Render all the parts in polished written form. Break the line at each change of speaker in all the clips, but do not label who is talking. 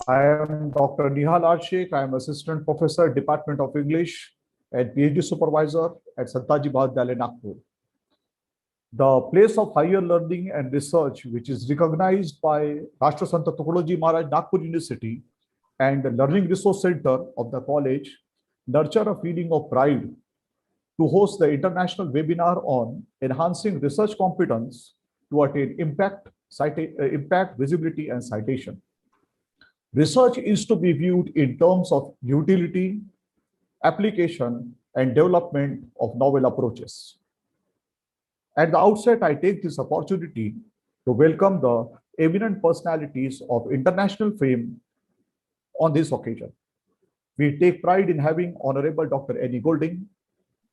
I am Dr. Nihal Arshik. I am Assistant Professor, Department of English and PhD Supervisor at Santaji Mahavidyalaya, Nagpur. The place of higher learning and research, which is recognized by Rashtra Santa Tukadoji Maharaj Nagpur University and the Learning Resource Center of the college, nurture a feeling of pride to host the international webinar on enhancing research competence to attain impact, visibility, and citation. Research is to be viewed in terms of utility, application, and development of novel approaches. At the outset, I take this opportunity to welcome the eminent personalities of international fame on this occasion. We take pride in having Honorable Dr. Annie Golding,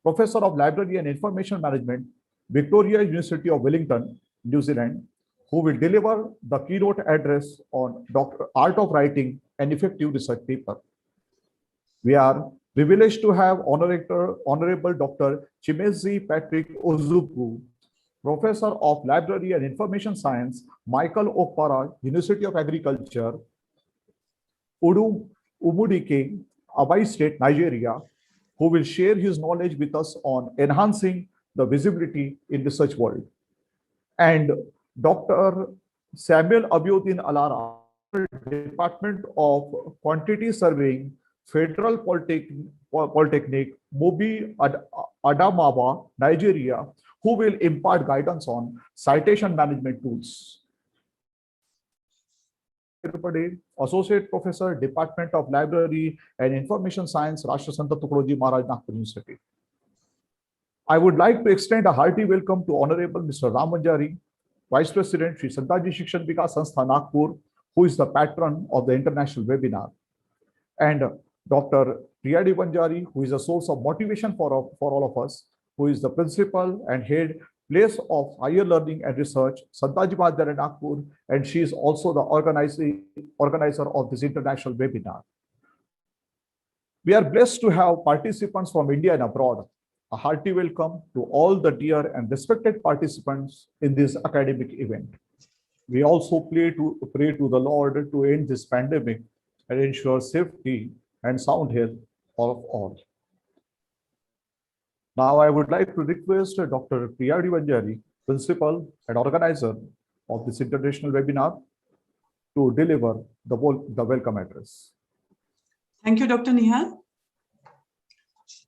Professor of Library and Information Management, Victoria University of Wellington, New Zealand, who will deliver the keynote address on Art of Writing and Effective Research paper. We are privileged to have Honorable Dr. Chimezi Patrick Ozuku, Professor of Library and Information Science, Michael Okpara, University of Agriculture, Umudike, Abai State, Nigeria, who will share his knowledge with us on enhancing the visibility in research world. And Dr. Samuel Abiodin Alara, Department of Quantity Surveying, Federal Polytechnic, Mobi Adamawa, Nigeria, who will impart guidance on citation management tools. Associate Professor, Department of Library and Information Science, Rashtra Santa Tukadoji Maharaj Nagpur University. I would like to extend a hearty welcome to Honorable Mr. Ram Manjari, Vice President, Sri Santaji Shikshan Vikas Sanstha Nagpur, who is the patron of the international webinar, and Dr. Priyadi Banjari, who is a source of motivation for all of us, who is the principal and head place of higher learning and research, Santaji Mahavidyalaya, Nagpur, and she is also the organizer of this international webinar. We are blessed to have participants from India and abroad. A hearty welcome to all the dear and respected participants in this academic event. We also pray to the Lord to end this pandemic and ensure safety and sound health of all. Now, I would like to request Dr. Priyadi Banjari, Principal and Organizer of this international webinar, to deliver the welcome address.
Thank you, Dr. Nihal.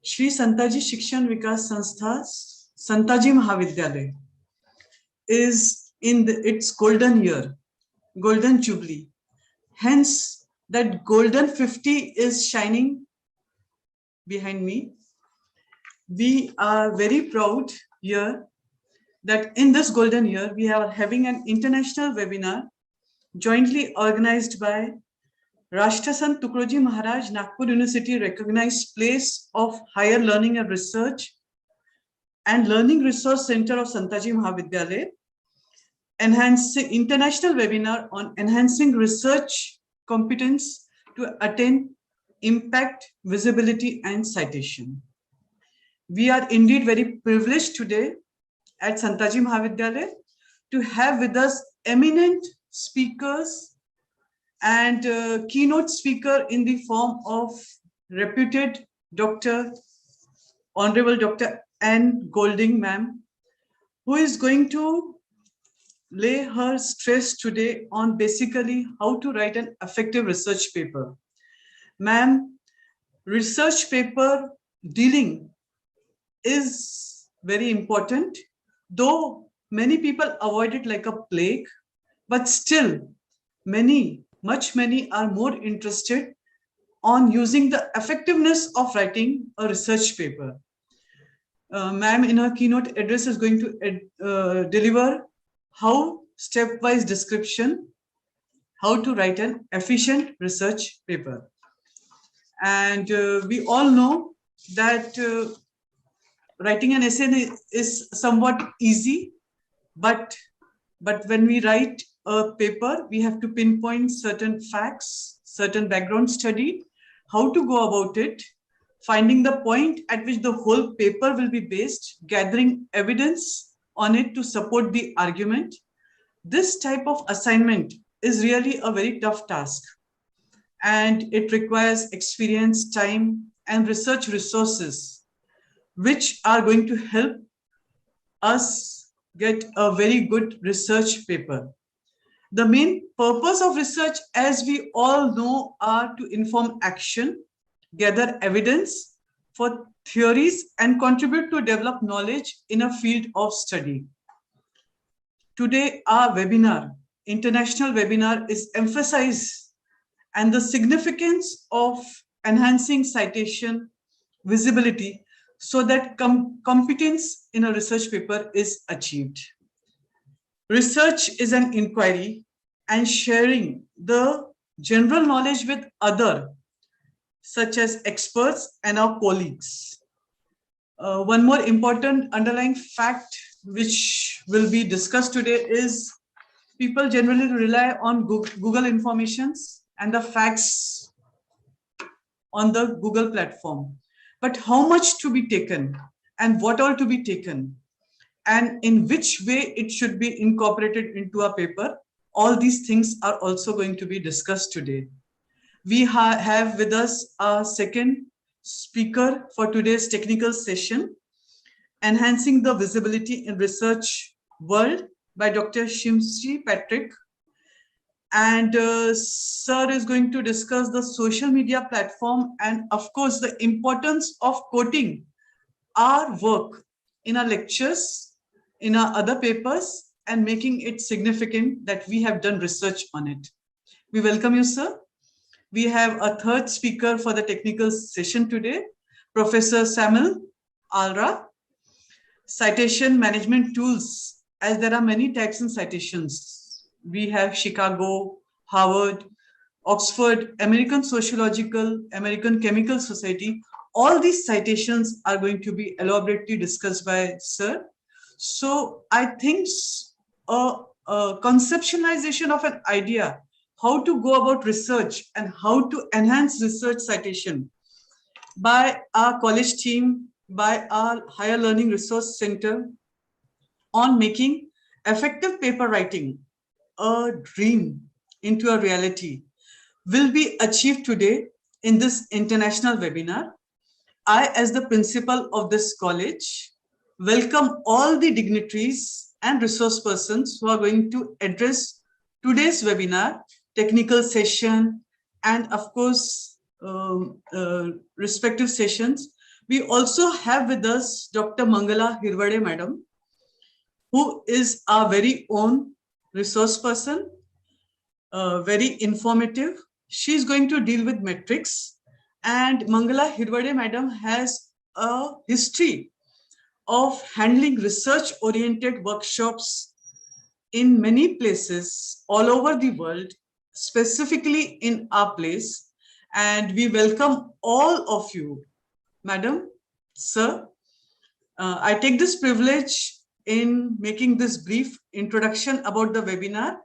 Shri Santaji Shikshan Vikas Sanstha, Santaji Mahavidyalaya, is in its golden year, golden jubilee. Hence, that golden 50 is shining behind me. We are very proud here that in this golden year, we are having an international webinar jointly organized by Rashtra Sant Tukadoji Maharaj Nagpur University recognized place of higher learning and research and Learning Resource Center of Santaji Mahavidyalaya, international webinar on enhancing research competence to attain impact, visibility, and citation. We are indeed very privileged today at Santaji Mahavidyalaya to have with us eminent speakers and keynote speaker in the form of reputed Honorable Dr. Anne Golding, ma'am, who is going to lay her stress today on basically how to write an effective research paper. Ma'am, research paper dealing is very important, though many people avoid it like a plague, but still many are more interested on using the effectiveness of writing a research paper. Ma'am, in her keynote address, is going to deliver how stepwise description, how to write an efficient research paper. And we all know that writing an essay is somewhat easy, but when we write a paper, we have to pinpoint certain facts, certain background study, how to go about it, finding the point at which the whole paper will be based, gathering evidence on it to support the argument. This type of assignment is really a very tough task. and it requires experience, time, and research resources, which are going to help us get a very good research paper. The main purpose of research, as we all know, are to inform action, gather evidence for theories, and contribute to develop knowledge in a field of study. Today, our webinar, international webinar, is emphasized and the significance of enhancing citation visibility so that competence in a research paper is achieved. Research is an inquiry and sharing the general knowledge with others, such as experts and our colleagues. One more important underlying fact which will be discussed today is people generally rely on Google informations and the facts on the Google platform. But how much to be taken and what all to be taken and in which way it should be incorporated into a paper, all these things are also going to be discussed today. We have with us our second speaker for today's technical session, Enhancing the Visibility in Research World by Dr. Shimshi Patrick. And Sir is going to discuss the social media platform and of course the importance of quoting our work in our lectures, in our other papers, and making it significant that we have done research on it. We welcome you, sir. We have a third speaker for the technical session today, Professor Samuel Alra. Citation management tools, as there are many types in citations. We have Chicago, Harvard, Oxford, American Sociological, American Chemical Society. All these citations are going to be elaborately discussed by Sir. So I think a conceptualization of an idea, how to go about research and how to enhance research citation by our college team, by our Higher Learning Resource Center on making effective paper writing a dream into a reality will be achieved today in this international webinar. I, as the principal of this college, welcome all the dignitaries and resource persons who are going to address today's webinar, technical session, and of course, respective sessions. We also have with us Dr. Mangala Hirwade Madam, who is our very own resource person, very informative. She's going to deal with metrics, and Mangala Hirwade Madam has a history of handling research-oriented workshops in many places all over the world, specifically in our place. And we welcome all of you, Madam, Sir. I take this privilege in making this brief introduction about the webinar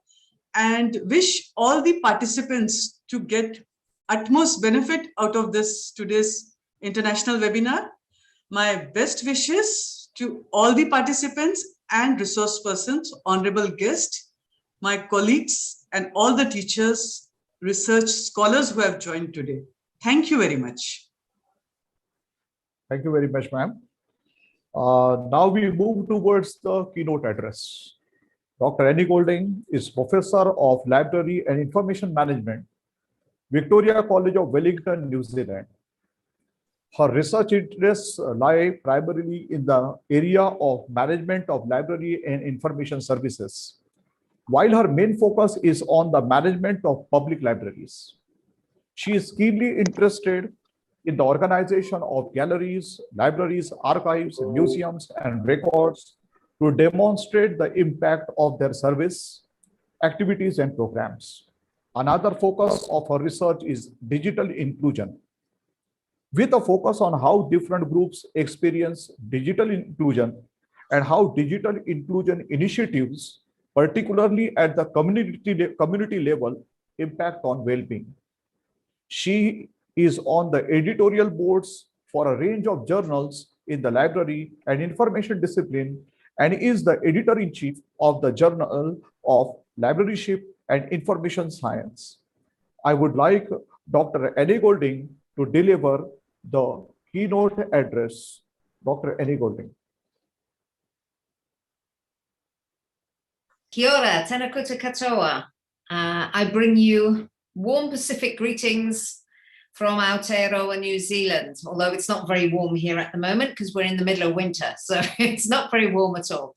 and wish all the participants to get utmost benefit out of this today's international webinar. My best wishes to all the participants and resource persons, honorable guests, my colleagues, and all the teachers, research scholars who have joined today. Thank you very much.
Thank you very much, ma'am. Now we move towards the keynote address. Dr. Annie Golding is Professor of Library and Information Management, Victoria College of Wellington, New Zealand. Her research interests lie primarily in the area of management of library and information services, while her main focus is on the management of public libraries. She is keenly interested in the organization of galleries, libraries, archives, museums, and records to demonstrate the impact of their service, activities, and programs. Another focus of her research is digital inclusion, with a focus on how different groups experience digital inclusion and how digital inclusion initiatives, particularly at the community level, impact on well-being. She is on the editorial boards for a range of journals in the library and information discipline and is the editor-in-chief of the Journal of Libraryship and Information Science. I would like Dr. Annie Golding to deliver the keynote address. Dr. Annie Golding.
Kia ora, tēnā koutou katoa. I bring you warm Pacific greetings from Aotearoa, New Zealand, although it's not very warm here at the moment because we're in the middle of winter, so it's not very warm at all.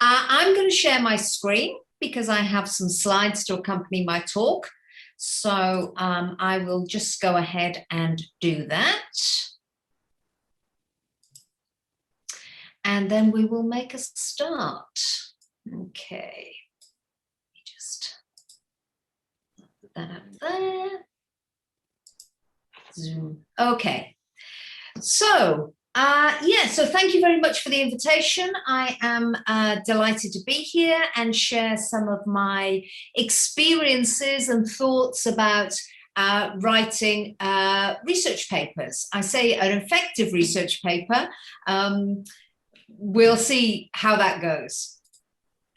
I'm going to share my screen because I have some slides to accompany my talk. So I will just go ahead and do that. And then we will make a start. Okay. Let me just put that up there. Zoom. Okay. So, so thank you very much for the invitation. I am delighted to be here and share some of my experiences and thoughts about writing research papers. I say an effective research paper. We'll see how that goes.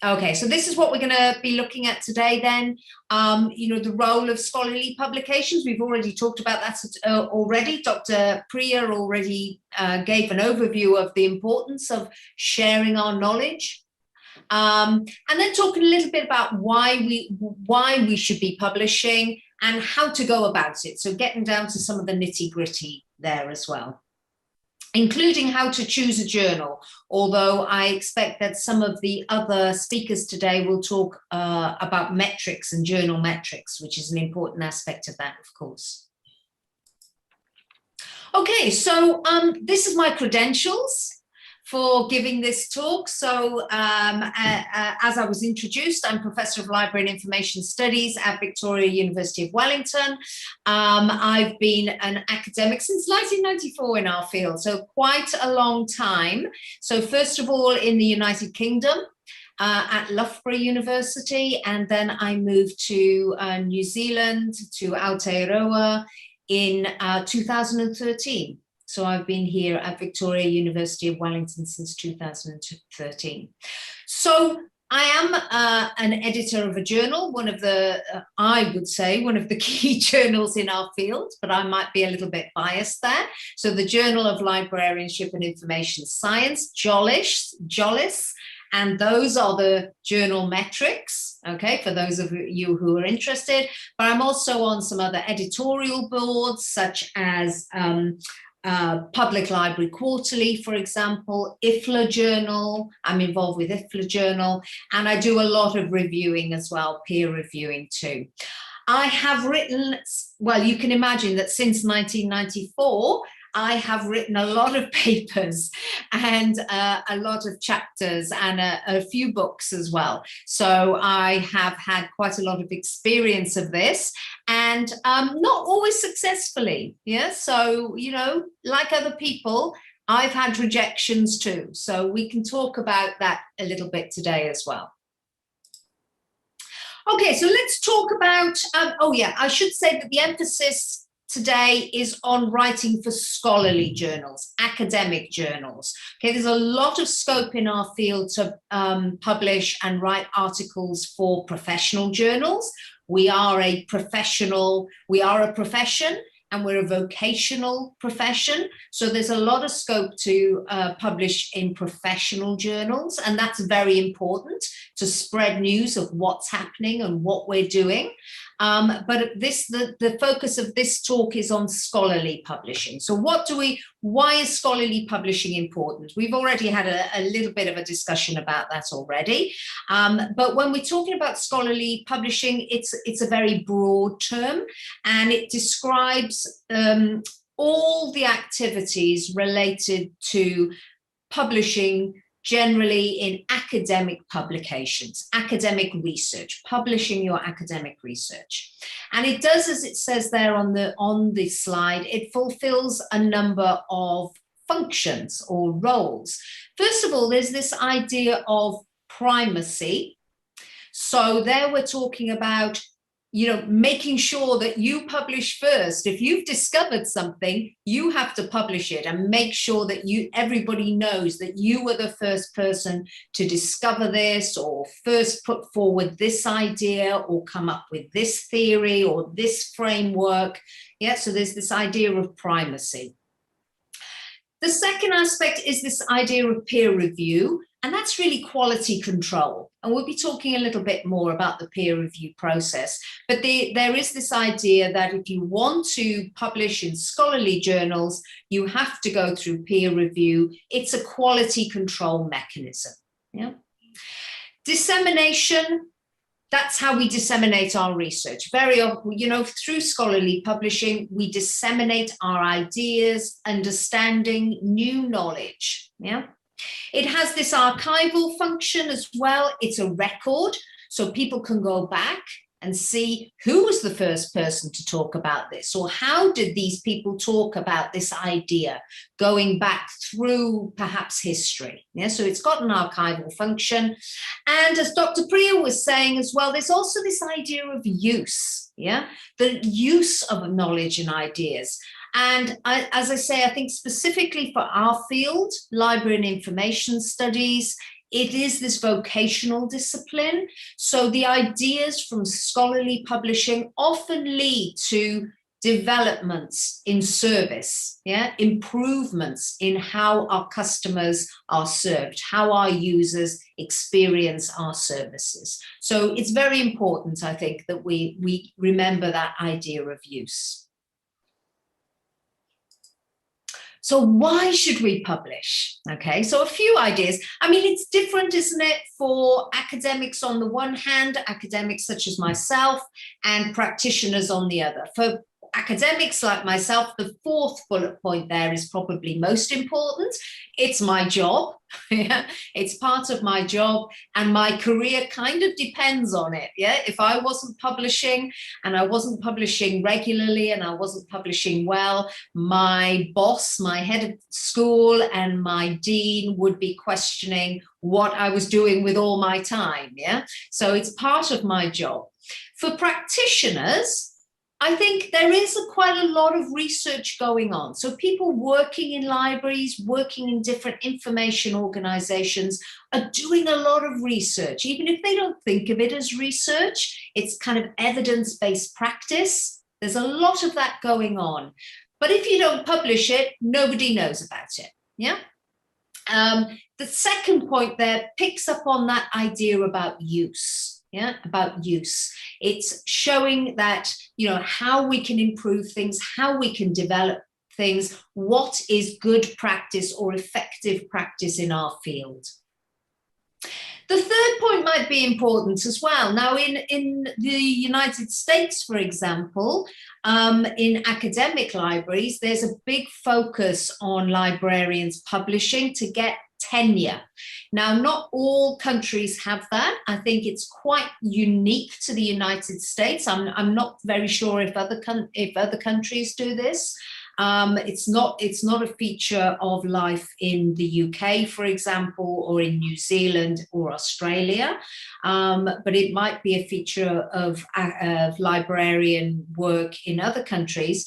Okay, so this is what we're going to be looking at today then. The role of scholarly publications. We've already talked about that already. Dr. Priya already gave an overview of the importance of sharing our knowledge. And then talking a little bit about why we should be publishing and how to go about it. So getting down to some of the nitty-gritty there as well, including how to choose a journal, although I expect that some of the other speakers today will talk about metrics and journal metrics, which is an important aspect of that, of course. Okay, so this is my credentials for giving this talk. So as I was introduced, I'm Professor of Library and Information Studies at Victoria University of Wellington. I've been an academic since 1994 in our field, so quite a long time. So first of all, in the United Kingdom, at Loughborough University, and then I moved to New Zealand, to Aotearoa in 2013. So I've been here at Victoria University of Wellington since 2013. So I am an editor of a journal, one of the, I would say, one of the key journals in our field, but I might be a little bit biased there. So the Journal of Librarianship and Information Science, JOLIS, and those are the journal metrics, okay, for those of you who are interested. But I'm also on some other editorial boards, such as Public Library Quarterly, for example, IFLA Journal. I'm involved with IFLA Journal, and I do a lot of reviewing as well, peer reviewing too. I have written, well, you can imagine that since 1994, I have written a lot of papers and a lot of chapters and a few books as well. So I have had quite a lot of experience of this, and not always successfully. Yeah. So, like other people, I've had rejections too. So we can talk about that a little bit today as well. Okay, so let's talk about, I should say that the emphasis today is on writing for scholarly journals, academic journals. Okay, there's a lot of scope in our field to publish and write articles for professional journals. We are a profession, and we're a vocational profession. So there's a lot of scope to publish in professional journals, and that's very important to spread news of what's happening and what we're doing. But the focus of this talk is on scholarly publishing. So why is scholarly publishing important? We've already had a little bit of a discussion about that already. But when we're talking about scholarly publishing, it's a very broad term, and it describes all the activities related to publishing generally in academic publications, academic research, publishing your academic research. And it does, as it says there on the slide, it fulfills a number of functions or roles. First of all, there's this idea of primacy. So there we're talking about making sure that you publish first. If you've discovered something, you have to publish it and make sure that everybody knows that you were the first person to discover this, or first put forward this idea, or come up with this theory or this framework. Yeah, so there's this idea of primacy. The second aspect is this idea of peer review, and that's really quality control. And we'll be talking a little bit more about the peer review process. But there is this idea that if you want to publish in scholarly journals, you have to go through peer review. It's a quality control mechanism. Yeah. Dissemination. That's how we disseminate our research. Very often, through scholarly publishing, we disseminate our ideas, understanding, new knowledge. Yeah. It has this archival function as well. It's a record, so people can go back and see who was the first person to talk about this, or how did these people talk about this idea, going back through perhaps history. Yeah, so it's got an archival function. And as Dr. Priya was saying as well, there's also this idea of use, yeah, the use of knowledge and ideas. And as I say, I think specifically for our field, library and information studies, it is this vocational discipline. So the ideas from scholarly publishing often lead to developments in service, yeah, improvements in how our customers are served, how our users experience our services. So it's very important, I think, that we remember that idea of use. So why should we publish? Okay, so a few ideas. I mean, it's different, isn't it, for academics on the one hand, academics such as myself, and practitioners on the other. For academics like myself, the fourth bullet point there is probably most important. It's my job. Yeah, it's part of my job, and my career kind of depends on it. Yeah, if I wasn't publishing, and I wasn't publishing regularly, and I wasn't publishing well, my boss, my head of school, and my dean would be questioning what I was doing with all my time. Yeah, so it's part of my job. For practitioners, I think there is quite a lot of research going on. So people working in libraries, working in different information organizations are doing a lot of research. Even if they don't think of it as research, it's kind of evidence-based practice. There's a lot of that going on. But if you don't publish it, nobody knows about it. Yeah. The second point there picks up on that idea about use. Yeah, about use. It's showing that, how we can improve things, how we can develop things, what is good practice or effective practice in our field. The third point might be important as well. Now, in the United States, for example, in academic libraries, there's a big focus on librarians publishing to get tenure. Now, not all countries have that. I think it's quite unique to the United States. I'm not very sure if other countries do this. It's not a feature of life in the UK, for example, or in New Zealand or Australia, but it might be a feature of librarian work in other countries.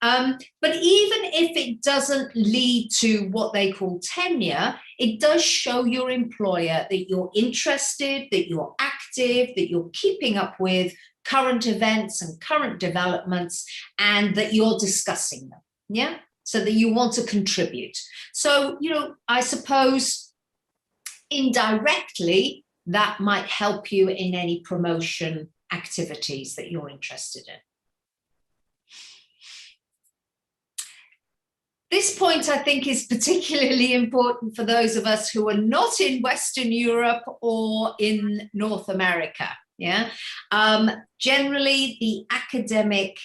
But even if it doesn't lead to what they call tenure, it does show your employer that you're interested, that you're active, that you're keeping up with current events and current developments, and that you're discussing them. Yeah, so that you want to contribute. So, I suppose indirectly that might help you in any promotion activities that you're interested in. This point, I think, is particularly important for those of us who are not in Western Europe or in North America. Yeah, generally the academic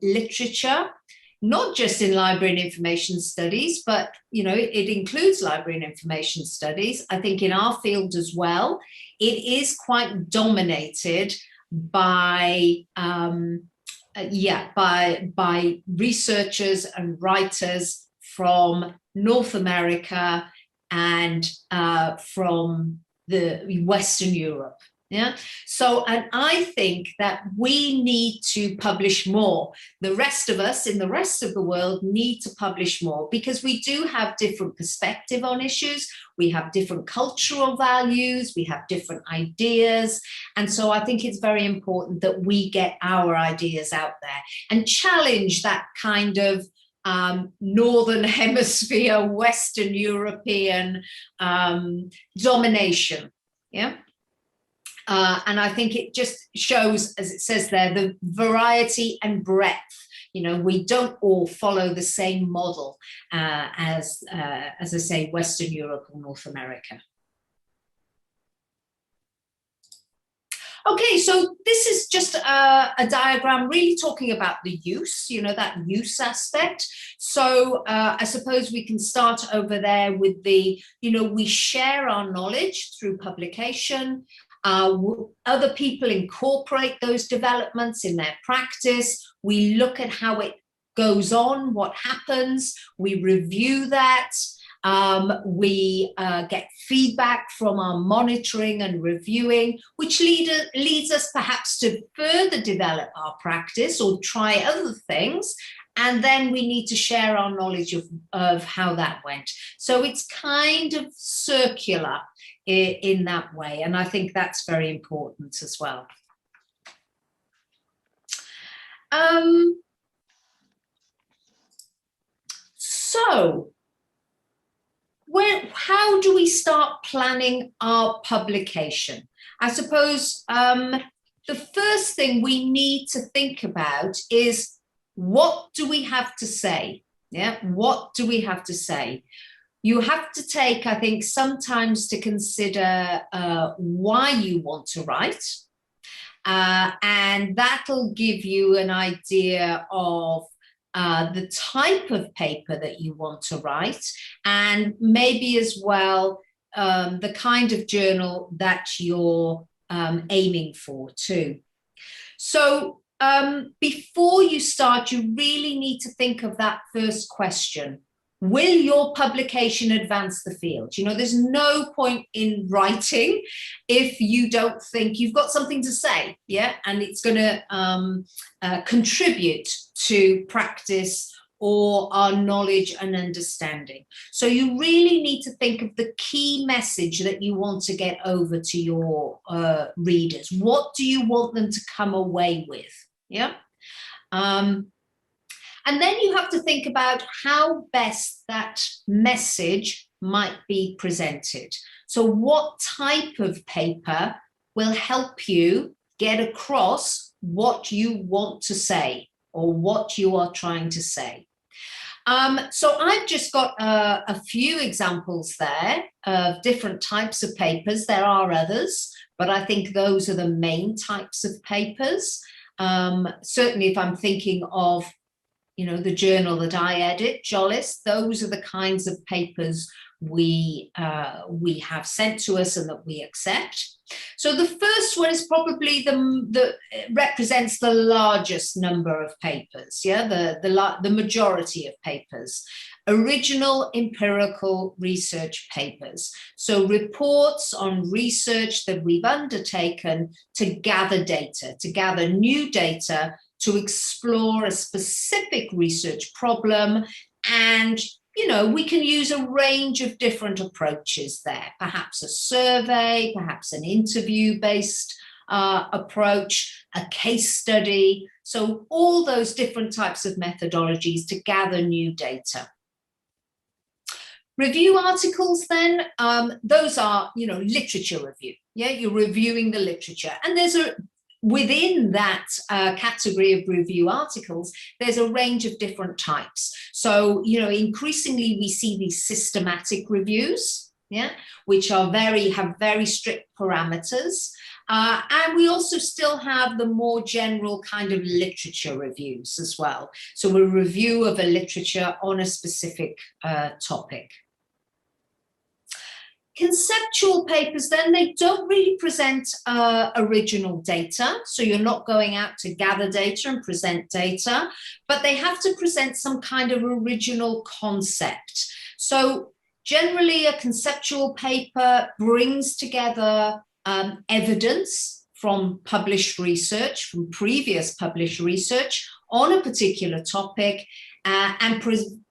literature, not just in library and information studies, but it includes library and information studies. I think in our field as well, it is quite dominated by by researchers and writers from North America and from the Western Europe. Yeah. So, and I think that we need to publish more. The rest of us in the rest of the world need to publish more, because we do have different perspective on issues. We have different cultural values. We have different ideas. And so I think it's very important that we get our ideas out there and challenge that kind of Northern Hemisphere, Western European domination. Yeah. And I think it just shows, as it says there, the variety and breadth. You know, we don't all follow the same model as I say, Western Europe or North America. Okay, so this is just a diagram really talking about the use, you know, that use aspect. So I suppose we can start over there with the, you know, we share our knowledge through publication. Other people incorporate those developments in their practice. We look at how it goes on, what happens, we review that. We get feedback from our monitoring and reviewing, which leads us perhaps to further develop our practice or try other things. And then we need to share our knowledge of how that went. So it's kind of circular in that way. And I think that's very important as well. So how do we start planning our publication? I suppose the first thing we need to think about is, what do we have to say? Yeah, what do we have to say? You have to take, I think, sometimes to consider why you want to write. And that'll give you an idea of the type of paper that you want to write, and maybe as well the kind of journal that you're aiming for too. So before you start, you really need to think of that first question. Will your publication advance the field? You know, there's no point in writing if you don't think you've got something to say, yeah, and it's going to contribute to practice or our knowledge and understanding. So you really need to think of the key message that you want to get over to your readers. What do you want them to come away with? Yeah. And then you have to think about how best that message might be presented. So what type of paper will help you get across what you want to say or what you are trying to say? So I've just got a few examples there of different types of papers. There are others, but I think those are the main types of papers. Certainly if I'm thinking of, you know, the journal that I edit, Jollis, those are the kinds of papers we have sent to us and that we accept. So the first one is probably the represents the largest number of papers, yeah, the majority of papers. Original empirical research papers. So reports on research that we've undertaken to gather data, to gather new data, to explore a specific research problem. And, you know, we can use a range of different approaches there, perhaps a survey, perhaps an interview-based approach, a case study. So all those different types of methodologies to gather new data. Review articles then, those are, you know, literature review. Yeah, you're reviewing the literature. And there's within that category of review articles, there's a range of different types. So, you know, increasingly we see these systematic reviews, yeah, which are have very strict parameters. And we also still have the more general kind of literature reviews as well. So a review of a literature on a specific topic. Conceptual papers, then, they don't really present original data. So you're not going out to gather data and present data, but they have to present some kind of original concept. So generally a conceptual paper brings together evidence from published research, from previous published research on a particular topic, and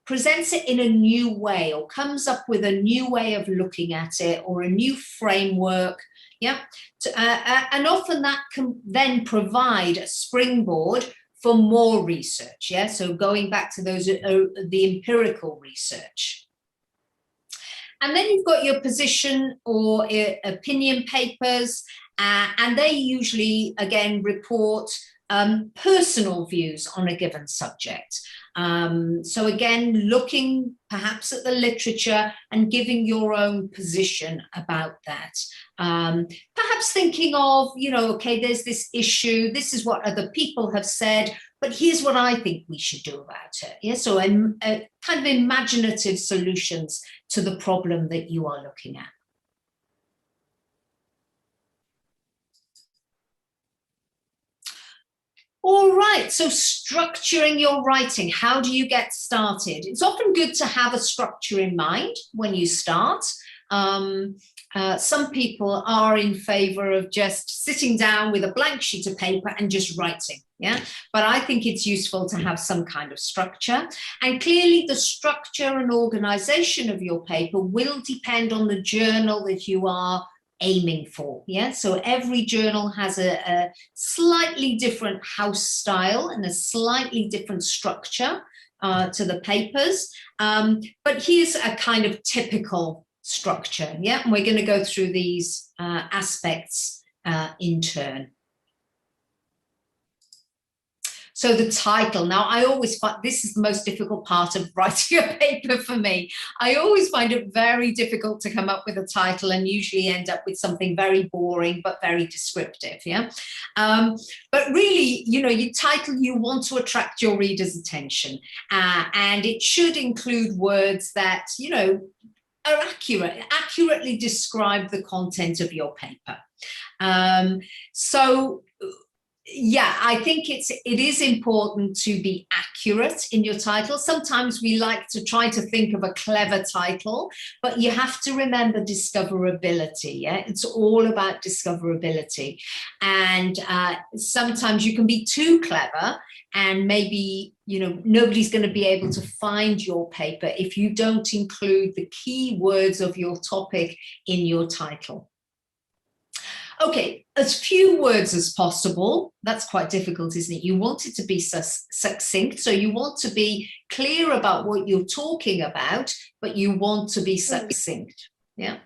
presents it in a new way, or comes up with a new way of looking at it, or a new framework. Yeah, and often that can then provide a springboard for more research. Yeah, so going back to those the empirical research. And then you've got your position or opinion papers, and they usually, again, report personal views on a given subject. So again, looking perhaps at the literature and giving your own position about that. Perhaps thinking of, okay, there's this issue, this is what other people have said, but here's what I think we should do about it. Yeah, so kind of imaginative solutions to the problem that you are looking at. All right, so structuring your writing, how do you get started? It's often good to have a structure in mind when you start. Some people are in favor of just sitting down with a blank sheet of paper and just writing, yeah? But I think it's useful to have some kind of structure. And clearly the structure and organization of your paper will depend on the journal that you are aiming for. Yeah, so every journal has a slightly different house style and a slightly different structure to the papers, but here's a kind of typical structure. Yeah, and we're going to go through these aspects in turn. So the title, now I always find this is the most difficult part of writing a paper for me. I always find it very difficult to come up with a title and usually end up with something very boring but very descriptive, yeah? But really, your title, you want to attract your reader's attention, and it should include words that, are accurately describe the content of your paper. Yeah, I think it is important to be accurate in your title. Sometimes we like to try to think of a clever title, but you have to remember discoverability. Yeah, it's all about discoverability. And sometimes you can be too clever, and maybe, nobody's going to be able to find your paper if you don't include the key words of your topic in your title. Okay, as few words as possible. That's quite difficult, isn't it? You want it to be succinct, so you want to be clear about what you're talking about, but you want to be succinct. Yeah.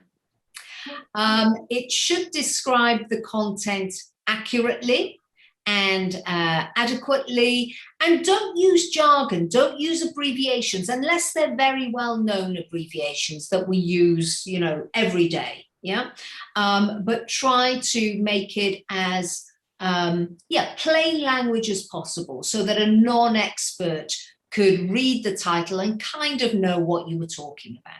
It should describe the content accurately and adequately, and don't use jargon, don't use abbreviations unless they're very well-known abbreviations that we use, every day. Yeah, but try to make it as plain language as possible, so that a non-expert could read the title and kind of know what you were talking about.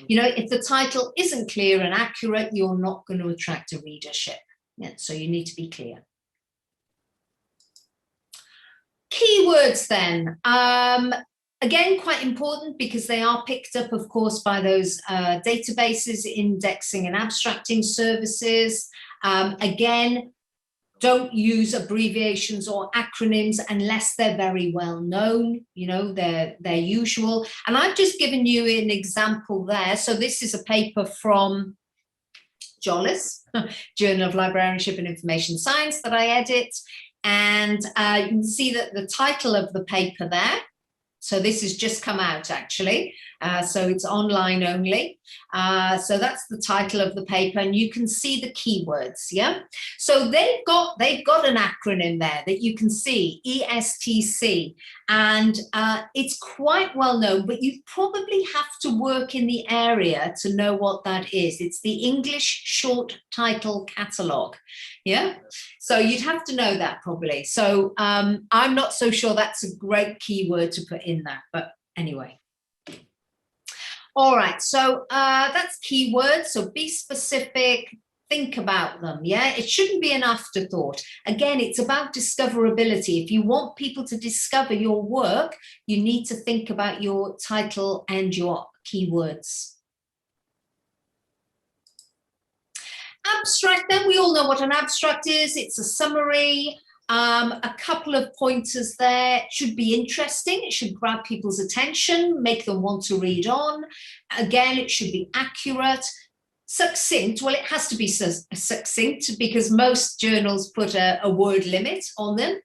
If the title isn't clear and accurate, you're not going to attract a readership. Yeah, so you need to be clear. Keywords then. Again, quite important because they are picked up, of course, by those databases, indexing and abstracting services. Again, don't use abbreviations or acronyms unless they're very well known, they're usual. And I've just given you an example there. So this is a paper from Jollis, Journal of Librarianship and Information Science, that I edit. And you can see that the title of the paper there. So this has just come out, actually. So it's online only. So that's the title of the paper, and you can see the keywords. Yeah. So they've got an acronym there that you can see, ESTC, and it's quite well known. But you probably have to work in the area to know what that is. It's the English Short Title Catalogue. Yeah. So you'd have to know that probably. So I'm not so sure that's a great keyword to put in there, but anyway. All right, so that's keywords. So be specific, think about them. Yeah, it shouldn't be an afterthought. Again, it's about discoverability. If you want people to discover your work, you need to think about your title and your keywords. Abstract, then we all know what an abstract is. It's a summary. A couple of pointers there. It should be interesting. It should grab people's attention, make them want to read on. Again, it should be accurate. Succinct, well, it has to be succinct because most journals put a word limit on them.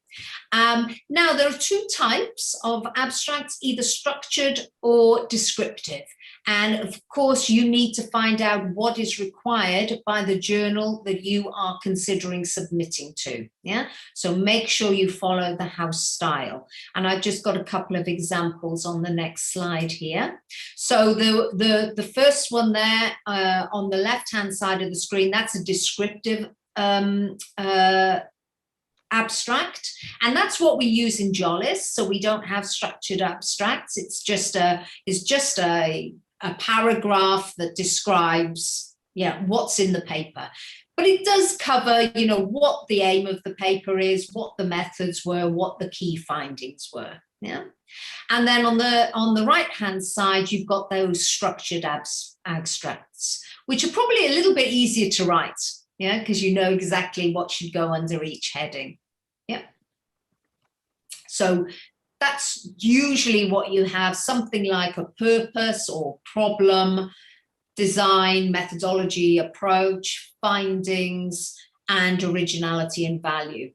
Now, there are two types of abstracts, either structured or descriptive. And of course, you need to find out what is required by the journal that you are considering submitting to. Yeah, so make sure you follow the house style. And I've just got a couple of examples on the next slide here. So the first one there on the left-hand side of the screen, that's a descriptive abstract, and that's what we use in Jollis. So we don't have structured abstracts. It's just a paragraph that describes, yeah, what's in the paper. But it does cover, you know, what the aim of the paper is, what the methods were, what the key findings were. Yeah. And then on the right-hand side, you've got those structured abstracts, which are probably a little bit easier to write. Yeah, because you know exactly what should go under each heading. Yeah. So that's usually what you have, something like a purpose or problem, design, methodology, approach, findings, and originality and value.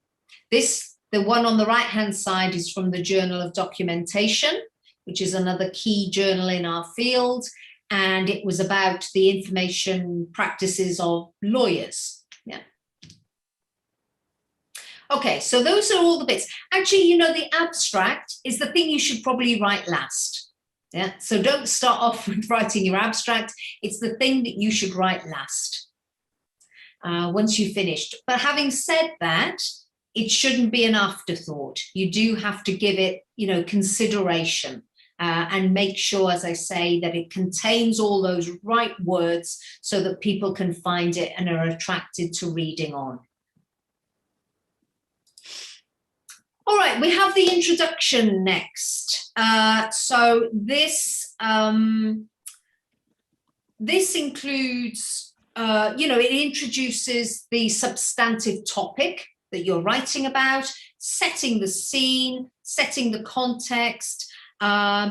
The one on the right-hand side is from the Journal of Documentation, which is another key journal in our field. And it was about the information practices of lawyers. Yeah. Okay, so those are all the bits. Actually, you know, the abstract is the thing you should probably write last. Yeah, so don't start off with writing your abstract. It's the thing that you should write last once you've finished. But having said that, it shouldn't be an afterthought. You do have to give it, you know, consideration. And make sure, as I say, that it contains all those right words so that people can find it and are attracted to reading on. All right, we have the introduction next. So this includes, you know, it introduces the substantive topic that you're writing about, setting the scene, setting the context,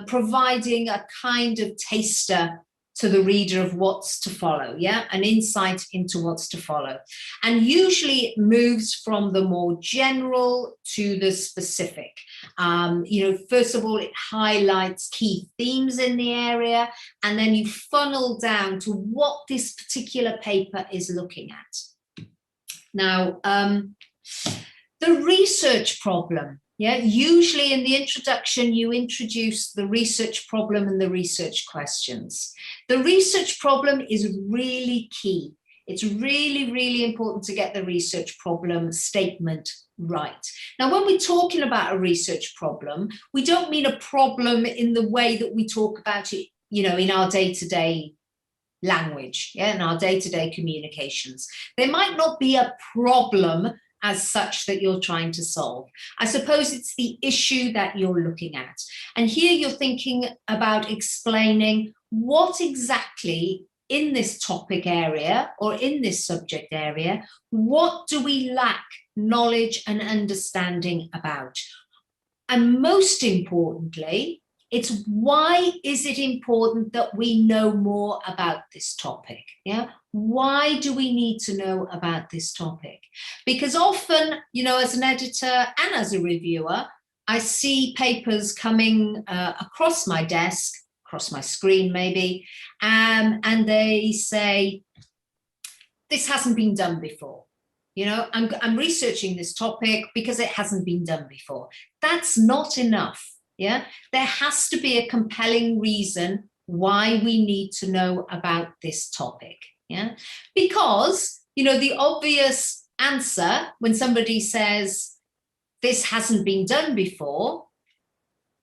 providing a kind of taster to the reader of what's to follow, yeah, an insight into what's to follow. And usually it moves from the more general to the specific. You know, first of all, it highlights key themes in the area, and then you funnel down to what this particular paper is looking at. Now, the research problem. Yeah, usually in the introduction, you introduce the research problem and the research questions. The research problem is really key. It's really, really important to get the research problem statement right. Now, when we're talking about a research problem, we don't mean a problem in the way that we talk about it, you know, in our day-to-day language, yeah, in our day-to-day communications. There might not be a problem as such that you're trying to solve. I suppose it's the issue that you're looking at. And here you're thinking about explaining what exactly in this topic area or in this subject area, what do we lack knowledge and understanding about? And most importantly, it's why is it important that we know more about this topic? Yeah, why do we need to know about this topic? Because often, you know, as an editor and as a reviewer, I see papers coming across my desk, across my screen maybe, and they say, this hasn't been done before. You know, I'm researching this topic because it hasn't been done before. That's not enough. Yeah, there has to be a compelling reason why we need to know about this topic. Yeah, because, you know, the obvious answer when somebody says this hasn't been done before,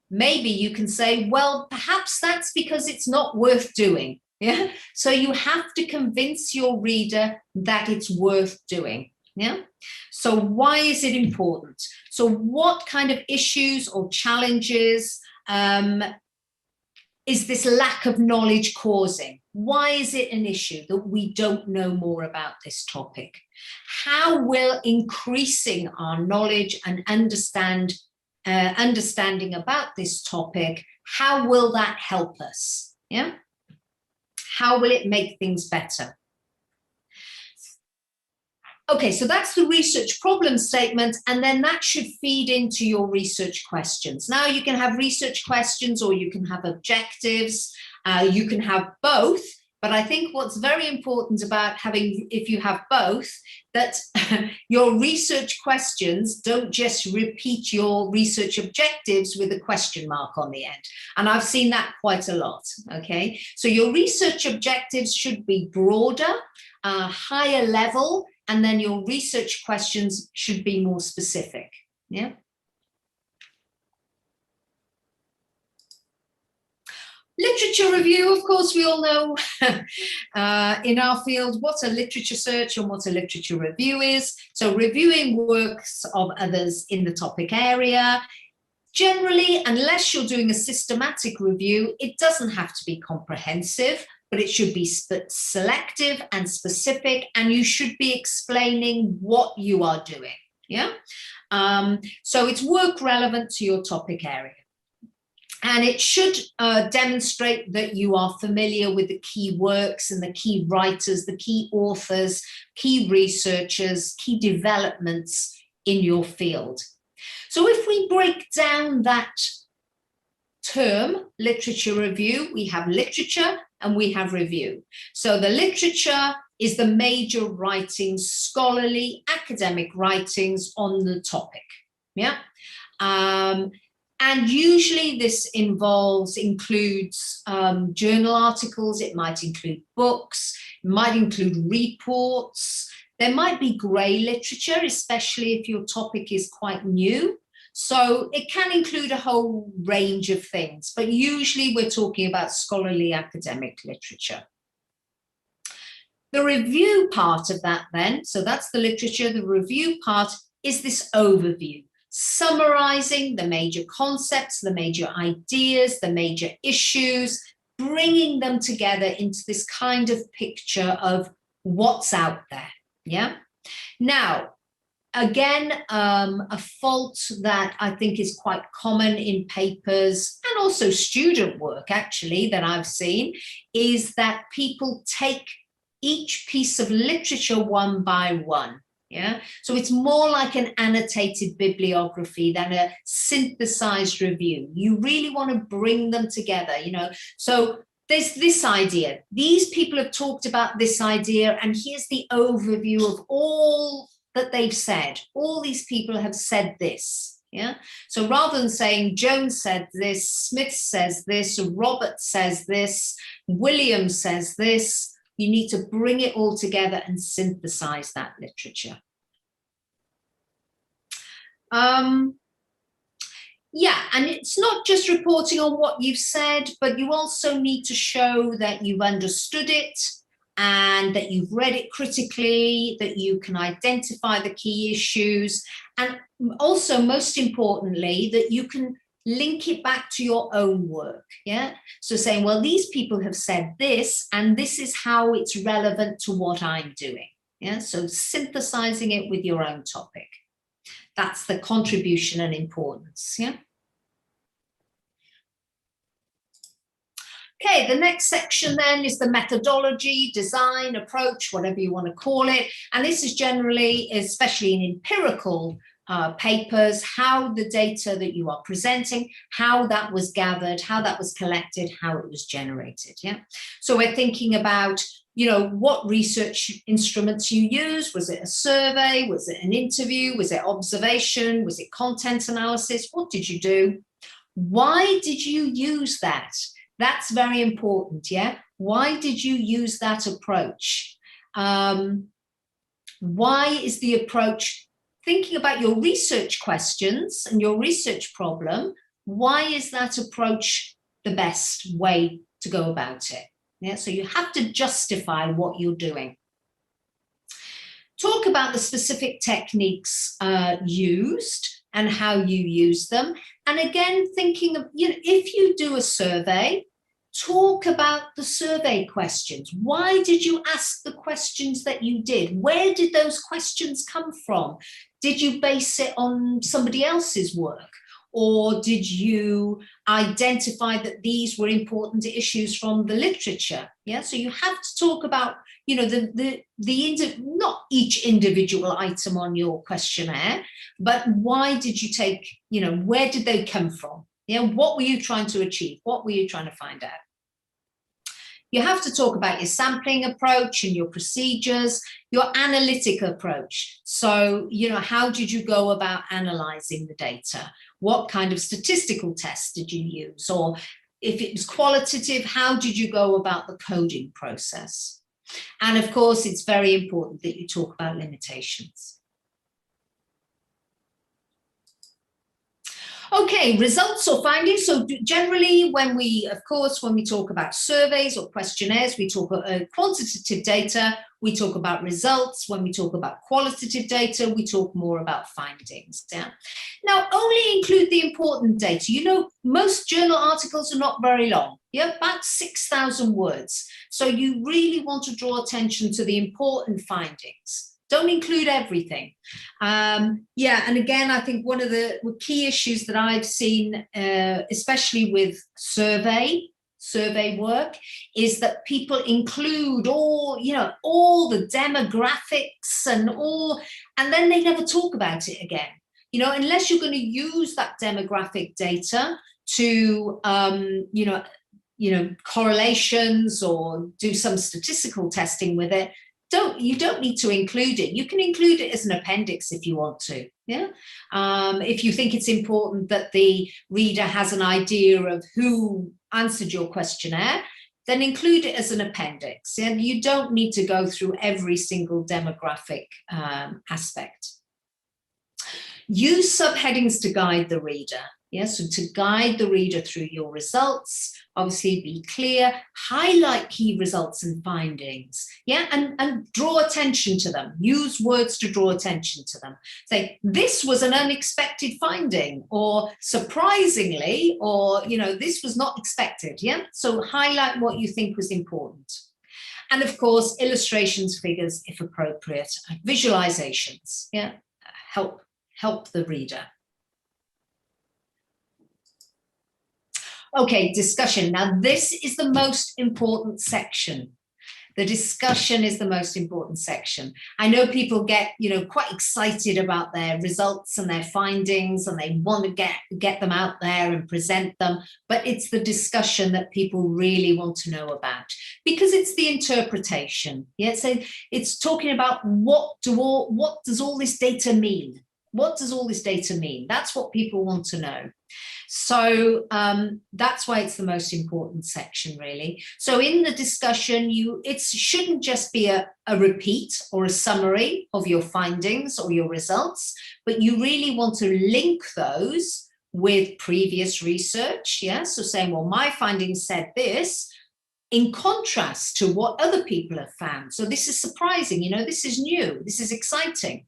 maybe you can say, well, perhaps that's because it's not worth doing. Yeah, so you have to convince your reader that it's worth doing. Yeah. So why is it important? So what kind of issues or challenges is this lack of knowledge causing? Why is it an issue that we don't know more about this topic? How will increasing our knowledge and understanding about this topic, how will that help us? Yeah. How will it make things better? Okay, so that's the research problem statement, and then that should feed into your research questions. Now you can have research questions or you can have objectives, you can have both, but I think what's very important about having, if you have both, that your research questions don't just repeat your research objectives with a question mark on the end. And I've seen that quite a lot, okay? So your research objectives should be broader, higher level, and then your research questions should be more specific, yeah? Literature review, of course, we all know in our field what a literature search and what a literature review is. So reviewing works of others in the topic area. Generally, unless you're doing a systematic review, it doesn't have to be comprehensive, but it should be selective and specific, and you should be explaining what you are doing, yeah? So it's work relevant to your topic area. And it should demonstrate that you are familiar with the key works and the key writers, the key authors, key researchers, key developments in your field. So if we break down that term, literature review, we have literature and we have review. So the literature is the major writings, scholarly, academic writings on the topic, yeah? And usually this includes journal articles, it might include books, it might include reports. There might be grey literature, especially if your topic is quite new. So it can include a whole range of things, but usually we're talking about scholarly academic literature. The review part of that then, so that's the literature, the review part is this overview, summarizing the major concepts, the major ideas, the major issues, bringing them together into this kind of picture of what's out there, yeah? Now, again, a fault that I think is quite common in papers and also student work actually that I've seen is that people take each piece of literature one by one. Yeah, so it's more like an annotated bibliography than a synthesized review. You really want to bring them together, you know. So there's this idea. These people have talked about this idea, and here's the overview of all that they've said. All these people have said this. Yeah. So rather than saying Jones said this, Smith says this, Robert says this, William says this, you need to bring it all together and synthesize that literature. Yeah, and it's not just reporting on what you've said, but you also need to show that you've understood it and that you've read it critically, that you can identify the key issues, and also, most importantly, that you can link it back to your own work, yeah? So saying, well, these people have said this, and this is how it's relevant to what I'm doing, yeah? So synthesizing it with your own topic. That's the contribution and importance, yeah? Okay, the next section then is the methodology, design, approach, whatever you want to call it. And this is generally, especially in empirical papers, how the data that you are presenting, how that was gathered, how that was collected, how it was generated, yeah? So we're thinking about, you know, what research instruments you use. Was it a survey? Was it an interview? Was it observation? Was it content analysis? What did you do? Why did you use that? That's very important, yeah? Why did you use that approach? Why is the approach, thinking about your research questions and your research problem, why is that approach the best way to go about it? Yeah, so you have to justify what you're doing. Talk about the specific techniques used and how you use them. And again, thinking of, you know, if you do a survey, talk about the survey questions. Why did you ask the questions that you did? Where did those questions come from? Did you base it on somebody else's work? Or did you identify that these were important issues from the literature? Yeah, so you have to talk about, you know, not each individual item on your questionnaire, but why did you take, you know, where did they come from? Yeah, what were you trying to achieve? What were you trying to find out? You have to talk about your sampling approach and your procedures, your analytic approach. So, you know, how did you go about analyzing the data? What kind of statistical tests did you use? Or if it was qualitative, how did you go about the coding process? And of course, it's very important that you talk about limitations. Okay, results or findings. So generally, when we talk about surveys or questionnaires, we talk about quantitative data, we talk about results. When we talk about qualitative data, we talk more about findings. Yeah. Now, only include the important data. You know, most journal articles are not very long. Yeah, about 6,000 words. So you really want to draw attention to the important findings. Don't include everything. Yeah, and again, I think one of the key issues that I've seen, especially with survey work, is that people include all the demographics and then they never talk about it again. You know, unless you're going to use that demographic data to, correlations or do some statistical testing with it, you don't need to include it. You can include it as an appendix if you want to. Yeah. If you think it's important that the reader has an idea of who answered your questionnaire, then include it as an appendix. And you don't need to go through every single demographic aspect. Use subheadings to guide the reader. Yeah, so to guide the reader through your results, obviously be clear, highlight key results and findings, yeah, and draw attention to them. Use words to draw attention to them. Say, this was an unexpected finding, or surprisingly, or, you know, this was not expected, yeah? So highlight what you think was important. And of course, illustrations, figures, if appropriate, visualizations, yeah, help the reader. Okay, discussion. Now, this is the most important section. The discussion is the most important section. I know people get, you know, quite excited about their results and their findings, and they want to get them out there and present them. But it's the discussion that people really want to know about, because it's the interpretation. Yeah, so it's talking about what does all this data mean? What does all this data mean? That's what people want to know. So that's why it's the most important section, really. So in the discussion, it shouldn't just be a repeat or a summary of your findings or your results, but you really want to link those with previous research. Yeah, so saying, well, my findings said this, in contrast to what other people have found. So this is surprising, you know, this is new, this is exciting.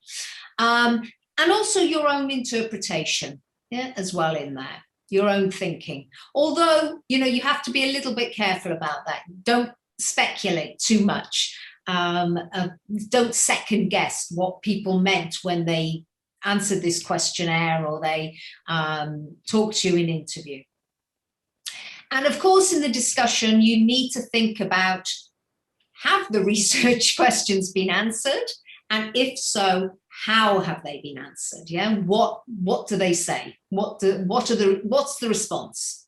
And also your own interpretation, yeah, as well in there, your own thinking. Although, you know, you have to be a little bit careful about that. Don't speculate too much. Don't second guess what people meant when they answered this questionnaire or they talked to you in interview. And of course, in the discussion, you need to think about, have the research questions been answered? And if so, how have they been answered? Yeah, what do they say? What's the response?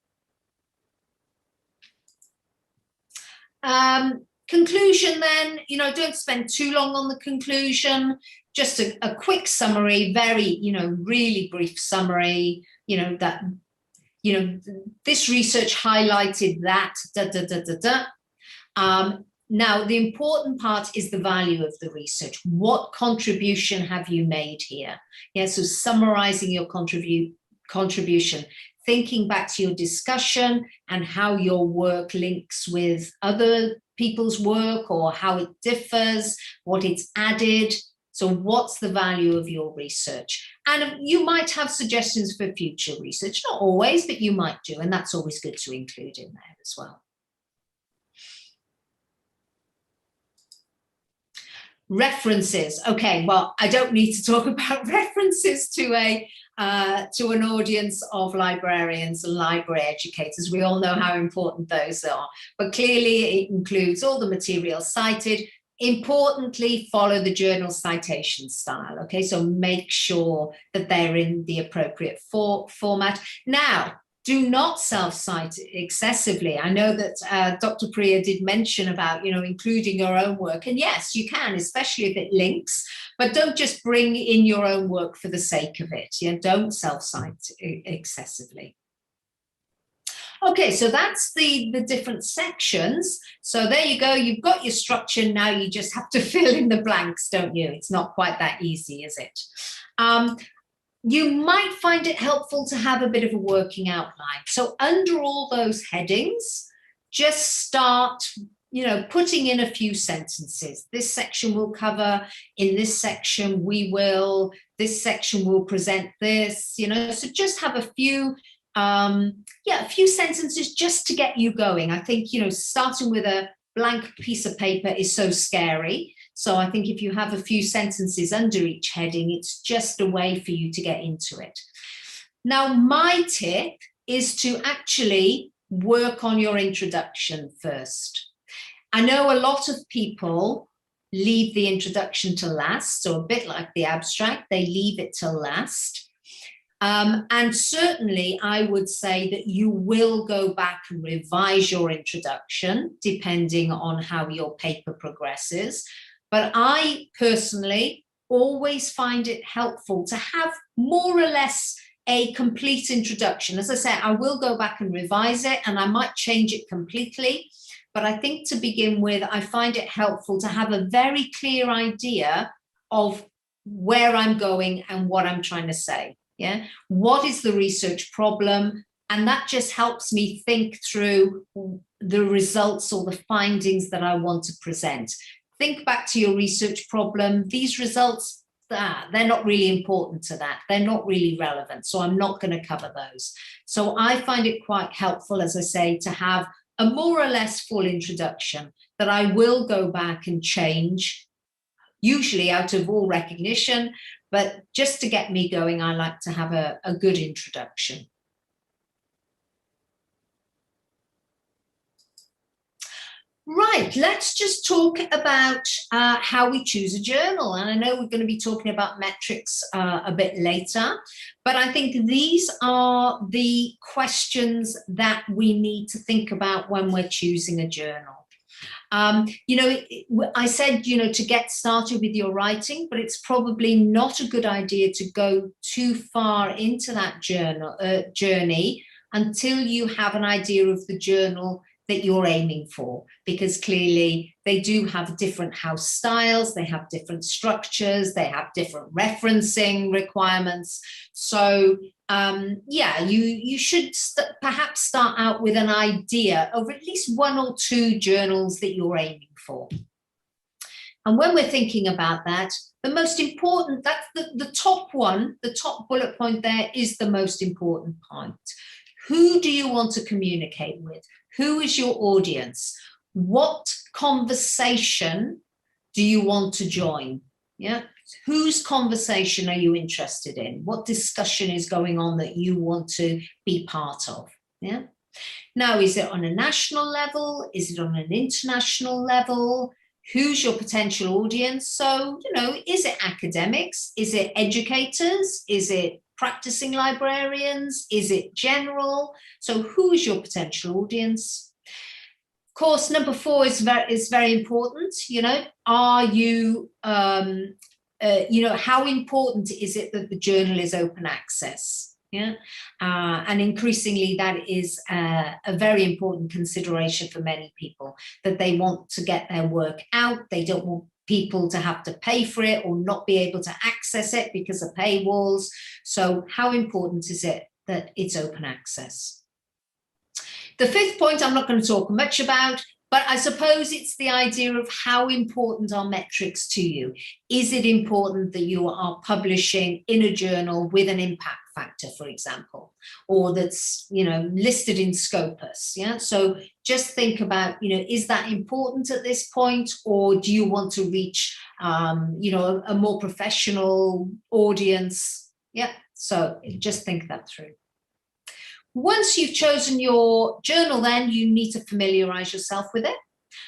Conclusion then, you know, don't spend too long on the conclusion. Just a quick summary, very, you know, really brief summary. You know that, you know, this research highlighted that. Now, the important part is the value of the research. What contribution have you made here? Yeah, so summarizing your contribution, thinking back to your discussion and how your work links with other people's work or how it differs, what it's added. So what's the value of your research? And you might have suggestions for future research, not always, but you might do, and that's always good to include in there as well. References. Okay, well, I don't need to talk about references to an audience of librarians and library educators. We all know how important those are. But clearly, it includes all the material cited. Importantly, follow the journal citation style. Okay, so make sure that they're in the appropriate format. Now, do not self-cite excessively. I know that Dr. Priya did mention about, including your own work. And yes, you can, especially if it links, but don't just bring in your own work for the sake of it. Don't self-cite excessively. Okay, so that's the different sections. So there you go. You've got your structure. Now you just have to fill in the blanks, don't you? It's not quite that easy, is it? You might find it helpful to have a bit of a working outline. So under all those headings, just start, putting in a few sentences. This section will cover, in this section we will, this section will present this, so just have a few, a few sentences just to get you going. I think, starting with a blank piece of paper is so scary. So I think if you have a few sentences under each heading, it's just a way for you to get into it. Now, my tip is to actually work on your introduction first. I know a lot of people leave the introduction to last, so a bit like the abstract, they leave it till last. And certainly I would say that you will go back and revise your introduction depending on how your paper progresses. But I personally always find it helpful to have more or less a complete introduction. As I say, I will go back and revise it and I might change it completely. But I think to begin with, I find it helpful to have a very clear idea of where I'm going and what I'm trying to say. Yeah, what is the research problem? And that just helps me think through the results or the findings that I want to present. Think back to your research problem. These results, they're not really important to that. They're not really relevant. So I'm not going to cover those. So I find it quite helpful, as I say, to have a more or less full introduction that I will go back and change, usually out of all recognition. But just to get me going, I like to have a good introduction. Right, let's just talk about how we choose a journal. And I know we're going to be talking about metrics a bit later, but I think these are the questions that we need to think about when we're choosing a journal. I said, to get started with your writing, but it's probably not a good idea to go too far into that journey until you have an idea of the journal that you're aiming for, because clearly they do have different house styles, they have different structures, they have different referencing requirements. So you should perhaps start out with an idea of at least one or two journals that you're aiming for. And when we're thinking about that, the most important, that's the top one, the top bullet point there is the most important point. Who do you want to communicate with? Who is your audience? What conversation do you want to join? Yeah. Whose conversation are you interested in? What discussion is going on that you want to be part of? Yeah. Now, is it on a national level? Is it on an international level? Who's your potential audience? So, is it academics? Is it educators? Is it practicing librarians? Is it general? So who is your potential audience? Of course, number 4 is very important. Are you, how important is it that the journal is open access? Yeah, and increasingly that is a very important consideration for many people, that they want to get their work out. They don't want people to have to pay for it or not be able to access it because of paywalls. So how important is it that it's open access? The 5th point I'm not going to talk much about, but I suppose it's the idea of how important are metrics to you. Is it important that you are publishing in a journal with an impact factor, for example? or that's, you know, listed in Scopus. Yeah. So just think about, you know, is that important at this point, or do you want to reach, you know, a more professional audience? Yeah. So just think that through. Once you've chosen your journal, then you need to familiarize yourself with it.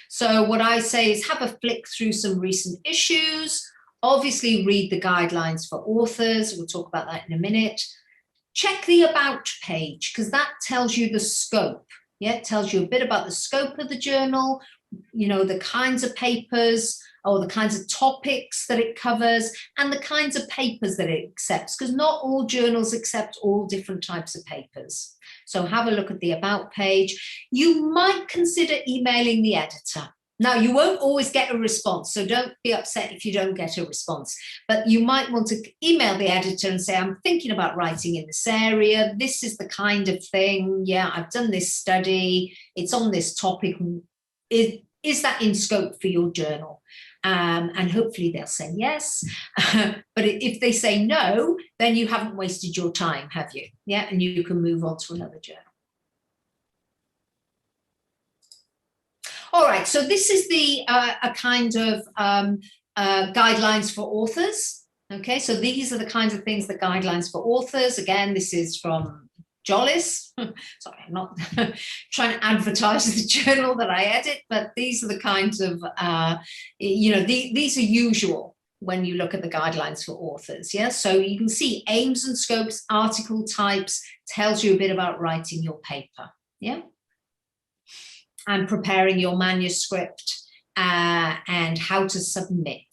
So what I say is have a flick through some recent issues. Obviously, read the guidelines for authors. We'll talk about that in a minute. Check the About page, because that tells you the scope. Yeah, it tells you a bit about the scope of the journal, you know, the kinds of papers or the kinds of topics that it covers and the kinds of papers that it accepts, because not all journals accept all different types of papers. So have a look at the About page. You might consider emailing the editor. Now, you won't always get a response, so don't be upset if you don't get a response, but you might want to email the editor and say, I'm thinking about writing in this area. This is the kind of thing. Yeah, I've done this study. It's on this topic. Is that in scope for your journal? And hopefully they'll say yes. But if they say no, then you haven't wasted your time, have you? Yeah, and you can move on to another journal. All right, so this is the a kind of guidelines for authors. Okay, so these are the kinds of things, the guidelines for authors. Again, this is from Jollis. Sorry, I'm not trying to advertise the journal that I edit, but these are the kinds of, you know, these are usual when you look at the guidelines for authors. Yeah, so you can see aims and scopes, article types, tells you a bit about writing your paper. Yeah. And preparing your manuscript and how to submit.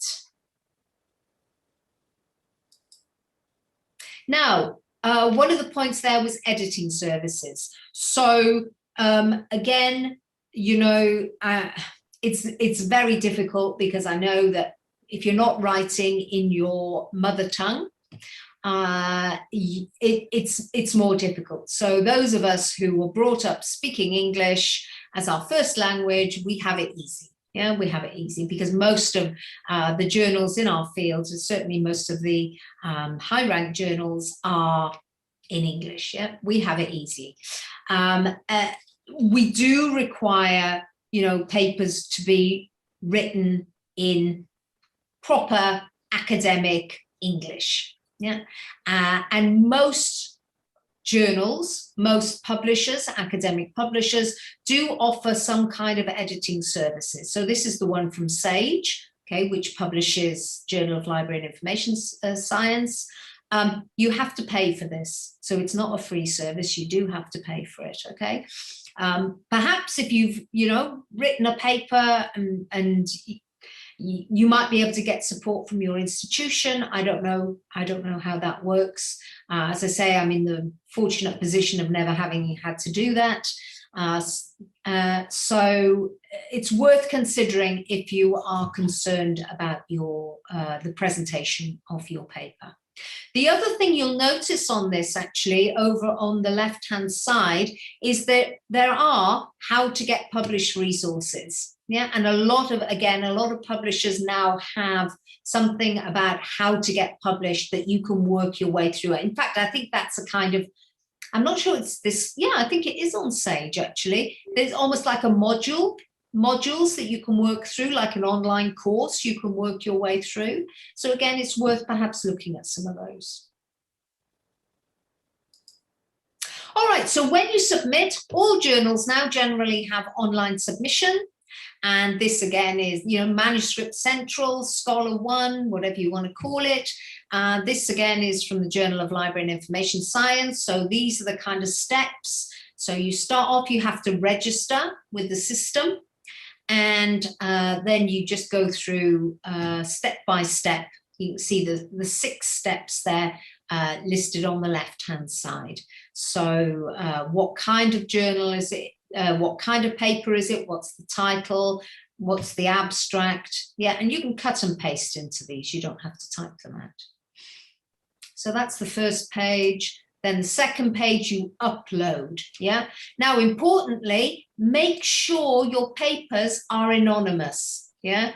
Now, one of the points there was editing services. So again, you know, it's very difficult, because I know that if you're not writing in your mother tongue, it's more difficult. So those of us who were brought up speaking English as our first language, we have it easy. Yeah, we have it easy, because most of the journals in our fields, and certainly most of the high-ranked journals, are in English. Yeah, we have it easy. We do require, you know, papers to be written in proper academic English. Yeah, and most journals, most publishers, academic publishers, do offer some kind of editing services. So this is the one from Sage, okay, which publishes Journal of Library and Information Science. You have to pay for this, so it's not a free service. You do have to pay for it, okay? Perhaps if you've, you know, written a paper and you might be able to get support from your institution. I don't know how that works. As I say, I'm in the fortunate position of never having had to do that. So it's worth considering if you are concerned about your the presentation of your paper. The other thing you'll notice on this, actually, over on the left-hand side, is that there are how to get published resources. Yeah, and a lot of publishers now have something about how to get published that you can work your way through. In fact, I think that's a kind of, I'm not sure it's this, yeah, I think it is on Sage, actually. There's almost like a modules that you can work through, like an online course you can work your way through. So again, it's worth perhaps looking at some of those. All right, so when you submit, all journals now generally have online submission. And this again is, you know, Manuscript Central, Scholar One, whatever you want to call it. This again is from the Journal of Library and Information Science. So these are the kind of steps. So you start off, you have to register with the system. And then you just go through step by step. You can see the 6 steps there listed on the left-hand side. So what kind of journal is it? What kind of paper is it? What's the title? What's the abstract? Yeah, and you can cut and paste into these. You don't have to type them out. So that's the first page. Then the second page you upload. Yeah. Now, importantly, make sure your papers are anonymous. Yeah.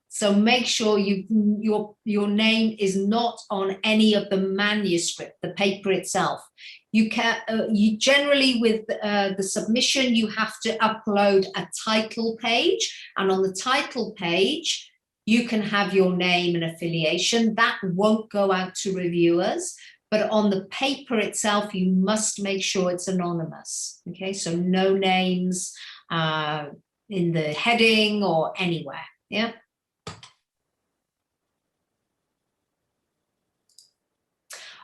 So make sure your name is not on any of the manuscript, the paper itself. You can, you generally with the submission, you have to upload a title page, and on the title page, you can have your name and affiliation. That won't go out to reviewers, but on the paper itself, you must make sure it's anonymous. Okay, so no names in the heading or anywhere. Yeah.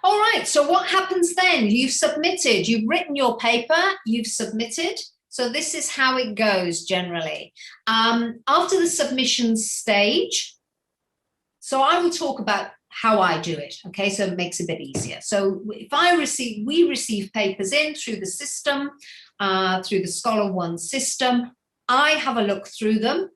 All right, so what happens then? You've submitted, you've written your paper, you've submitted. So this is how it goes generally. After the submission stage, so I will talk about how I do it, okay? So it makes it a bit easier. So if we receive papers in through the system, through the ScholarOne system, I have a look through them.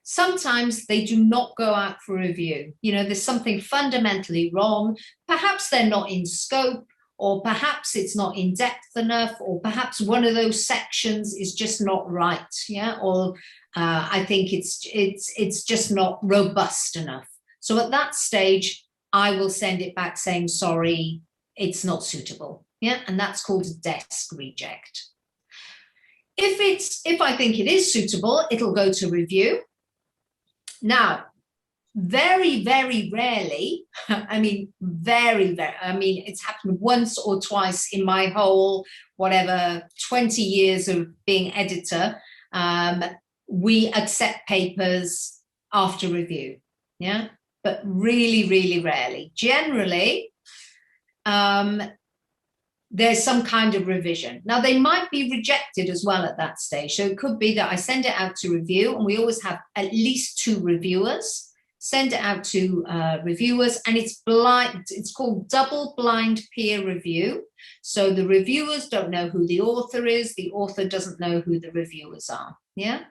Sometimes they do not go out for review. You know, there's something fundamentally wrong. Perhaps they're not in scope, or perhaps it's not in depth enough, or perhaps one of those sections is just not right. Yeah, or I think it's just not robust enough. So at that stage, I will send it back saying, sorry, it's not suitable. Yeah, and that's called a desk reject. If I think it is suitable, it'll go to review. Now, very, very rarely, I mean, it's happened once or twice in my whole, 20 years of being editor, we accept papers after review, yeah? But really, really rarely. Generally, there's some kind of revision. Now, they might be rejected as well at that stage. So it could be that I send it out to review, and we always have at least 2 reviewers, send it out to reviewers, and it's blind. It's called double blind peer review. So the reviewers don't know who the author is. The author doesn't know who the reviewers are. Yeah.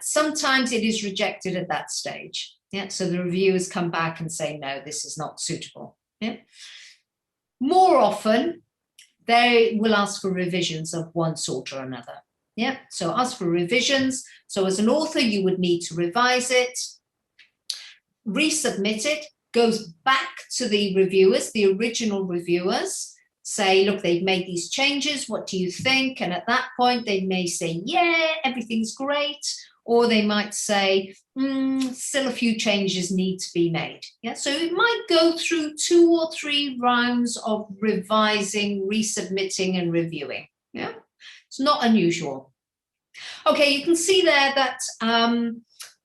Sometimes it is rejected at that stage. Yeah. So the reviewers come back and say, no, this is not suitable. Yeah. More often, they will ask for revisions of one sort or another. Yeah, so ask for revisions. So as an author, you would need to revise it, resubmit it, goes back to the reviewers, the original reviewers, say, look, they've made these changes, what do you think? And at that point, they may say, yeah, everything's great. Or they might say, still a few changes need to be made. Yeah, so it might go through 2 or 3 rounds of revising, resubmitting, and reviewing. Yeah, it's not unusual. Okay, you can see there that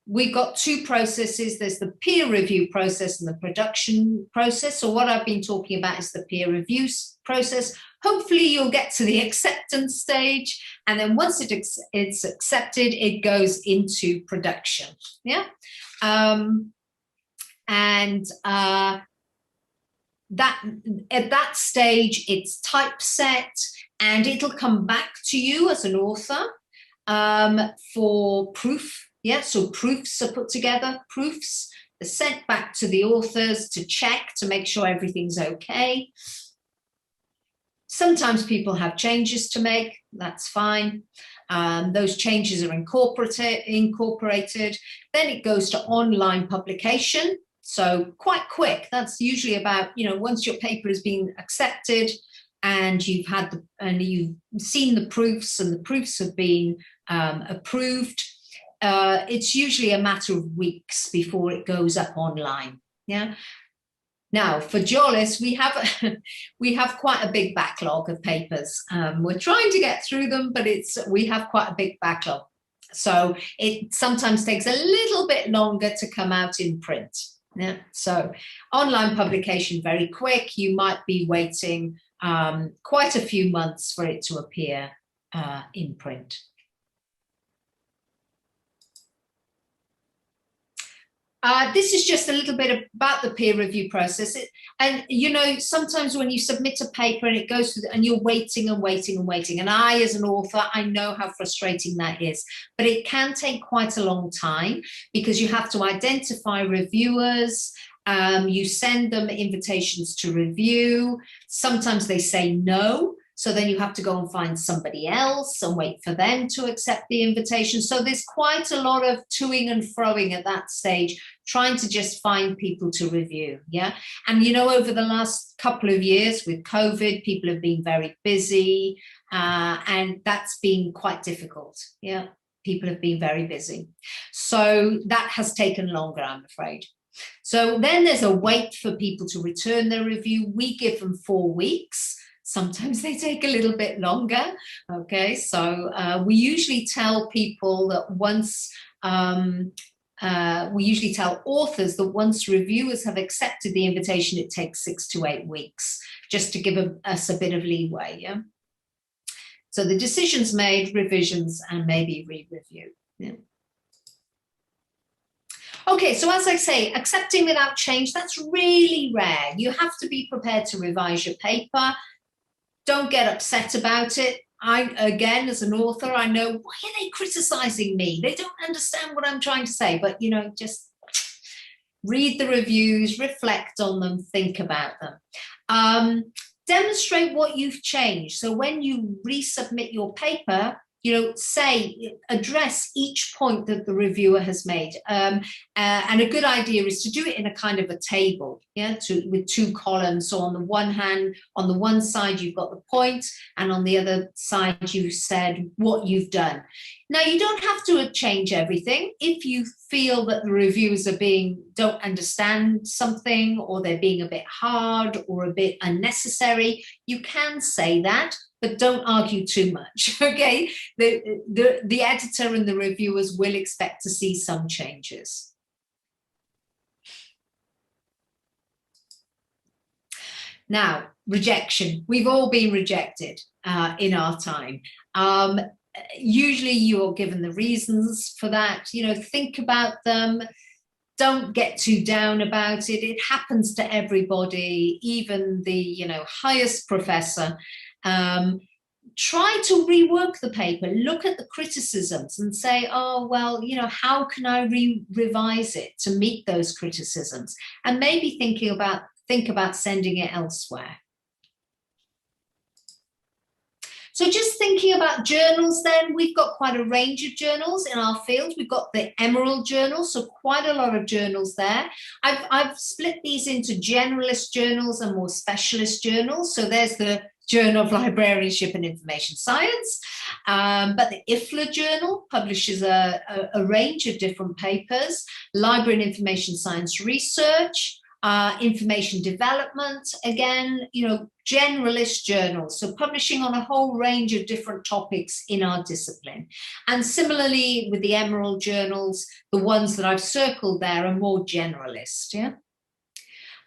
we've got 2 processes. There's the peer review process and the production process. So what I've been talking about is the peer review process. Hopefully you'll get to the acceptance stage, and then once it's accepted, it goes into production. Yeah, that at that stage it's typeset, and it'll come back to you as an author for proof. Yeah, so proofs are put together. Proofs are sent back to the authors to check to make sure everything's okay. Sometimes people have changes to make, that's fine. Those changes are incorporated. Then it goes to online publication. So quite quick. That's usually about, once your paper has been accepted and you've seen the proofs and the proofs have been approved, it's usually a matter of weeks before it goes up online. Yeah. Now, for Jollis, we have quite a big backlog of papers. We're trying to get through them, but we have quite a big backlog. So it sometimes takes a little bit longer to come out in print. Yeah. So online publication, very quick. You might be waiting quite a few months for it to appear in print. This is just a little bit about the peer review process. And, sometimes when you submit a paper and it goes through, and you're waiting and waiting and waiting. And I, as an author, I know how frustrating that is. But it can take quite a long time because you have to identify reviewers. You send them invitations to review. Sometimes they say no. So then you have to go and find somebody else and wait for them to accept the invitation. So there's quite a lot of toing and froing at that stage, trying to just find people to review. Yeah. And, you know, over the last couple of years with COVID, people have been very busy, and that's been quite difficult. Yeah. People have been very busy. So that has taken longer, I'm afraid. So then there's a wait for people to return their review. We give them 4 weeks. Sometimes they take a little bit longer. Okay, so we usually tell people that once, we usually tell authors that once reviewers have accepted the invitation, it takes 6 to 8 weeks, just to give us a bit of leeway. Yeah. So the decision's made, revisions, and maybe re-review. Yeah. Okay, so as I say, accepting without change, that's really rare. You have to be prepared to revise your paper. Don't get upset about it. Again, as an author, I know, why are they criticizing me? They don't understand what I'm trying to say, but, you know, just read the reviews, reflect on them, think about them. Demonstrate what you've changed. So when you resubmit your paper, you know, address each point that the reviewer has made. And a good idea is to do it in a kind of a table, yeah, with 2 columns. So on the one hand, on the one side, you've got the point, and on the other side, you've said what you've done. Now, you don't have to change everything. If you feel that the reviewers don't understand something, or they're being a bit hard or a bit unnecessary, you can say that, but don't argue too much, okay? The editor and the reviewers will expect to see some changes. Now, rejection. We've all been rejected in our time. Usually you're given the reasons for that. You know, think about them. Don't get too down about it. It happens to everybody, even the, you know, highest professor. Try to rework the paper, look at the criticisms and say, oh, well, you know, how can I revise it to meet those criticisms? And maybe think about sending it elsewhere. So just thinking about journals then, we've got quite a range of journals in our field. We've got the Emerald Journal, so quite a lot of journals there. I've split these into generalist journals and more specialist journals. So there's the Journal of Librarianship and Information Science, but the IFLA Journal publishes a range of different papers, Library and Information Science Research, information development, again, you know, generalist journals, so publishing on a whole range of different topics in our discipline. And similarly with the Emerald journals, the ones that I've circled there are more generalist, yeah.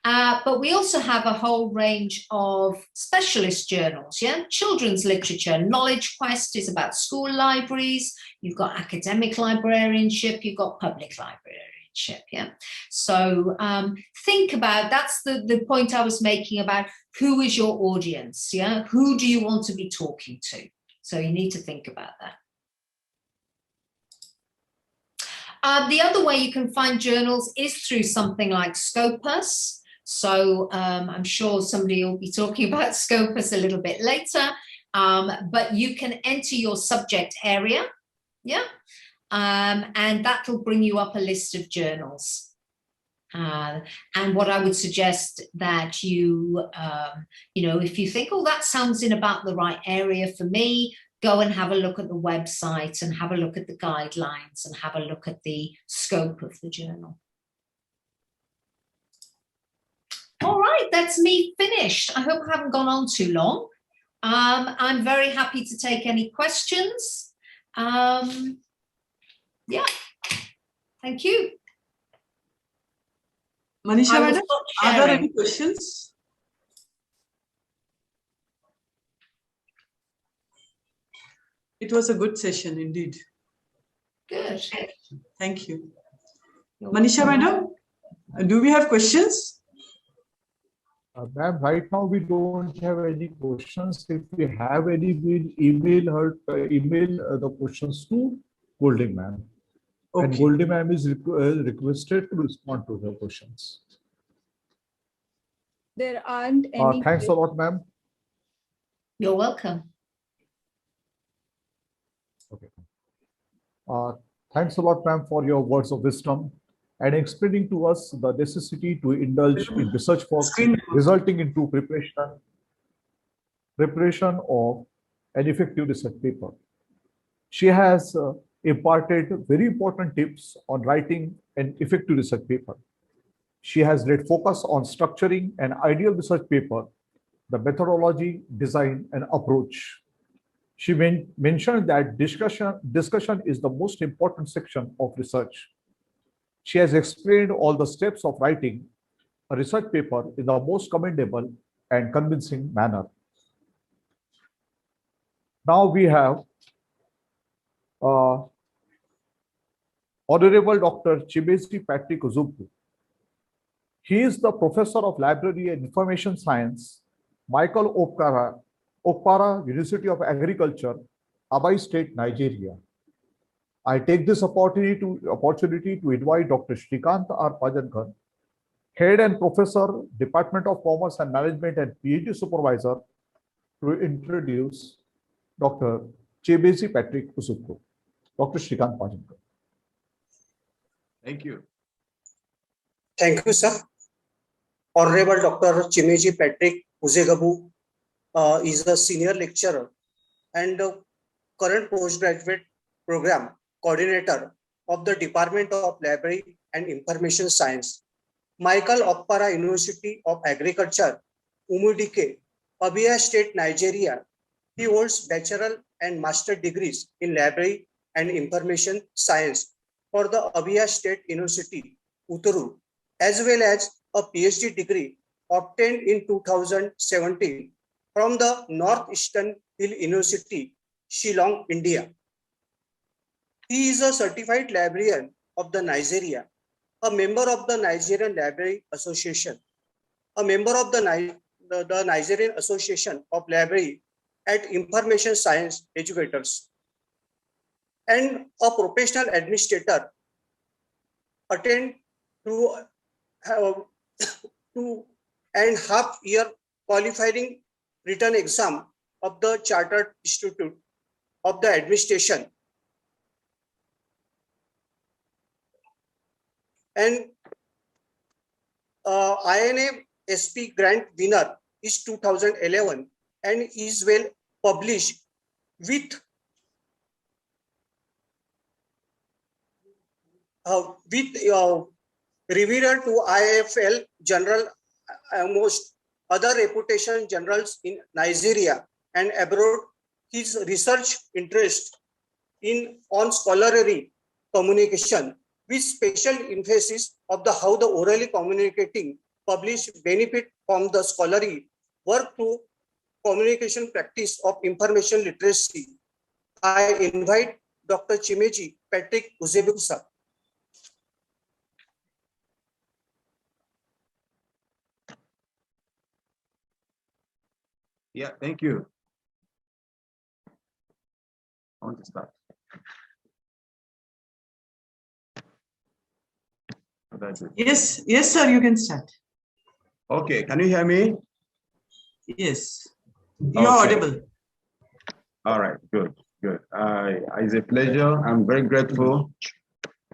But we also have a whole range of specialist journals, yeah? Children's literature, Knowledge Quest is about school libraries, you've got academic librarianship, you've got public librarianship, yeah? So think about, that's the point I was making about who is your audience, yeah? Who do you want to be talking to? So you need to think about that. The other way you can find journals is through something like Scopus. So I'm sure somebody will be talking about Scopus a little bit later, but you can enter your subject area, yeah, and that will bring you up a list of journals. And what I would suggest that you know, if you think, oh, that sounds in about the right area for me, go and have a look at the website and have a look at the guidelines and have a look at the scope of the journal. All right, that's me finished. I hope I haven't gone on too long. I'm very happy to take any questions. Yeah, thank you.
Manisha, madam, are there any questions? It was a good session indeed.
Good.
Thank you. Manisha, madam, do we have questions?
Ma'am, right now we don't have any questions. If we have any, we'll email the questions to Golding ma'am. Okay. And Golding ma'am is requested to respond to the questions.
There aren't any.
Thanks a lot, ma'am.
You're welcome.
Okay. Thanks a lot, ma'am, for your words of wisdom and explaining to us the necessity to indulge in research for
Screen.
resulting into preparation of an effective research paper. She has imparted very important tips on writing an effective research paper. She has laid focus on structuring an ideal research paper, the methodology, design, and approach. She mentioned that discussion is the most important section of research. She has explained all the steps of writing a research paper in the most commendable and convincing manner. Now we have Honorable Dr. Chibesi Patrick Uzumbu. He is the Professor of Library and Information Science, Michael Okpara University of Agriculture, Abai State, Nigeria. I take this opportunity to invite Dr. Shrikant R. Pajankar, Head and Professor, Department of Commerce and Management and PhD Supervisor, to introduce Dr. Chibesi Patrick Uzumbu. Dr. Shrikant Pajankar.
Thank you.
Thank you, sir. Honorable Dr. Chimeji Patrick Uzegabu is a senior lecturer and current postgraduate program coordinator of the Department of Library and Information Science, Michael Okpara University of Agriculture, Umudike, Abia State, Nigeria. He holds bachelor and master degrees in Library and Information Science for the Abia State University, Utturu, as well as a PhD degree obtained in 2017 from the Northeastern Hill University, Shillong, India. He is a certified librarian of the Nigeria, a member of the Nigerian Library Association, a member of the Nigerian Association of Library and Information Science Educators, and a professional administrator, attained to 2.5 year qualifying written exam of the Chartered Institute of the Administration, and INA SP grant winner is 2011 and is well published with reviewed to IFL General, most other reputation journals in Nigeria and abroad. His research interest on scholarly communication with special emphasis of how the orally communicating published benefit from the scholarly work to communication practice of information literacy. I invite Dr. Chimeji Patrick Uzumbu, sir.
Yeah, thank you. I want to start. That's it.
Yes, sir, you can start.
Okay, can you hear me?
Yes, you're audible.
All right, good. It's a pleasure. I'm very grateful.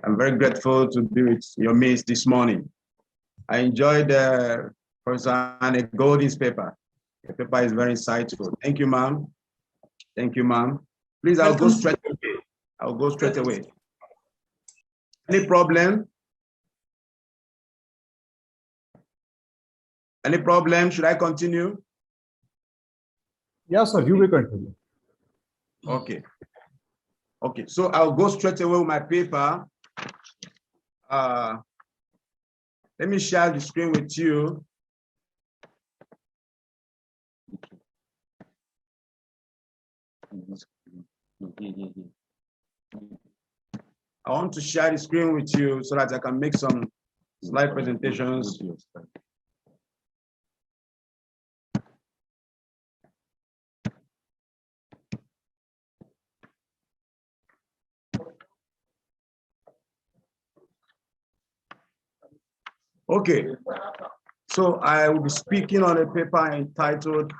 I'm very grateful to be with your midst this morning. I enjoyed Professor Anne Golding's paper. The paper is very insightful. Thank you, ma'am. Thank you, ma'am. Please, I'll go straight away. I'll go straight away. Any problem? Any problem? Should I continue?
Yes, sir, you may continue.
Okay. Okay, so I'll go straight away with my paper. Let me share the screen with you. I want to share the screen with you so that I can make some slide presentations. Okay, So I will be speaking on a paper entitled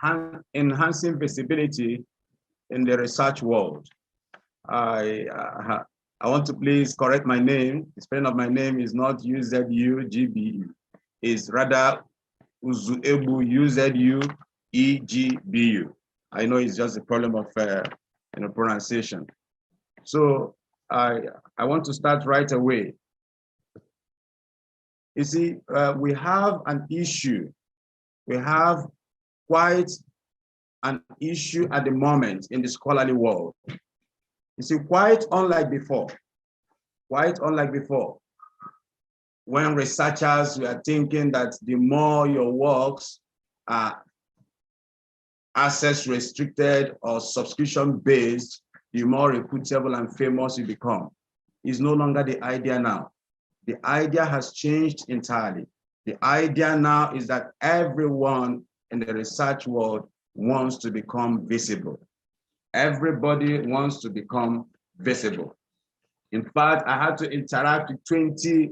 Enhancing Visibility in the Research World. I want to please correct my name. The spelling of my name is not UZUGBU. It's rather Uzuebu, UZUEGBU. I know it's just a problem of pronunciation. So I want to start right away. You see, we have an issue. We have quite an issue at the moment in the scholarly world. You see, quite unlike before, when researchers were thinking that the more your works are access restricted or subscription based, the more reputable and famous you become. It's no longer the idea now. The idea has changed entirely. The idea now is that everyone in the research world wants to become visible. Everybody wants to become visible. In fact, I had to interact with 20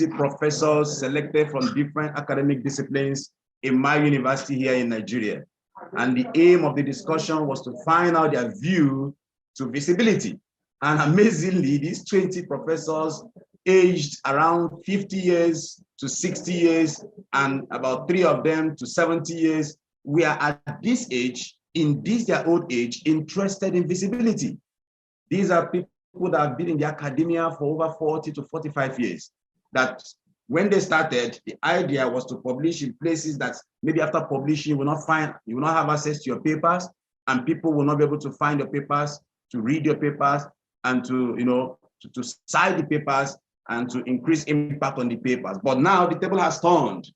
professors selected from different academic disciplines in my university here in Nigeria. And the aim of the discussion was to find out their view to visibility. And amazingly, these 20 professors aged around 50 years to 60 years, and about 3 of them to 70 years, we are at this age, in this their old age, interested in visibility. These are people that have been in the academia for over 40 to 45 years. That when they started, the idea was to publish in places that maybe after publishing, you will not have access to your papers, and people will not be able to find your papers, to read your papers, and to cite the papers and to increase impact on the papers. But now the table has turned.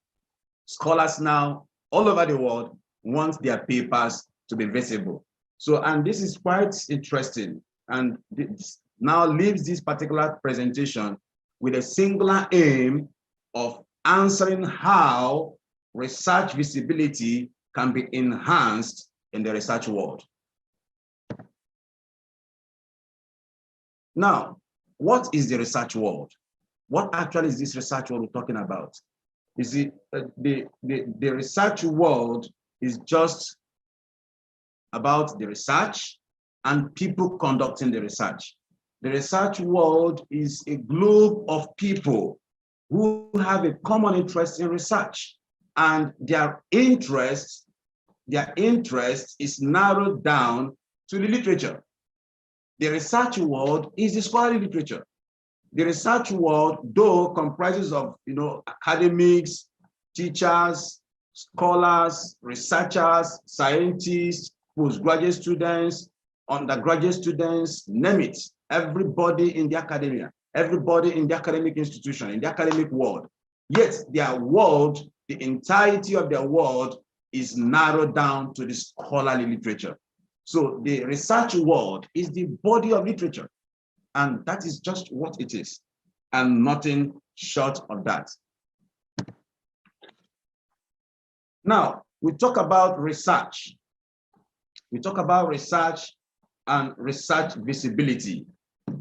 Scholars now all over the world want their papers to be visible. So, and this is quite interesting, and this now leaves this particular presentation with a singular aim of answering how research visibility can be enhanced in the research world. Now, what is the research world? What actually is this research world we're talking about? You see, the research world is just about the research and people conducting the research. The research world is a globe of people who have a common interest in research, and their interest is narrowed down to the literature. The research world is the scholarly literature. The research world, though, comprises of academics, teachers, scholars, researchers, scientists, postgraduate students, undergraduate students, name it. Everybody in the academia, everybody in the academic institution, in the academic world. Yet their world, the entirety of their world, is narrowed down to the scholarly literature. So the research world is the body of literature, and that is just what it is, and nothing short of that. Now, we talk about research. We talk about research and research visibility.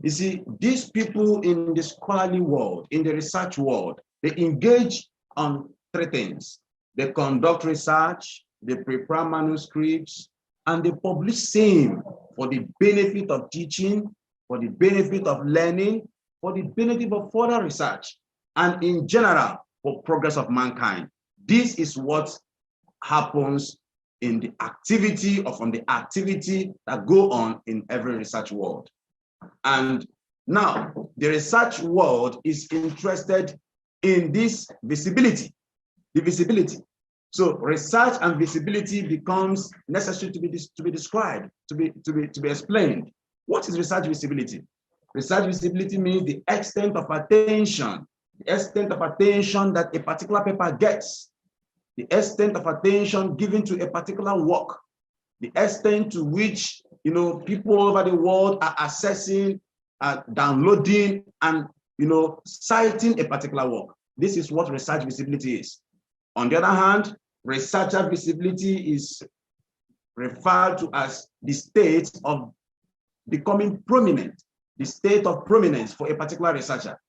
You see, these people in the scholarly world, in the research world, they engage on 3 things. They conduct research, they prepare manuscripts, and they publish same for the benefit of teaching, for the benefit of learning, for the benefit of further research, and in general, for progress of mankind. This is what happens in the activity or from the activity that go on in every research world. And now the research world is interested in this visibility, the visibility. So research and visibility becomes necessary to be described, to be explained. What is research visibility? Research visibility means the extent of attention that a particular paper gets, the extent of attention given to a particular work, the extent to which people all over the world are accessing, downloading, and citing a particular work. This is what research visibility is. On the other hand, researcher visibility is referred to as the state of becoming prominent, the state of prominence for a particular researcher.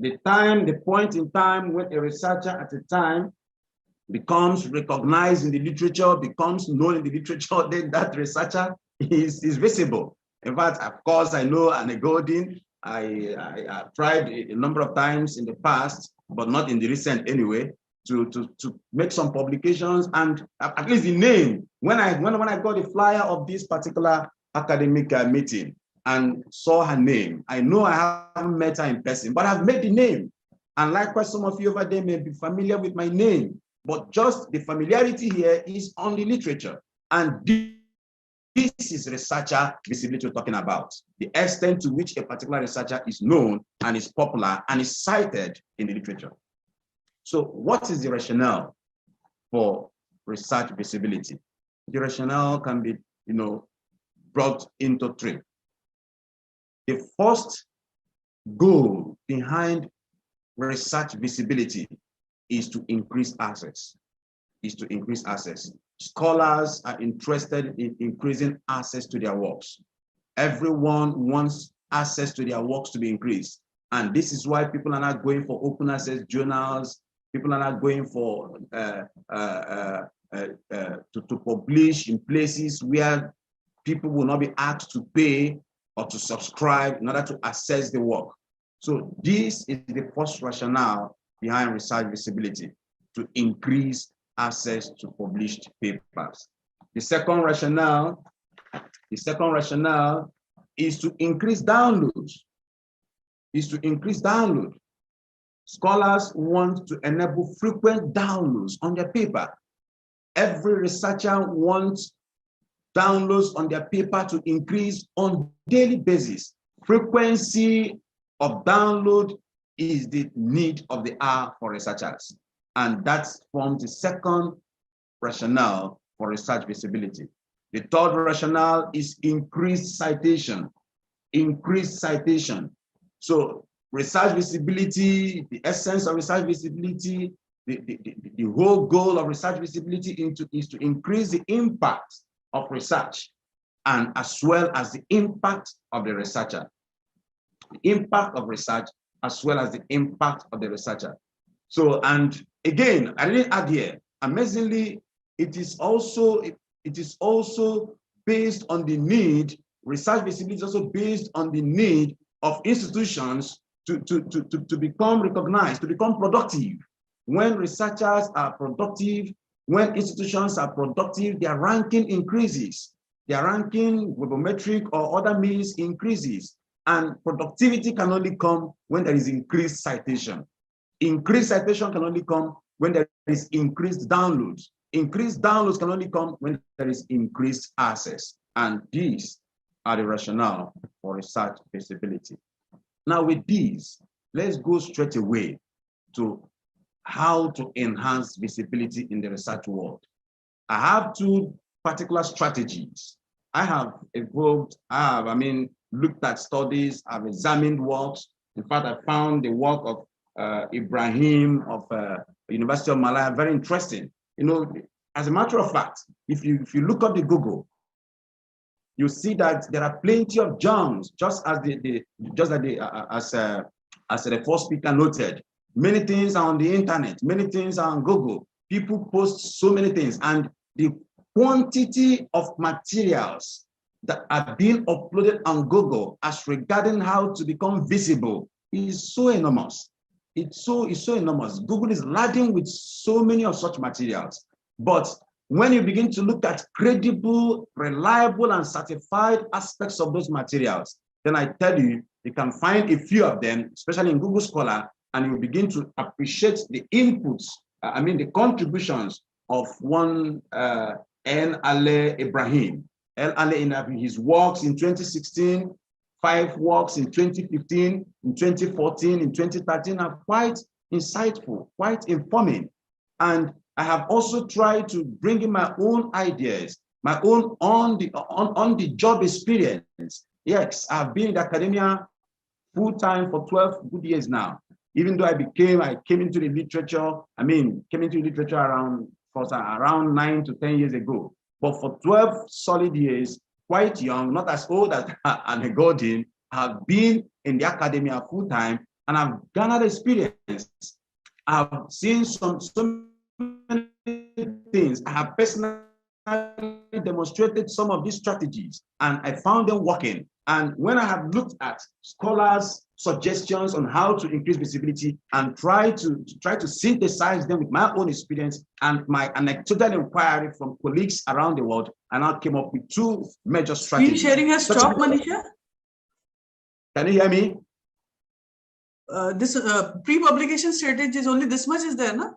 the point in time when a researcher at a time becomes recognized in the literature, becomes known in the literature, then that researcher is visible. In fact, of course, I know Anne Goldin. I tried a number of times in the past, but not in the recent anyway, to make some publications, and at least the name. When I got the flyer of this particular academic meeting and saw her name, I know I haven't met her in person, but I've met the name. And likewise, some of you over there may be familiar with my name, but just the familiarity here is on the literature. And this is researcher visibility we're talking about, the extent to which a particular researcher is known and is popular and is cited in the literature. So what is the rationale for research visibility? The rationale can be, brought into three. The first goal behind research visibility is to increase access. Scholars are interested in increasing access to their works. Everyone wants access to their works to be increased. And this is why people are not going for open access journals. People are not going for to publish in places where people will not be asked to pay or to subscribe in order to access the work. So this is the first rationale behind research visibility, to increase access to published papers. The second rationale is to increase downloads. Scholars want to enable frequent downloads on their paper. Every researcher wants downloads on their paper to increase on daily basis. Frequency of download is the need of the hour for researchers. And that forms the second rationale for research visibility. The third rationale is increased citation. So research visibility, the essence of research visibility, the whole goal of research visibility is to increase the impact of research, and as well as the impact of the researcher. The impact of research as well as the impact of the researcher. So, and again, I didn't add here, amazingly, it is also based on the need, research visibility is also based on the need of institutions to become recognized, to become productive. When researchers are productive, when institutions are productive, their ranking increases. Their ranking, webometric or other means, increases. And productivity can only come when there is increased citation. Increased citation can only come when there is increased downloads. Increased downloads can only come when there is increased access. And these are the rationale for research visibility. Now with these, let's go straight away to how to enhance visibility in the research world. I have two particular strategies. I have looked at studies, I've examined works. In fact, I found the work of Ibrahim of University of Malaya very interesting. As a matter of fact, if you look up the Google, you see that there are plenty of germs, just as the first speaker noted. Many things are on the internet, many things are on Google. People post so many things, and the quantity of materials that are being uploaded on Google as regarding how to become visible is so enormous. It's so enormous. Google is laden with so many of such materials. But when you begin to look at credible, reliable, and certified aspects of those materials, then I tell you, you can find a few of them, especially in Google Scholar, and you begin to appreciate the inputs, the contributions of one L. Ibrahim. In his works in 2016, 5 works in 2015, in 2014, in 2013 are quite insightful, quite informing. And I have also tried to bring in my own ideas, my own on the job experience. Yes, I've been in academia full time for 12 good years now. Even though I came into the literature, around 9 to 10 years ago. But for 12 solid years, quite young, not as old as Anne Goldin, have been in the academia full time. and I've garnered experience. I've seen so many things. I have personally demonstrated some of these strategies, and I found them working. And when I have looked at scholars' suggestions on how to increase visibility and try to synthesize them with my own experience and my anecdotal inquiry from colleagues around the world, and I came up with two major
Screen
strategies.
sharing has stopped, Manisha.
Can you hear me?
This pre-publication strategy is only this much is there, no?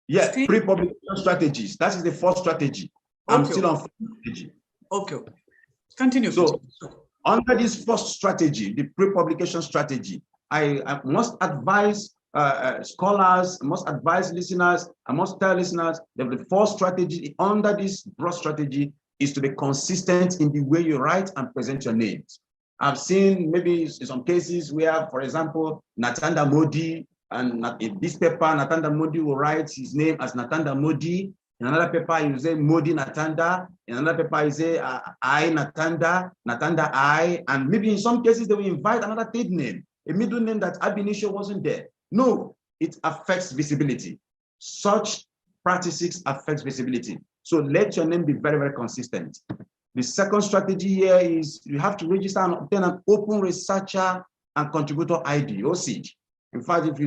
Yeah,
Screen?
pre-publication strategies. That is the first strategy. I'm still on strategy.
Okay. Continue.
So, under this first strategy, the pre-publication strategy, I must advise scholars, I must advise listeners, I must tell listeners that the first strategy under this broad strategy is to be consistent in the way you write and present your names. I've seen maybe in some cases where, for example, Natanda Modi, and in this paper, Natanda Modi will write his name as Natanda Modi. In another paper, you say Modi Natanda. In another paper, you say I Natanda, Natanda I. And maybe in some cases, they will invite another third name, a middle name that ab initio wasn't there. No, it affects visibility. Such practices affect visibility. So let your name be very, very consistent. The second strategy here is you have to register and obtain an open researcher and contributor ID, OCID. In fact, if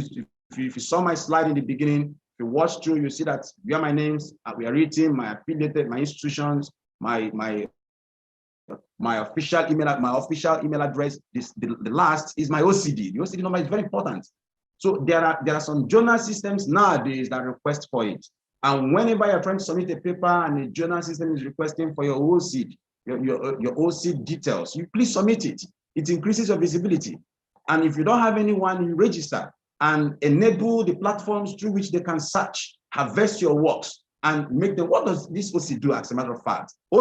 you saw my slide in the beginning, if you watch through, you see that we are my names, we are written, my affiliated, my institutions, my official email address. The last is my OCD. The OCD number is very important. So there are some journal systems nowadays that request for it. And whenever you're trying to submit a paper and the journal system is requesting for your OCD, your OCD details, you please submit it. It increases your visibility. And if you don't have anyone, you register and enable the platforms through which they can search, harvest your works, and make them. What does this OCD do, as a matter of fact? The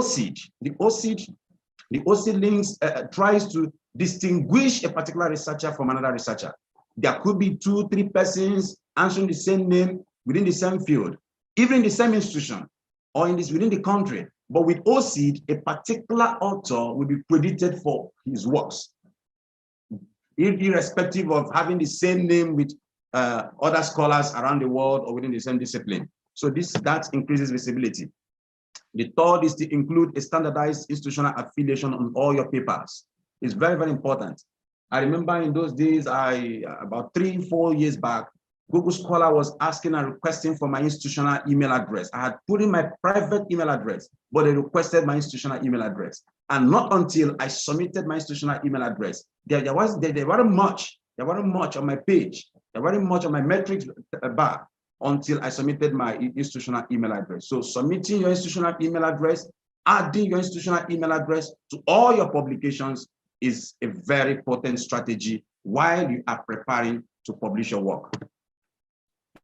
OCD links tries to distinguish a particular researcher from another researcher. There could be 2-3 persons answering the same name within the same field, even in the same institution or within the country. But with OCD, a particular author will be credited for his works, irrespective of having the same name with other scholars around the world or within the same discipline. So that increases visibility. The third is to include a standardized institutional affiliation on all your papers. It's very, very important. I remember in those days, about 3-4 years back, Google Scholar was asking and requesting for my institutional email address. I had put in my private email address, but they requested my institutional email address. And not until I submitted my institutional email address, there weren't much on my page, there weren't much on my metrics bar until I submitted my institutional email address. So submitting your institutional email address, adding your institutional email address to all your publications is a very potent strategy while you are preparing to publish your work.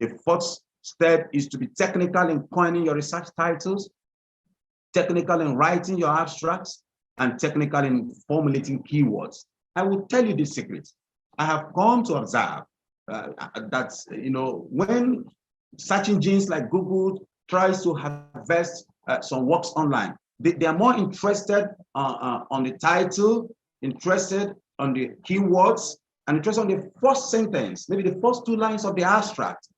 The fourth step is to be technical in coining your research titles, technical in writing your abstracts, and technical in formulating keywords. I will tell you this secret. I have come to observe that when search engines like Google tries to harvest some works online, they are more interested on the title, interested on the keywords, and interested on the first sentence, maybe the first 2 lines of the abstract.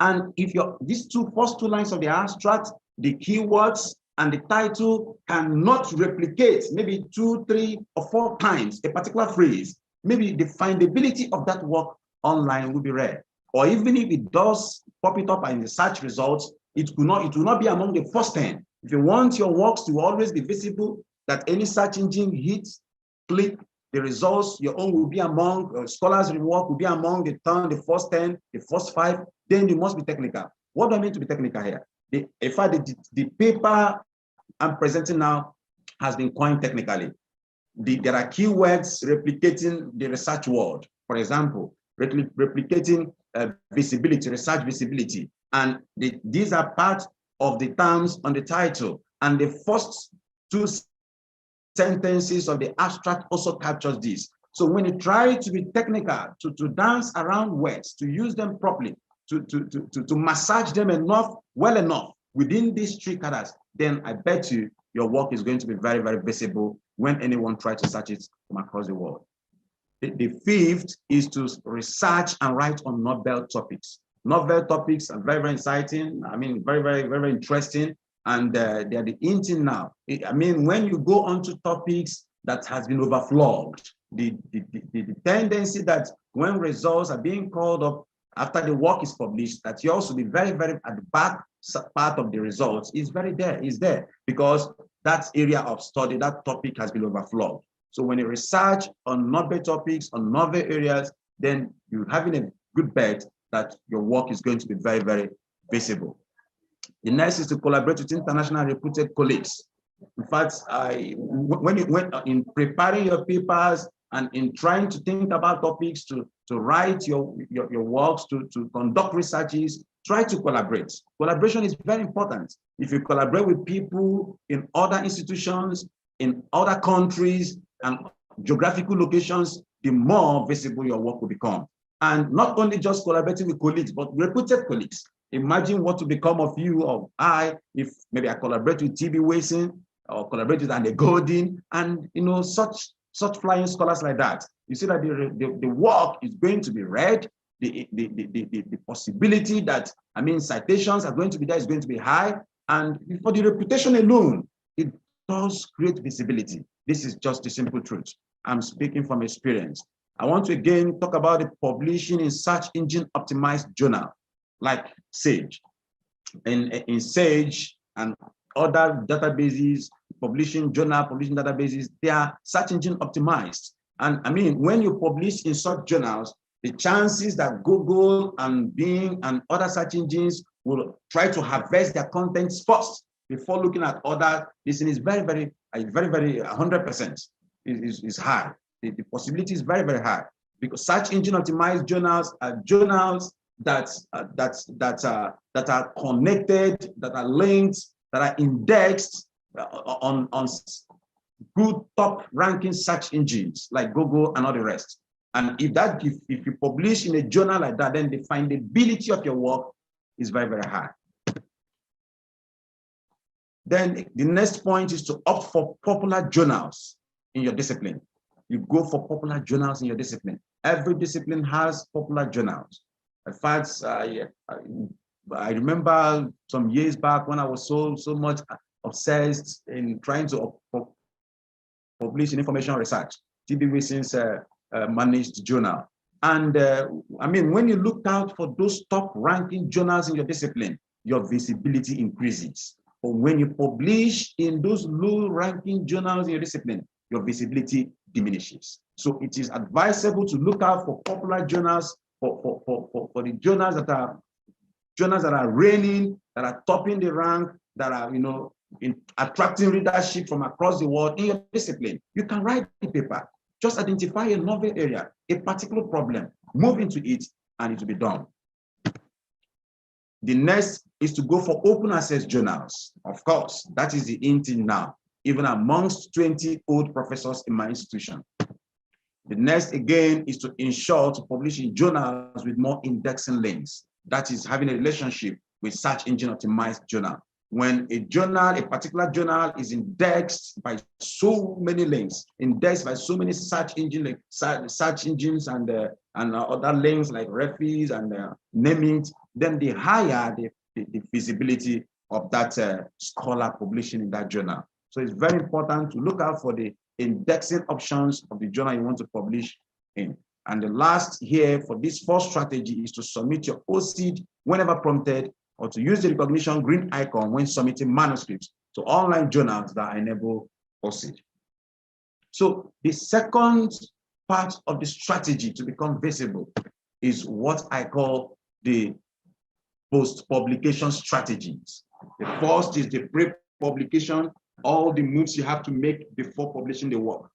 And if these first 2 lines of the abstract, the keywords and the title cannot replicate maybe 2, 3, or 4 times a particular phrase, maybe the findability of that work online will be rare. Or even if it does pop it up in the search results, it will not be among the first 10. If you want your works to always be visible, that any search engine hits, click, the results, your own will be among, scholars' work will be among the first 10, the first 5, then you must be technical. What do I mean to be technical here? In fact, the paper I'm presenting now has been coined technically. There are keywords replicating the research word. For example, replicating visibility, research visibility. And these are part of the terms on the title. And the first 2 sentences of the abstract also captures this. So when you try to be technical, to dance around words, to use them properly, to massage them well enough within these 3 cadres, then I bet you your work is going to be very, very visible when anyone tries to search it from across the world. The fifth is to research and write on novel topics. Novel topics are very, very exciting. I mean, very, very, very, very interesting. And they are the in thing now. I mean, when you go on to topics that has been overflowed, the tendency that when results are being called up after the work is published, that you also be very, very at the back part of the results is there because that area of study, that topic has been overflowed. So when you research on novel topics, on novel areas, then you're having a good bet that your work is going to be very, very visible. The next is to collaborate with international reputed colleagues. In fact, when you went in preparing your papers and in trying to think about topics to write your works, to conduct researches, try to collaborate. Collaboration is very important. If you collaborate with people in other institutions, in other countries and geographical locations, the more visible your work will become. And not only just collaborating with colleagues, but reputed colleagues. Imagine what will become of you or I if maybe I collaborate with T.B. Wilson or collaborate with Andy Golding and such flying scholars like that. You see that the work is going to be read. The possibility that citations are going to be there is going to be high, and for the reputation alone, it does create visibility. This is just the simple truth. I'm speaking from experience. I want to again talk about the publishing in search engine optimized journal like Sage. In Sage and other databases, publishing databases, they are search engine optimized. And when you publish in such journals, the chances that Google and Bing and other search engines will try to harvest their contents first before looking at other, this is very, very 100% is high. The possibility is very, very high because search engine optimized journals are journals that are connected, that are linked, that are indexed on good top ranking search engines like Google and all the rest. And if you publish in a journal like that, then the findability of your work is very, very high. Then the next point is to opt for popular journals in your discipline. You go for popular journals in your discipline. Every discipline has popular journals. In fact, I remember some years back when I was so much obsessed in trying to publish in information research, T.B. Wilson's managed journal. And when you look out for those top ranking journals in your discipline, your visibility increases. But when you publish in those low ranking journals in your discipline, your visibility diminishes. So it is advisable to look out for popular journals, for the journals that are reigning, that are topping the rank, that are attracting readership from across the world in your discipline. You can write the paper, just identify a novel area, a particular problem, move into it, and it will be done. The next is to go for open access journals. Of course, that is the in thing now, even amongst 20 old professors in my institution. The next, again, is to ensure to publish in journals with more indexing links. That is having a relationship with search engine optimized journal. When a particular journal is indexed by so many links, indexed by so many search engines and other links like referees and name it, then the higher the visibility of that scholar publishing in that journal. So it's very important to look out for the indexing options of the journal you want to publish in. And the last here for this first strategy is to submit your OCID whenever prompted, or to use the recognition green icon when submitting manuscripts to online journals that enable OCID. So the second part of the strategy to become visible is what I call the post-publication strategies. The first is the pre-publication, all the moves you have to make before publishing the work.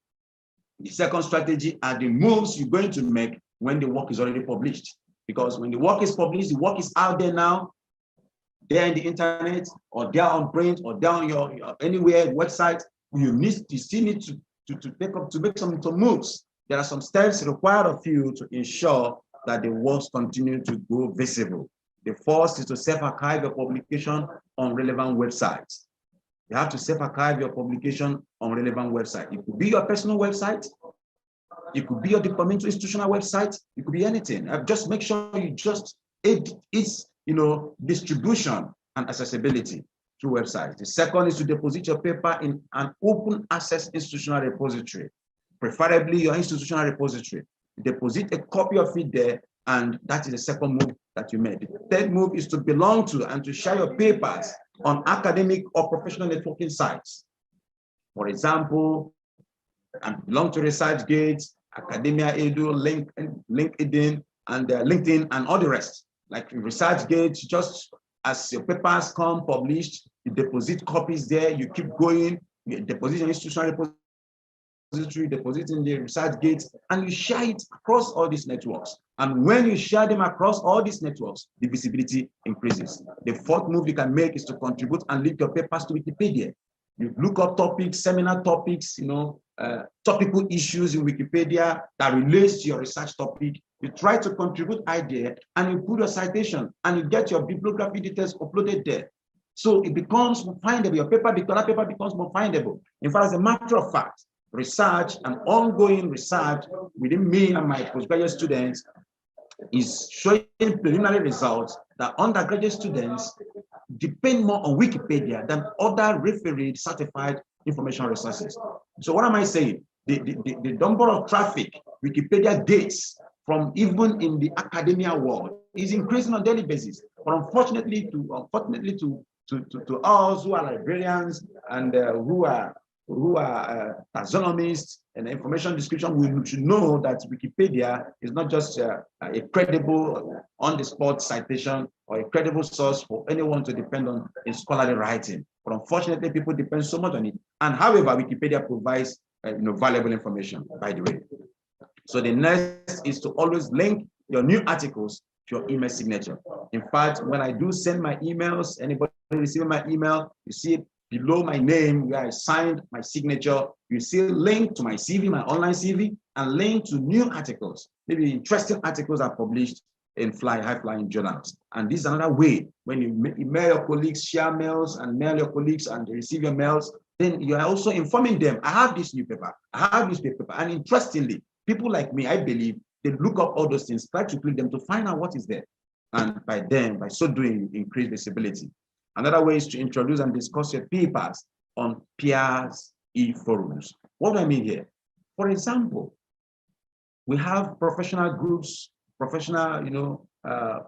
The second strategy are the moves you're going to make when the work is already published. Because when the work is published, the work is out there now, there in the internet, or there on print, or there on your anywhere website. You still need to make some moves. There are some steps required of you to ensure that the works continue to go visible. The first is to self-archive your publication on relevant websites. You have to self-archive your publication on relevant website. It could be your personal website, It could be your departmental institutional website. It could be anything. Just make sure you just aid its, distribution and accessibility through websites. The second is to deposit your paper in an open access institutional repository, preferably your institutional repository. Deposit a copy of it there, and that is the second move that you made. The third move is to belong to and to share your papers on academic or professional networking sites. For example, I belong to ResearchGate, Academia Edu, LinkedIn, and LinkedIn, and all the rest. Like ResearchGate, just as your papers come published, you deposit copies there, you keep going, you deposit in institutional repository, deposit in the ResearchGate, and you share it across all these networks. And when you share them across all these networks, the visibility increases. The fourth move you can make is to contribute and link your papers to Wikipedia. You look up topics, seminar topics, topical issues in Wikipedia that relates to your research topic. You try to contribute idea, and you put your citation, and you get your bibliography details uploaded there. So it becomes more findable. Your paper, that paper becomes more findable. In fact, as a matter of fact, research and ongoing research within me and my postgraduate students is showing preliminary results that undergraduate students depend more on Wikipedia than other refereed certified information resources. So what am I saying? The number of traffic Wikipedia gets from even in the academia world is increasing on a daily basis. But unfortunately to us who are librarians and who are taxonomists and information description, we should know that Wikipedia is not just a credible on-the-spot citation or a credible source for anyone to depend on in scholarly writing. But unfortunately, people depend so much on it. And however, Wikipedia provides valuable information, by the way. So the next is to always link your new articles to your email signature. In fact, when I do send my emails, anybody receiving my email, you see it below my name where I signed my signature, you see a link to my CV, my online CV, and link to new articles. Maybe interesting articles are published in high-flying journals. And this is another way, when you mail your colleagues, share mails, and mail your colleagues, and they receive your mails, then you are also informing them, I have this new paper, I have this paper. And interestingly, people like me, I believe, they look up all those things, try to click them to find out what is there. And by so doing, you increase visibility. Another way is to introduce and discuss your papers on peers e-forums. What do I mean here? For example, we have professional groups, professional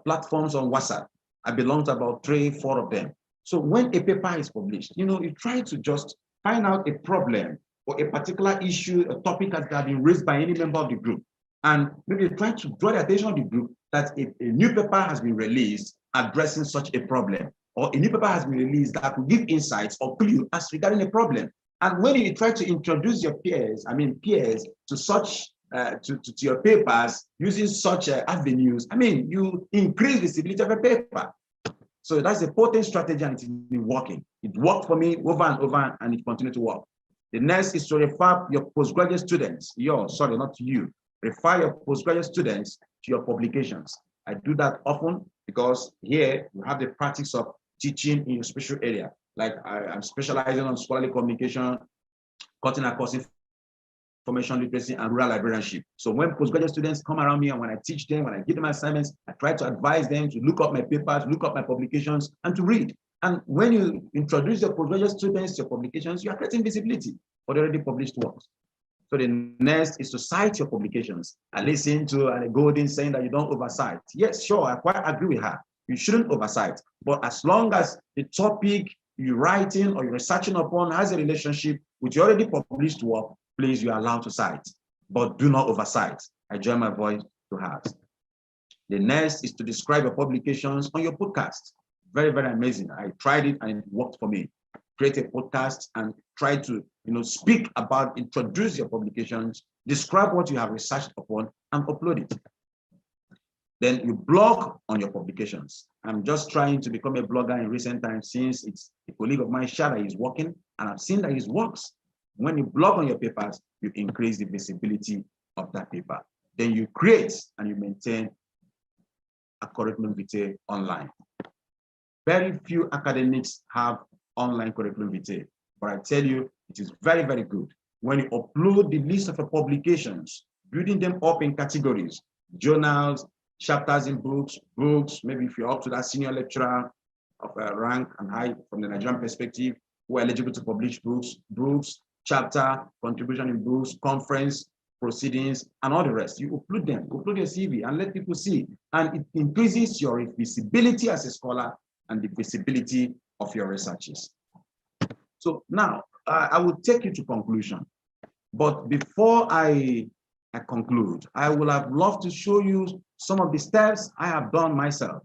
platforms on WhatsApp. I belong to about 3-4 of them. So when a paper is published, you try to just find out a problem or a particular issue, a topic that has been raised by any member of the group. And maybe try to draw the attention of the group that a new paper has been released addressing such a problem, or a new paper has been released that will give insights or clues as regarding a problem. And when you try to introduce your peers to such to your papers using such avenues, you increase visibility of a paper. So that's a potent strategy, and it's been working. It worked for me over and over, and it continues to work. The next is to refer your postgraduate students, refer your postgraduate students to your publications. I do that often because here you have the practice of teaching in your special area. Like I'm specializing on scholarly communication, cutting across information literacy, and rural librarianship. So when postgraduate students come around me and when I teach them, when I give them assignments, I try to advise them to look up my papers, look up my publications, and to read. And when you introduce your postgraduate students to your publications, you are creating visibility for the already published works. So the next is to cite your publications. I listen to Anne Golden saying that you don't oversight. Yes, sure, I quite agree with her. You shouldn't oversight. But as long as the topic you're writing or you're researching upon has a relationship with your already published work, please, you are allowed to cite. But do not oversight. I join my voice to hers. The next is to describe your publications on your podcast. Very, very amazing. I tried it and it worked for me. Create a podcast and try to speak about, introduce your publications, describe what you have researched upon, and upload it. Then you blog on your publications. I'm just trying to become a blogger in recent times since it's a colleague of mine, Shada, is working, and I've seen that his works. When you blog on your papers, you increase the visibility of that paper. Then you create and you maintain a curriculum vitae online. Very few academics have online curriculum vitae, but I tell you, it is very, very good. When you upload the list of your publications building them up in categories, journals, chapters in books, maybe if you're up to that senior lecturer of rank and high from the Nigerian perspective, who are eligible to publish books, chapter, contribution in books, conference, proceedings, and all the rest. You upload them, upload your CV and let people see. And it increases your visibility as a scholar and the visibility of your researches. So now I will take you to conclusion. But before I conclude, I would have loved to show you some of the steps I have done myself.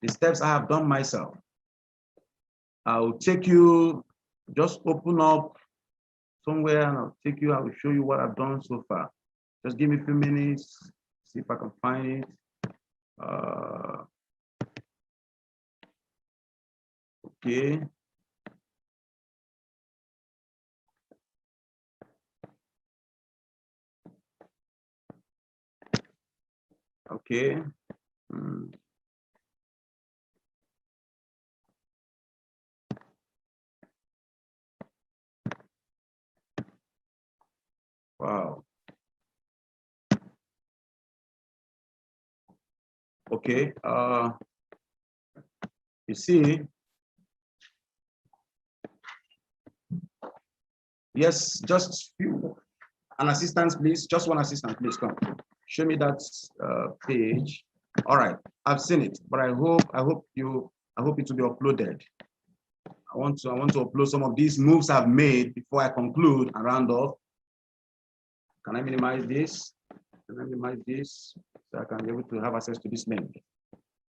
The steps I have done myself. I will take you, just open up somewhere and I'll take you, I will show you what I've done so far. Just give me a few minutes, see if I can find it. Okay. Okay. Wow. Okay. You see, yes, just an assistant, please. Just one assistant, please come. Show me that page. All right, I've seen it, but I hope it will be uploaded. I want to upload some of these moves I've made before I conclude and round off. Can I minimize this? Can I minimize this so I can be able to have access to this link?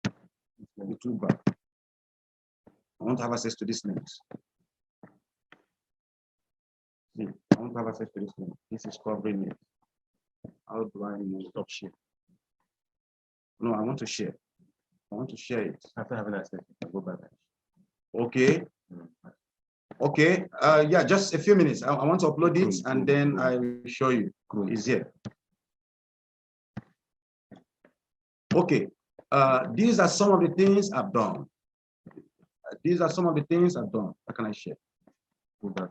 It's a little too bad. I want to have access to this link. See, I want to have access to this link. This is covering it. How do I stop share? No, I want to share. I want to share it. After having access, I'll go back. Okay. Okay. Yeah, just a few minutes. I want to upload it and then I will show you. It's here. Okay. These are some of the things I've done. These are some of the things I've done. How can I share? Go back.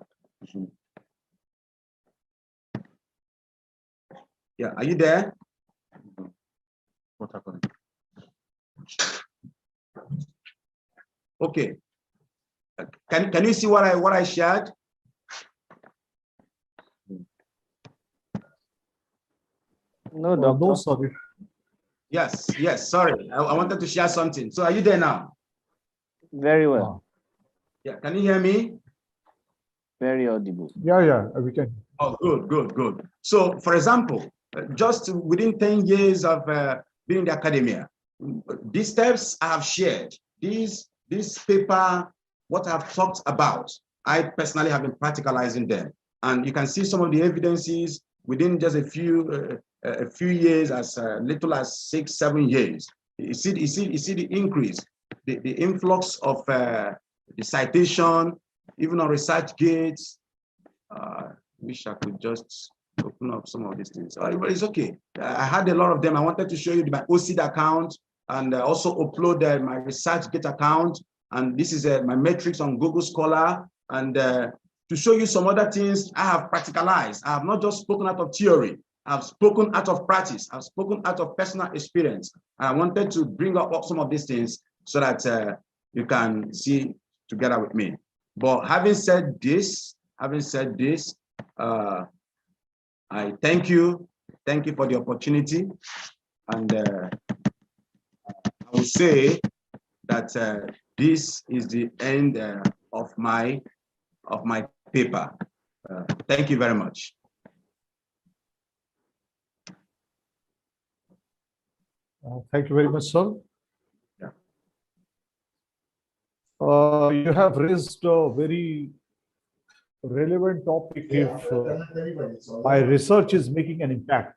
Yeah, are you there? What happened? Okay. Can you see what I shared?
No, doctor.
No, sorry.
Yes, sorry. I wanted to share something. So are you there now?
Very well.
Yeah, can you hear me?
Very audible.
Yeah, we can.
Oh, good. So, for example, just within 10 years of being in the academia, these steps I have shared, this paper, what I've talked about, I personally have been practicalizing them. And you can see some of the evidences within just a few years, as little as 6-7 years. You see the increase, the influx of the citation, even on ResearchGate. Wish I could just open up some of these things. But it's okay. I had a lot of them. I wanted to show you my OCD account and also upload my ResearchGate account. And this is my metrics on Google Scholar. And to show you some other things I have practicalized. I have not just spoken out of theory. I've spoken out of practice. I've spoken out of personal experience. I wanted to bring up some of these things so that you can see together with me. But having said this, I thank you for the opportunity, and I will say that this is the end of my paper. Thank you very much.
Thank you very much, sir.
Yeah.
You have raised a very relevant topic if my research is making an impact.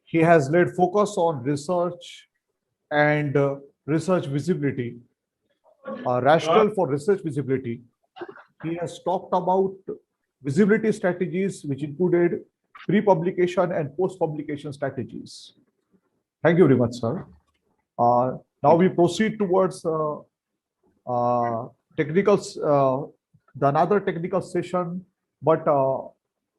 He has laid focus on research and research visibility, rationale for research visibility. He has talked about visibility strategies, which included pre-publication and post-publication strategies. Thank you very much, sir. Now we proceed towards another technical session, but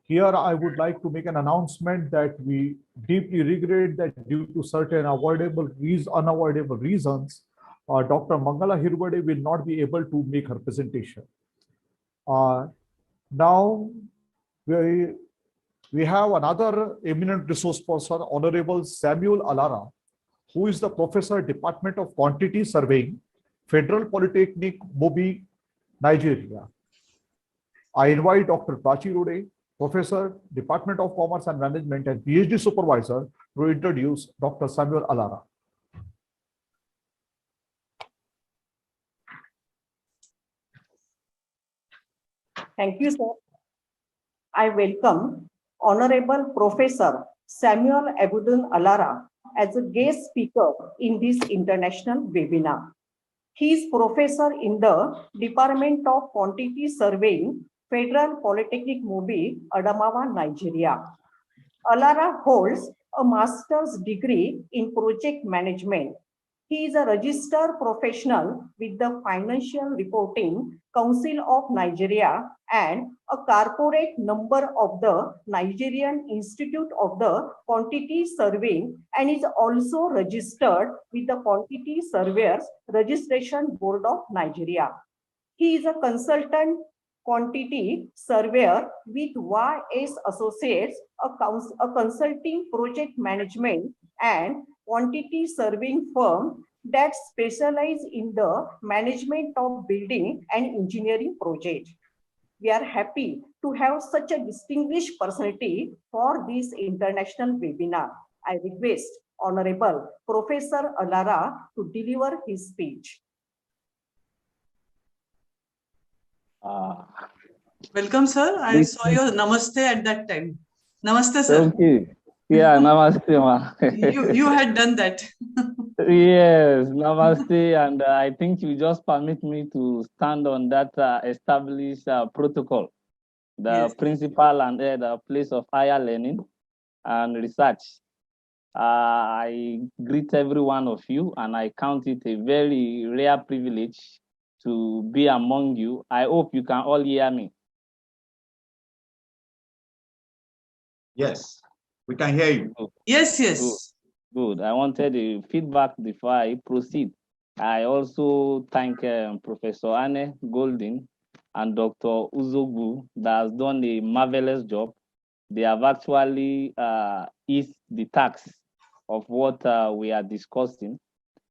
Here, I would like to make an announcement that we deeply regret that due to certain unavoidable reasons, Dr. Mangala Hirwade will not be able to make her presentation. Now, we have another eminent resource person, Honorable Samuel Alara, who is the Professor, Department of Quantity Surveying, Federal Polytechnic, Mobi, Nigeria. I invite Dr. Prachi Rode, Professor, Department of Commerce and Management and PhD Supervisor, to introduce Dr. Samuel Alara.
Thank you, sir. I welcome Honorable Professor Samuel Abudun Alara as a guest speaker in this international webinar. He is professor in the Department of Quantity Surveying, Federal Polytechnic Mobi, Adamawa, Nigeria. Alara holds a master's degree in project management. He is a registered professional with the Financial Reporting Council of Nigeria and a corporate member of the Nigerian Institute of the Quantity Surveying, and is also registered with the Quantity Surveyors Registration Board of Nigeria. He is a consultant quantity surveyor with YS Associates, a consulting project management and quantity surveying firm that specialize in the management of building and engineering projects. We are happy to have such a distinguished personality for this international webinar. I request Honorable Professor Alara to deliver his speech.
Welcome, sir. I saw your namaste at that time. Namaste, sir.
Thank you. Yeah, namaste, ma.
You had done that.
Yes, namaste. And I think you just permit me to stand on that established protocol, the
Yes.
principal and the place of higher learning and research. I greet every one of you, and I count it a very rare privilege to be among you. I hope you can all hear me.
Yes, we can hear you.
Yes, yes.
Good. I wanted a feedback before I proceed. I also thank Professor Anne Golding and Dr. Uzogu that has done a marvelous job. They have actually eased the tax of what we are discussing.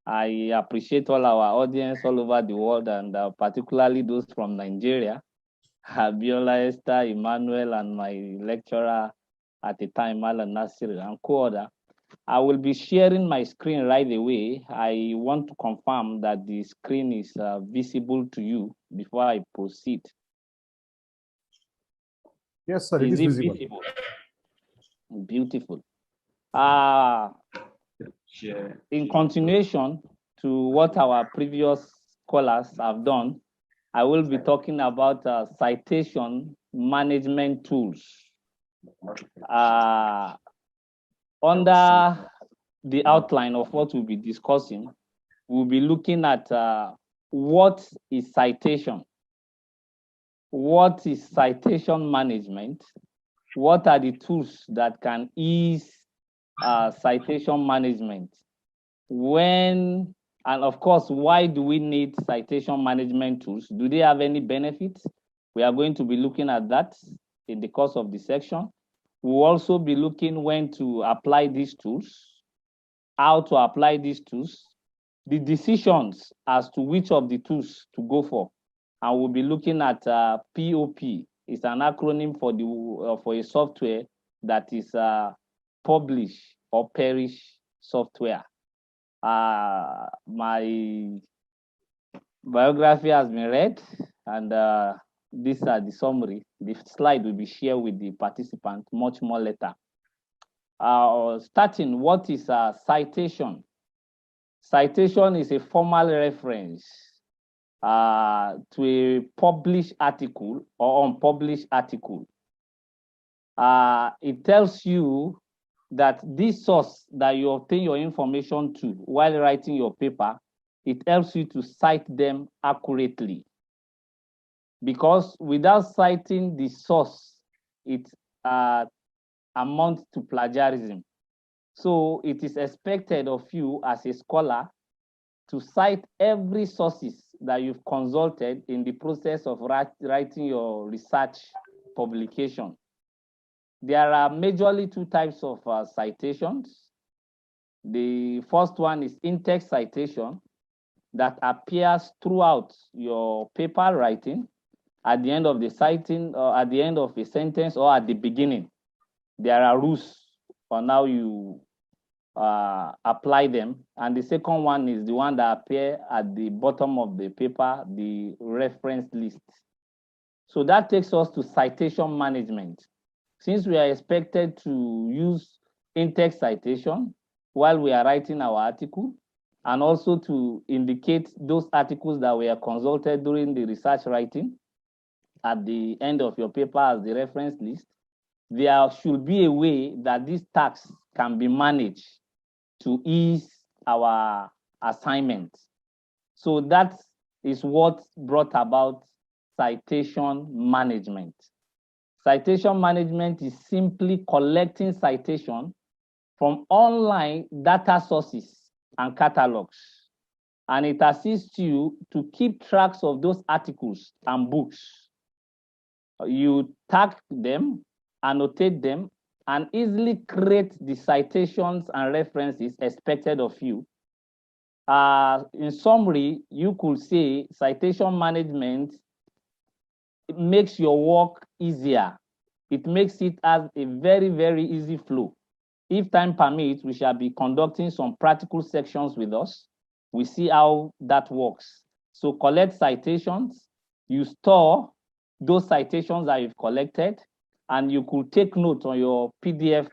I appreciate all our audience all over the world, and particularly those from Nigeria, Abiola, Esther, Emmanuel, and my lecturer at the time, Alan Nasir, and co-order. I will be sharing my screen right away. I want to confirm that the screen is visible to you before I proceed.
Yes, sir, it is visible.
Beautiful. In continuation to what our previous scholars have done, I will be talking about citation management tools. Under the outline of what we'll be discussing, we'll be looking at what is citation, what is citation management, what are the tools that can ease citation management, when, and of course, why do we need citation management tools? Do they have any benefits? We are going to be looking at that in the course of the section. We'll also be looking when to apply these tools, how to apply these tools, the decisions as to which of the tools to go for. And we'll be looking at POP. It's an acronym for for a software that is publish or perish software. My biography has been read, and these are the summary. The slide will be shared with the participant much more later. Starting, what is a citation? Citation is a formal reference to a published article or unpublished article. It tells you that this source that you obtain your information to while writing your paper, it helps you to cite them accurately. Because without citing the source, it amount to plagiarism. So it is expected of you as a scholar to cite every sources that you've consulted in the process of writing your research publication. There are majorly two types of citations. The first one is in-text citation that appears throughout your paper writing, at the end of the citing, or at the end of a sentence, or at the beginning. There are rules on how you apply them. And the second one is the one that appear at the bottom of the paper, the reference list. So that takes us to citation management. Since we are expected to use in-text citation while we are writing our article, and also to indicate those articles that were consulted during the research writing at the end of your paper as the reference list, there should be a way that these tasks can be managed to ease our assignment. So that is what brought about citation management. Citation management is simply collecting citation from online data sources and catalogs. And it assists you to keep tracks of those articles and books. You tag them, annotate them, and easily create the citations and references expected of you. In summary, you could say citation management makes your work easier. It makes it as a very, very easy flow. If time permits, we shall be conducting some practical sections with us. We see how that works. So collect citations, you store those citations that you've collected, and you could take notes on your PDF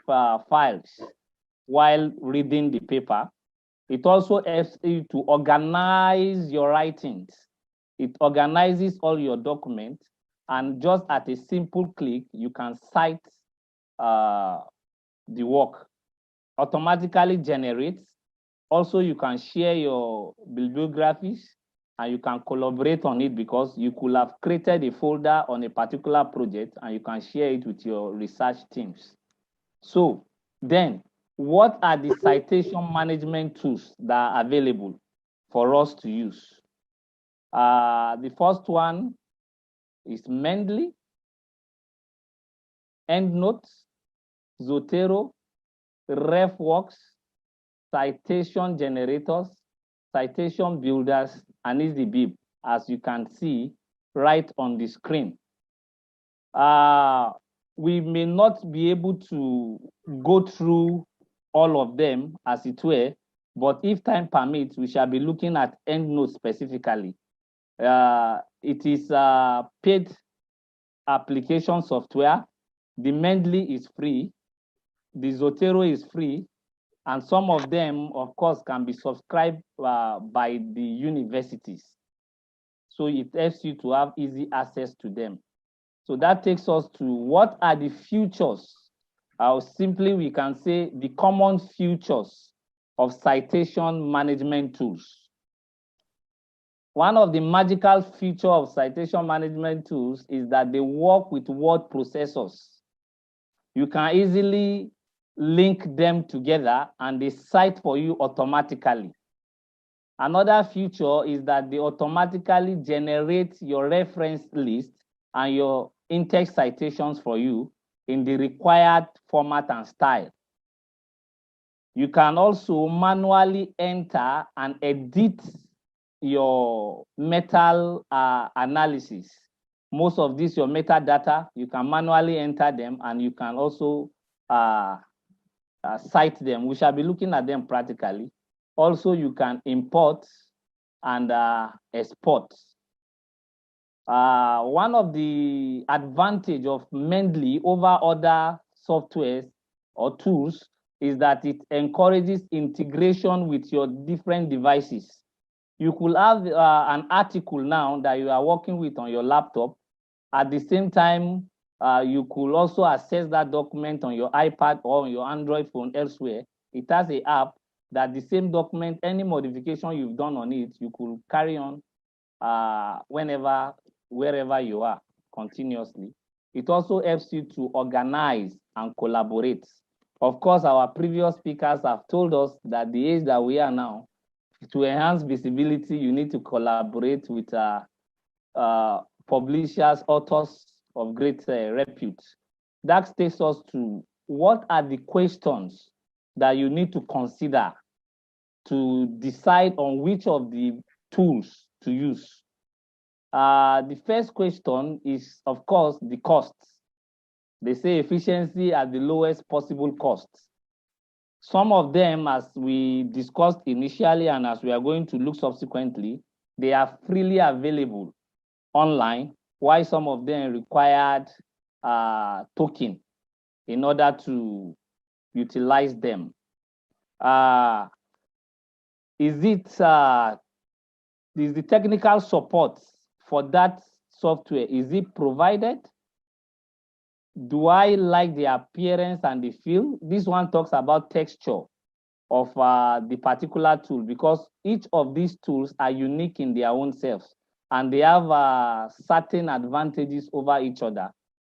files while reading the paper. It also helps you to organize your writings. It organizes all your documents, and just at a simple click, you can cite the work. Automatically generates. Also, you can share your bibliographies and you can collaborate on it, because you could have created a folder on a particular project and you can share it with your research teams. So then, what are the citation management tools that are available for us to use? The first one is Mendeley, EndNotes, Zotero, RefWorks, citation generators, citation builders, and EasyBib, as you can see right on the screen. We may not be able to go through all of them, as it were, but if time permits, we shall be looking at EndNotes specifically. It is paid application software. The Mendeley is free. The Zotero is free. And some of them, of course, can be subscribed by the universities. So it helps you to have easy access to them. So that takes us to what are the features, or simply we can say the common features of citation management tools. One of the magical features of citation management tools is that they work with word processors. You can easily link them together and they cite for you automatically. Another feature is that they automatically generate your reference list and your in-text citations for you in the required format and style. You can also manually enter and edit your meta analysis. Most of this, your metadata, you can manually enter them and you can also cite them. We shall be looking at them practically. Also, you can import and export. One of the advantage of Mendeley over other softwares or tools is that it encourages integration with your different devices. You could have an article now that you are working with on your laptop. At the same time, you could also access that document on your iPad or on your Android phone elsewhere. It has an app that the same document, any modification you've done on it, you could carry on whenever, wherever you are continuously. It also helps you to organize and collaborate. Of course, our previous speakers have told us that the age that we are now, to enhance visibility, you need to collaborate with publishers, authors of great repute. That takes us to what are the questions that you need to consider to decide on which of the tools to use. The first question is, of course, the costs. They say efficiency at the lowest possible cost. Some of them, as we discussed initially and as we are going to look subsequently, they are freely available online, while some of them required token in order to utilize them. Is the technical support for that software, is it provided? Do I like the appearance and the feel? This one talks about texture of the particular tool, because each of these tools are unique in their own selves and they have certain advantages over each other.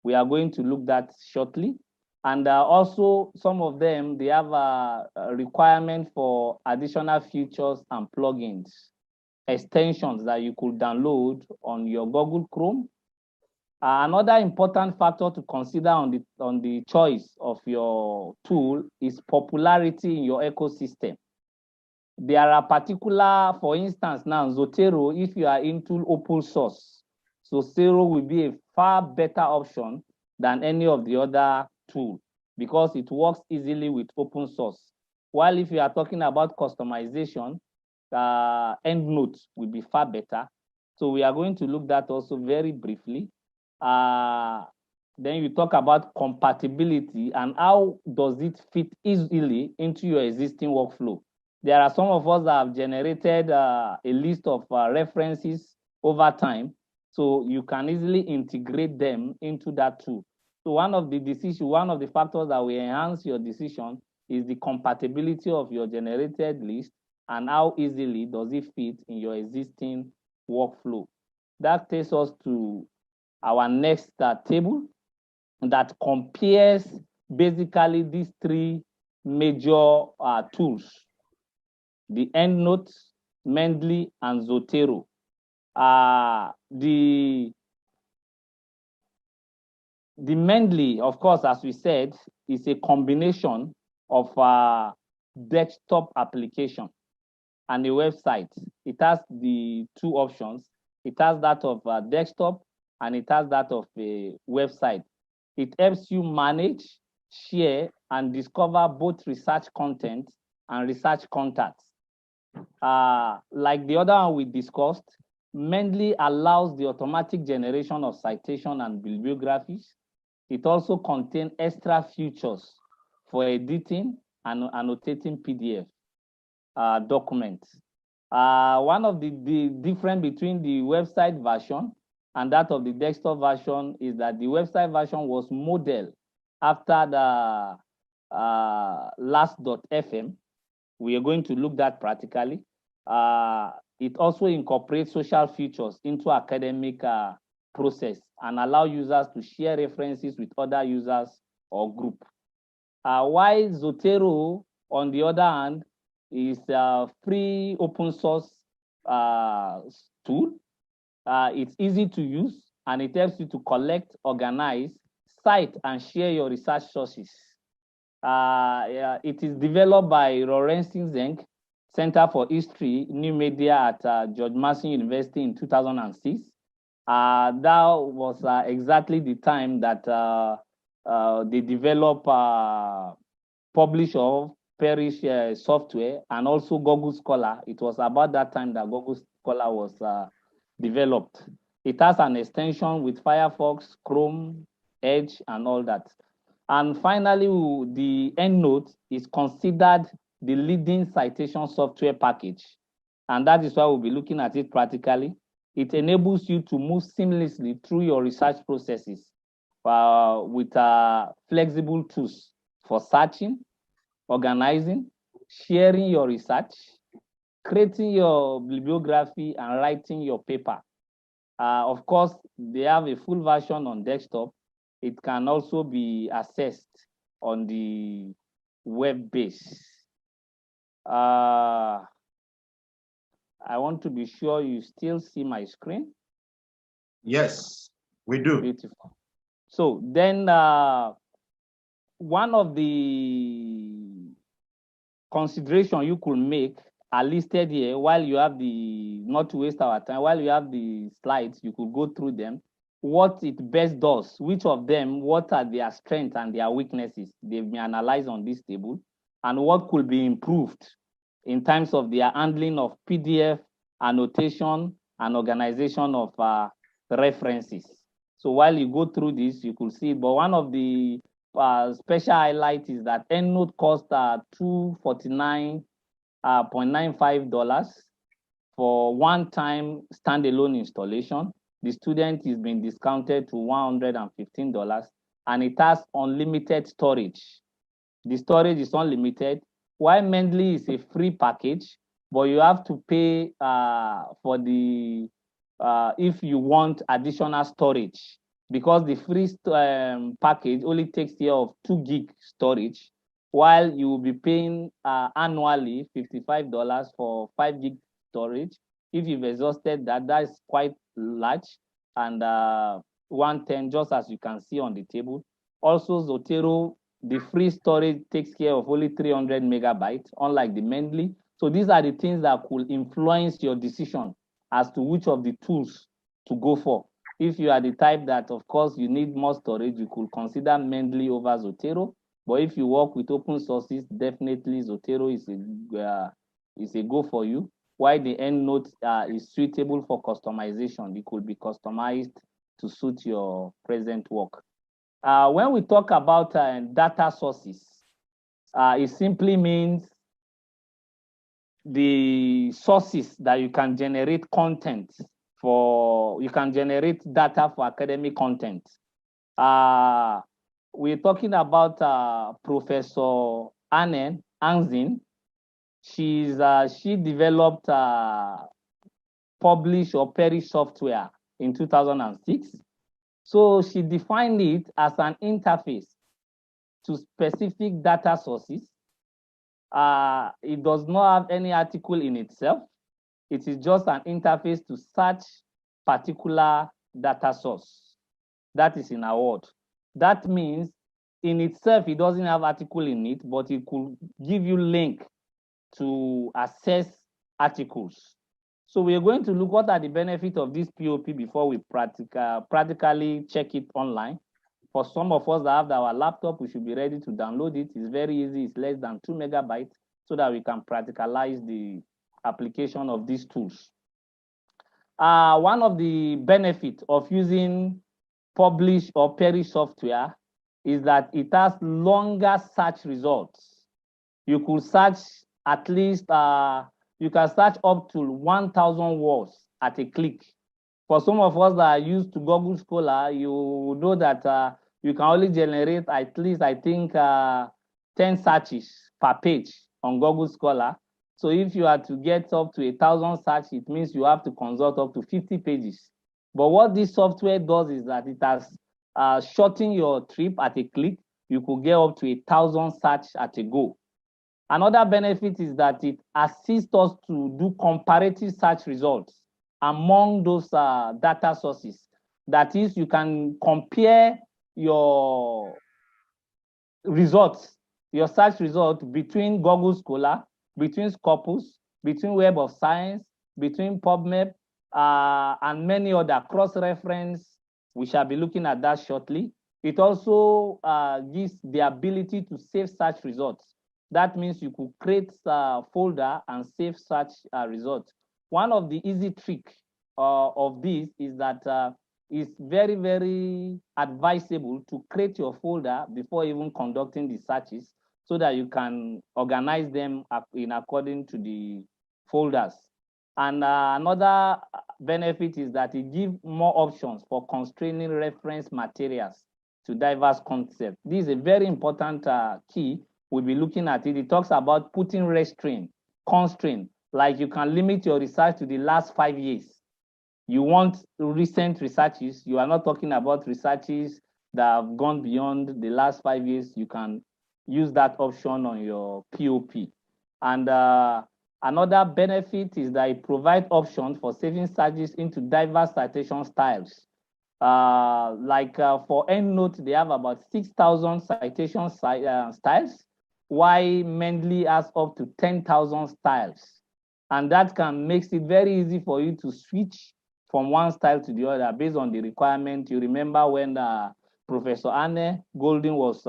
We are going to look at that shortly. And also some of them, they have a requirement for additional features and plugins, extensions that you could download on your Google Chrome. Another important factor to consider on the choice of your tool is popularity in your ecosystem. There are particular, for instance, now Zotero, if you are into open source, Zotero will be a far better option than any of the other tools because it works easily with open source. While if you are talking about customization, EndNote will be far better. So we are going to look at that also very briefly. Then you talk about compatibility and how does it fit easily into your existing workflow. There are some of us that have generated a list of references over time, so you can easily integrate them into that tool. So one of the factors that will enhance your decision is the compatibility of your generated list and how easily does it fit in your existing workflow. That takes us to our next table that compares basically these three major tools, the EndNote, Mendeley, and Zotero. The Mendeley, of course, as we said, is a combination of desktop application and a website. It has the two options. It has that of desktop and it has that of a website. It helps you manage, share, and discover both research content and research contacts. Like the other one we discussed, Mendeley allows the automatic generation of citation and bibliographies. It also contains extra features for editing and annotating PDF documents. One of the difference between the website version and that of the desktop version is that the website version was modeled after the last.fm. We are going to look at that practically. It also incorporates social features into academic process and allow users to share references with other users or group. While Zotero, on the other hand, is a free open source tool. It's easy to use and it helps you to collect, organize, cite, and share your research sources. It is developed by Lorenzen Zeng, Center for History, New Media at George Mason University in 2006. That was exactly the time that they developed publish of Perish software and also Google Scholar. It was about that time that Google Scholar was developed. It has an extension with Firefox, Chrome, Edge, and all that. And finally, the EndNote is considered the leading citation software package. And that is why we'll be looking at it practically. It enables you to move seamlessly through your research processes with flexible tools for searching, organizing, sharing your research, creating your bibliography, and writing your paper. Of course, they have a full version on desktop it can also be accessed on the web base. I want to be sure you still see my screen.
Yes, we do.
Beautiful. So then one of the consideration you could make are listed here while you have the, not to waste our time, while you have the slides, you could go through them. What it best does, which of them, what are their strengths and their weaknesses, they've been analyzed on this table, and what could be improved in terms of their handling of PDF, annotation, and organization of references. So while you go through this, you could see, but one of the special highlight is that EndNote cost $249.95 for one-time standalone installation. The student is being discounted to $115, and it has unlimited storage. The storage is unlimited, while Mendeley is a free package, but you have to pay for the if you want additional storage, because the free package only takes care of 2 gig storage, while you will be paying annually $55 for 5 gig storage. If you've exhausted that, that is quite large, and 110, just as you can see on the table. Also, Zotero, the free storage takes care of only 300 megabytes, unlike the Mendeley. So these are the things that could influence your decision as to which of the tools to go for. If you are the type that, of course, you need more storage, you could consider Mendeley over Zotero. But if you work with open sources, definitely Zotero is a go for you. While the EndNote is suitable for customization, it could be customized to suit your present work. When we talk about data sources, it simply means the sources that you can generate content for, you can generate data for academic content. We're talking about Professor Anne Anzin. She developed publish or perish software in 2006. So she defined it as an interface to specific data sources. It does not have any article in itself. It is just an interface to search particular data source. That is in our word. That means in itself, it doesn't have article in it, but it could give you link to access articles. So we are going to look what are the benefits of this POP before we practically check it online. For some of us that have our laptop, we should be ready to download it. It's very easy. It's less than 2 megabytes, so that we can practicalize the application of these tools. One of the benefits of using publish or perish software is that it has longer search results. You could search at least, you can search up to 1,000 words at a click. For some of us that are used to Google Scholar, you know that you can only generate at least, I think, 10 searches per page on Google Scholar. So if you are to get up to 1,000 searches, it means you have to consult up to 50 pages. But what this software does is that it has shortened your trip at a click. You could get up to 1,000 searches at a go. Another benefit is that it assists us to do comparative search results among those data sources. That is, you can compare your results, your search results between Google Scholar, between Scopus, between Web of Science, between PubMed, and many other cross-reference. We shall be looking at that shortly. It also gives the ability to save search results. That means you could create a folder and save such results. One of the easy tricks of this is that it's very, very advisable to create your folder before even conducting the searches, so that you can organize them in according to the folders. And another benefit is that it gives more options for constraining reference materials to diverse concepts. This is a very important key. We'll be looking at it. It talks about putting constraint, like you can limit your research to the last 5 years. You want recent researches. You are not talking about researches that have gone beyond the last 5 years, you can use that option on your POP. And another benefit is that it provides options for saving searches into diverse citation styles. For EndNote, they have about 6,000 citation styles, while Mendeley has up to 10,000 styles. And that can makes it very easy for you to switch from one style to the other based on the requirement. You remember when Professor Anne Golding was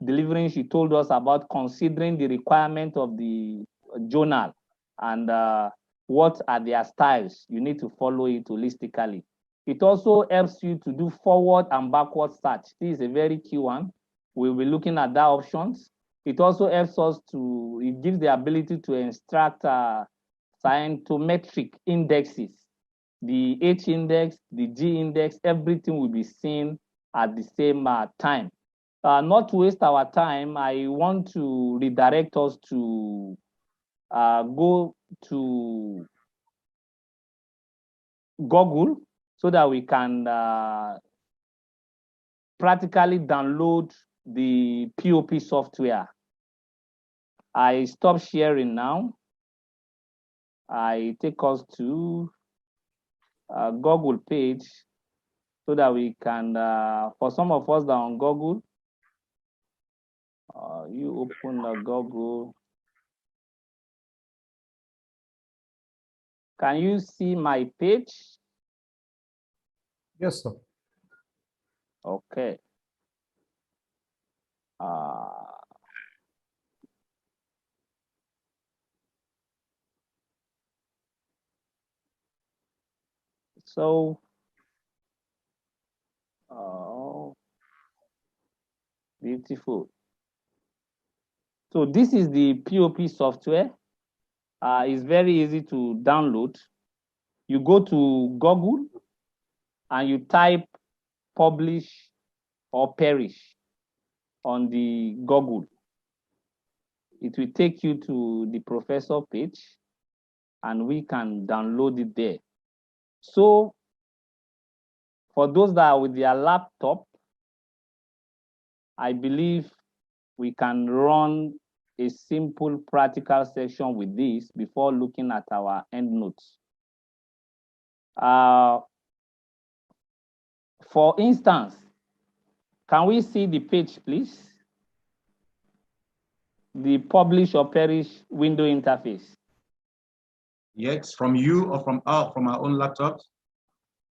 delivering, she told us about considering the requirement of the journal and what are their styles. You need to follow it holistically. It also helps you to do forward and backward search. This is a very key one. We'll be looking at that options. It also helps us to, it gives the ability to extract scientometric indexes. The H index, the G index, everything will be seen at the same time. Not to waste our time, I want to redirect us to go to Google so that we can practically download the POP software. I stop sharing now. I take us to Google page so that we can, for some of us that are on Google, you open the Google. Can you see my page?
Yes, sir.
Okay. So, oh, beautiful. So this is the POP software. It's very easy to download. You go to Google and you type publish or perish on the Google. It will take you to the professor page and we can download it there. So for those that are with their laptop, I believe we can run a simple practical section with this before looking at our EndNotes. For instance, can we see the page, please? The publish or perish window interface.
Yes, from you or from our own laptops?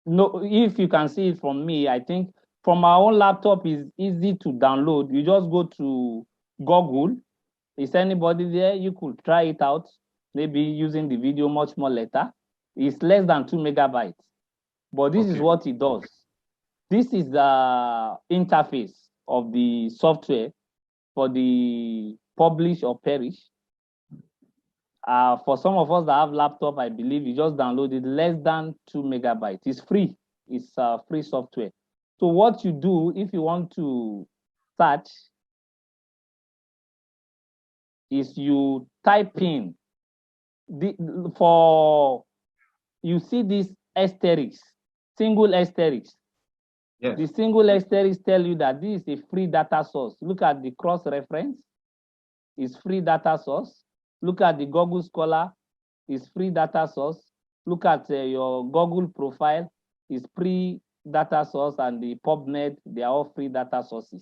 No, if you can see it from me, I think from our own laptop is easy to download. You just go to Google. Is anybody there? You could try it out, maybe using the video much more later. It's less than 2 megabytes, but this is what it does. This is the interface of the software for the publish or perish. For some of us that have laptop, I believe you just download it less than 2 megabytes. It's free. It's free software. So what you do if you want to search is you type in you see these asterisks, single asterisks. Yes. The single asterisks tell you that this is a free data source. Look at the cross reference. It's free data source. Look at the Google Scholar, it's free data source. Look at your Google profile, it's free data source, and the PubMed, they are all free data sources.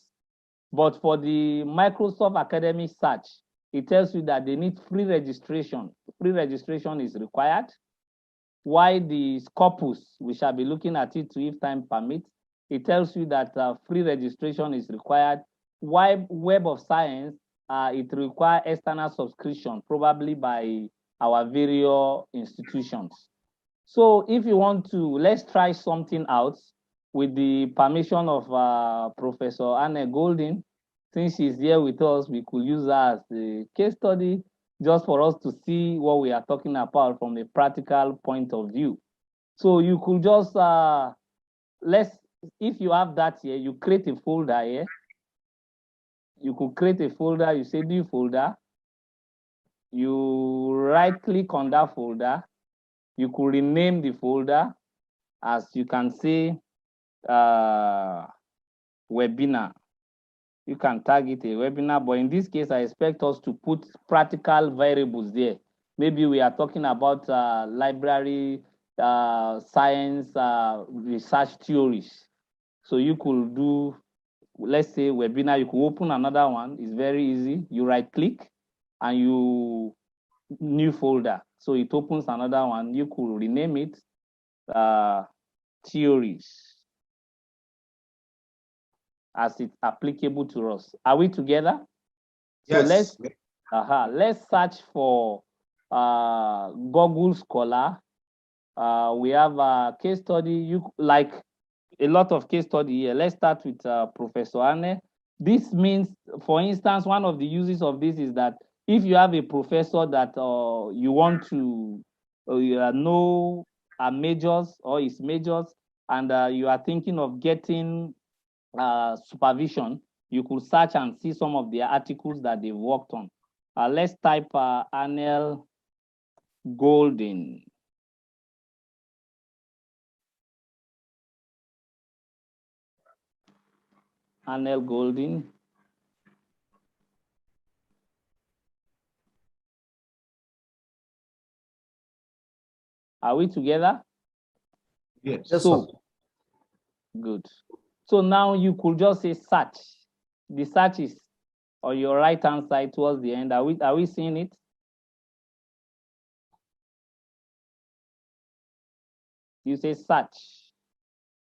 But for the Microsoft Academic Search, it tells you that they need free registration. Free registration is required. Why the Scopus, we shall be looking at it if time permits, it tells you that free registration is required. Why Web of Science, it requires external subscription, probably by our various institutions. So if you want to, let's try something out with the permission of Professor Anne Golding. Since she's here with us, we could use her as a case study just for us to see what we are talking about from a practical point of view. So you could just, if you have that here, you create a folder here. You could create a folder, you say new folder, you right click on that folder, you could rename the folder, as you can see, webinar. You can tag it a webinar, but in this case, I expect us to put practical variables there. Maybe we are talking about library science research theories. So you could do, let's say, webinar. You could open another one. It's very easy. You right click and you new folder. So it opens another one. You could rename it theories as it's applicable to us. Are we together? So
Yes.
let's search for Google Scholar. We have a case study. You like a lot of case study here. Let's start with Professor Anne. This means, for instance, one of the uses of this is that if you have a professor that you want to know majors or his majors, and you are thinking of getting supervision, you could search and see some of the articles that they've worked on. Let's type Anel Golden. Anel Golden. Are we together?
Yes.
So, good. So now you could just say search. The search is on your right-hand side towards the end. Are we seeing it? You say search.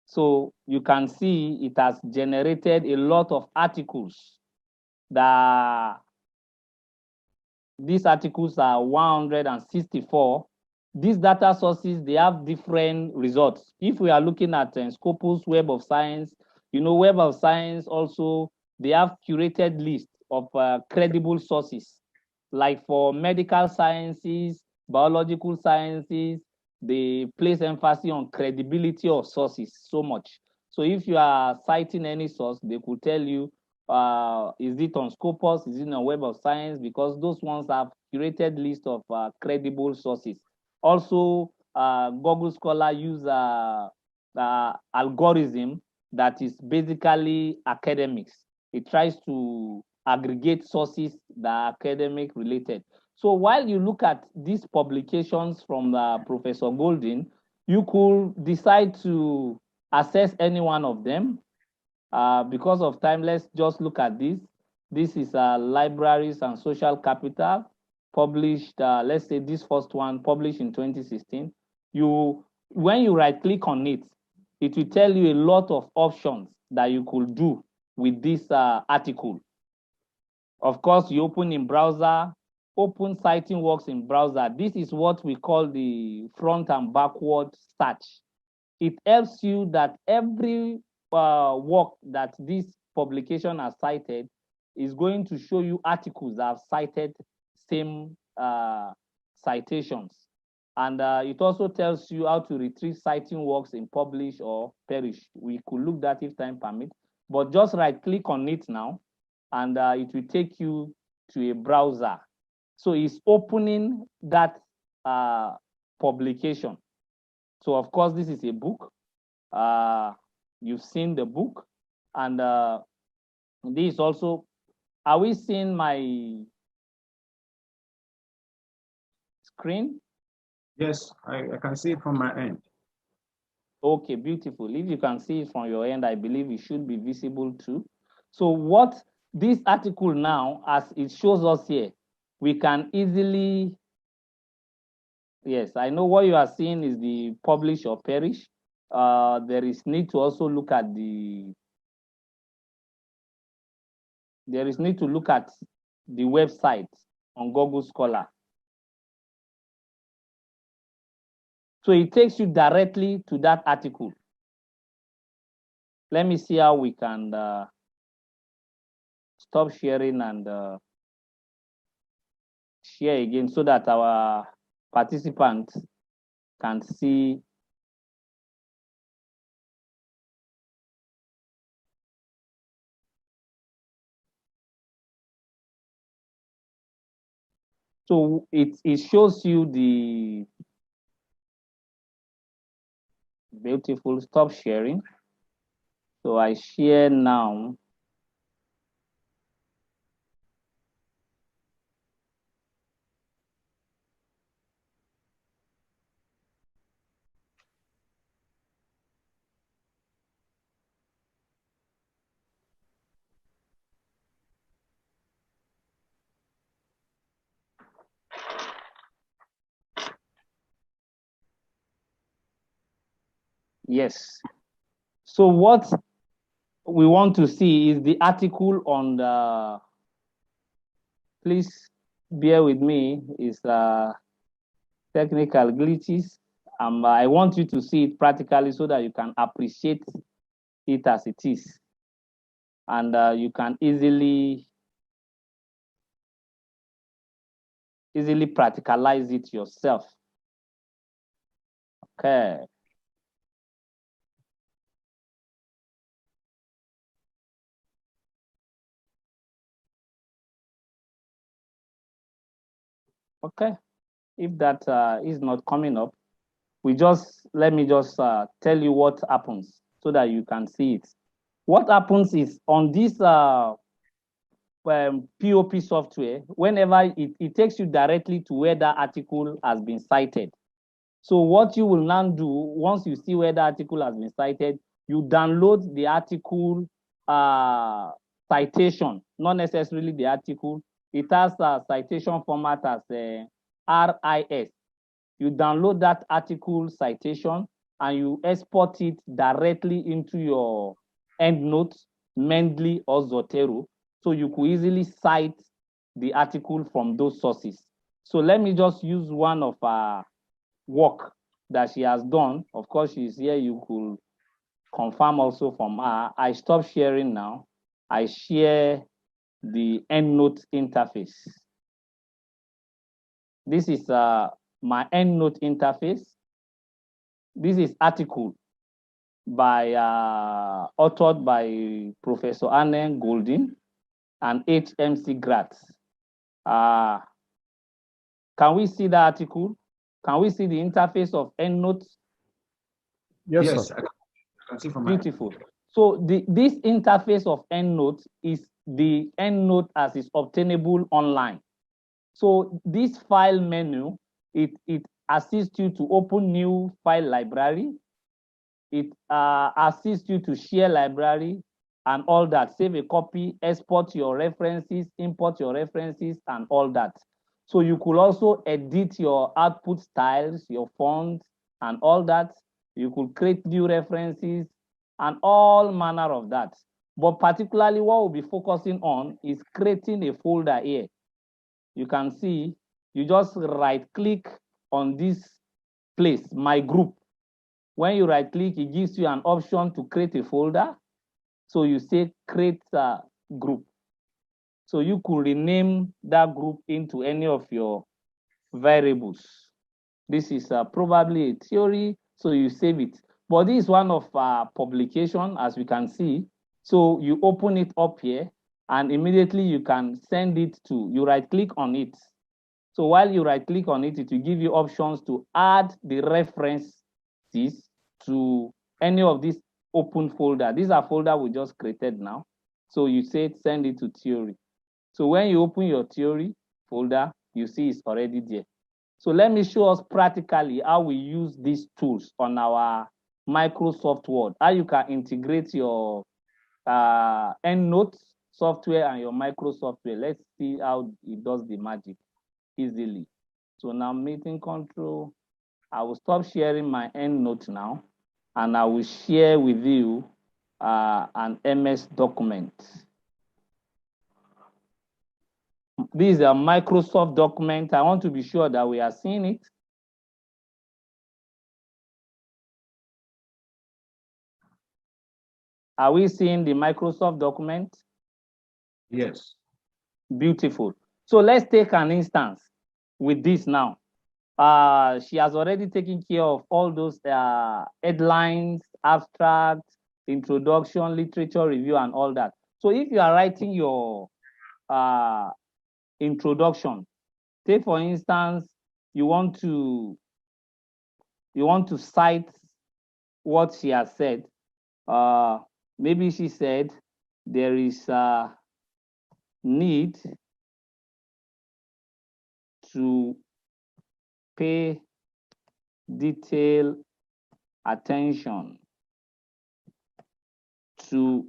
So you can see it has generated a lot of articles. These articles are 164. These data sources, they have different results. If we are looking at Scopus Web of Science, Web of Science also, they have curated lists of credible sources. Like for medical sciences, biological sciences, they place emphasis on credibility of sources so much. So if you are citing any source, they could tell you, is it on Scopus, is it on Web of Science, because those ones have curated list of credible sources. Also, Google Scholar use algorithm that is basically academics. It tries to aggregate sources that are academic related. So while you look at these publications from Professor Golden, you could decide to access any one of them. Because of time, let's just look at this. This is Libraries and Social Capital, published, let's say this first one, published in 2016. When you right click on it, it will tell you a lot of options that you could do with this article. Of course, you open in browser, open citing works in browser. This is what we call the front and backward search. It helps you that every work that this publication has cited is going to show you articles that have cited same citations. And it also tells you how to retrieve citing works in publish or perish. We could look that if time permits, but just right click on it now, and it will take you to a browser. So it's opening that publication. So of course, this is a book. You've seen the book, and this also, are we seeing my screen?
Yes, I can see it from my end.
Okay, beautiful. If you can see it from your end, I believe it should be visible too. So what this article now, as it shows us here, we can easily, yes, I know what you are seeing is the publish or perish. There is need to also look at the website on Google Scholar. So it takes you directly to that article. Let me see how we can stop sharing and share again so that our participants can see. So it shows you the beautiful, stop sharing So I share now. Yes. So what we want to see is the article on the, please bear with me, is technical glitches. I want you to see it practically so that you can appreciate it as it is. And you can easily practicalize it yourself. Okay. Okay. If that is not coming up, let me just tell you what happens so that you can see it. What happens is on this POP software, whenever it takes you directly to where that article has been cited. So what you will now do, once you see where the article has been cited, you download the article citation, not necessarily the article. It has a citation format as RIS. You download that article citation and you export it directly into your EndNote, Mendeley, or Zotero. So you could easily cite the article from those sources. So let me just use one of our work that she has done. Of course, she's here. You could confirm also from her. I stop sharing now. I share the EndNote interface. This is my EndNote interface. This is article by authored by Professor Anne Goldin and HMC Gratz. Can we see the article? Can we see the interface of EndNote?
Yes, sir.
I can see from
Beautiful. So this interface of EndNote is the EndNote as is obtainable online. So this file menu, it assists you to open new file library. It assists you to share library and all that. Save a copy, export your references, import your references, and all that. So you could also edit your output styles, your fonts, and all that. You could create new references and all manner of that. But particularly what we'll be focusing on is creating a folder here. You can see, you just right click on this place, my group. When you right click, it gives you an option to create a folder. So you say create a group. So you could rename that group into any of your variables. This is probably a theory, so you save it. But this is one of publication, as we can see. So you open it up here, and immediately you can send it to, you right click on it. So while you right click on it, it will give you options to add the references to any of these open folder. These are folder we just created now. So you say send it to theory. So when you open your theory folder, you see it's already there. So let me show us practically how we use these tools on our Microsoft Word, how you can integrate your EndNote software and your Microsoft Word. Let's see how it does the magic easily. So now meeting control, I will stop sharing my EndNote now, and I will share with you an MS document. This is a Microsoft document. I want to be sure that we are seeing it. Are we seeing the Microsoft document?
Yes.
Beautiful. So let's take an instance with this now. She has already taken care of all those headlines, abstracts, introduction, literature review, and all that. So if you are writing your introduction, take for instance, you want to cite what she has said. maybe she said there is a need to pay detailed attention to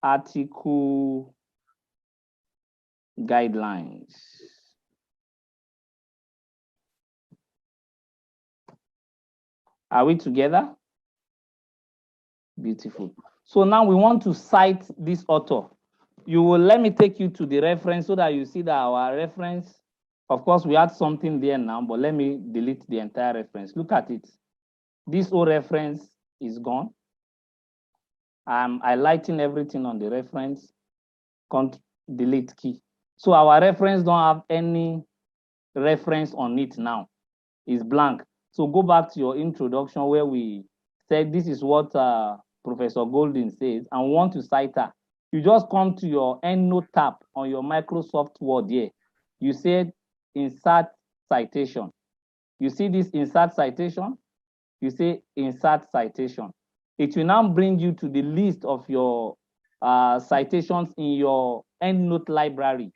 article guidelines. Are we together? Beautiful. So now we want to cite this author. You will let me take you to the reference so that you see that our reference, of course, we had something there now, but let me delete the entire reference. Look at it. This whole reference is gone. I'm highlighting everything on the reference. Delete key. So our reference don't have any reference on it now. It's blank. So go back to your introduction where we said this is what Professor Golden says, and we want to cite her. You just come to your EndNote tab on your Microsoft Word here. You said insert citation. You see this insert citation? You say insert citation. It will now bring you to the list of your citations in your EndNote library.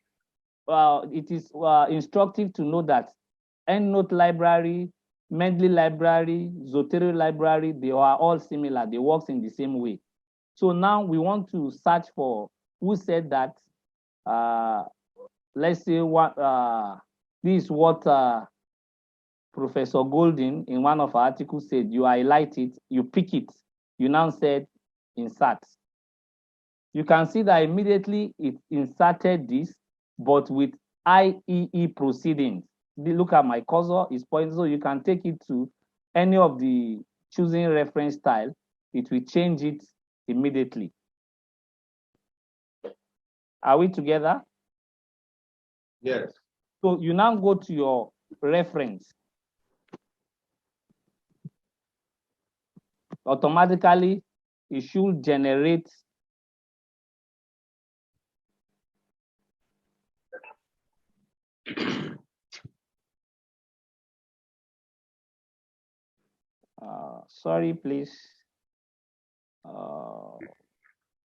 It is instructive to know that EndNote library, Mendeley library, Zotero library, they are all similar. They work in the same way. So now we want to search for who said that. Let's say what this is what Professor Golden in one of our articles said. You highlight it, you pick it, you now said insert. You can see that immediately it inserted this, but with IEE proceedings. Look at my cursor, it's pointing, so you can take it to any of the choosing reference style. It will change it immediately. Are we together?
Yes.
So you now go to your reference. Automatically, it should generate sorry, please.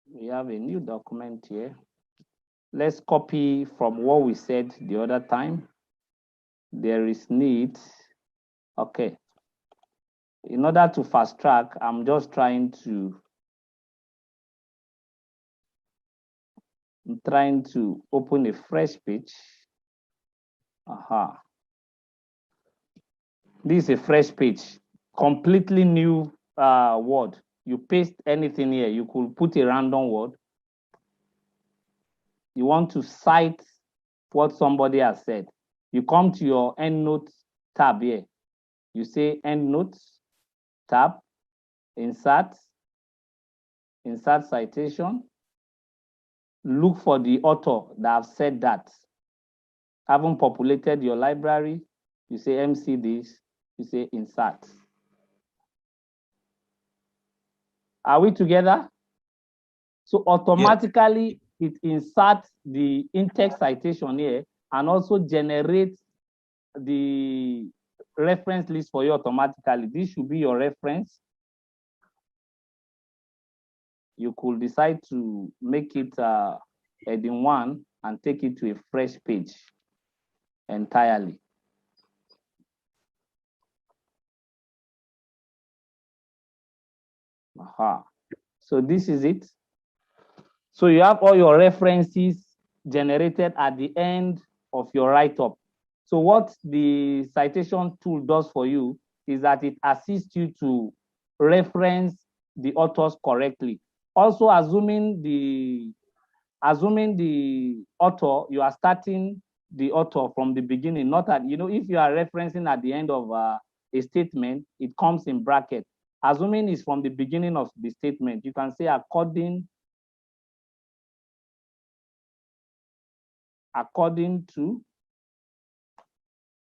We have a new document here. Let's copy from what we said the other time. There is need. Okay. In order to fast track, I'm just trying to open a fresh page. Aha. This is a fresh page, completely new word. You paste anything here, you could put a random word. You want to cite what somebody has said. You come to your EndNote tab here. You say EndNote tab, insert citation. Look for the author that have said that. Haven't populated your library, you say MC this, you say insert. Are we together? So automatically it inserts the in-text citation here and also generates the reference list for you automatically. This should be your reference. You could decide to make it heading 1 and take it to a fresh page entirely. Aha. So this is it. So you have all your references generated at the end of your write-up. So what the citation tool does for you is that it assists you to reference the authors correctly. Also, assuming the author, you are starting the author from the beginning, not at, if you are referencing at the end of a statement, it comes in bracket. Assuming it's from the beginning of the statement, you can say according to,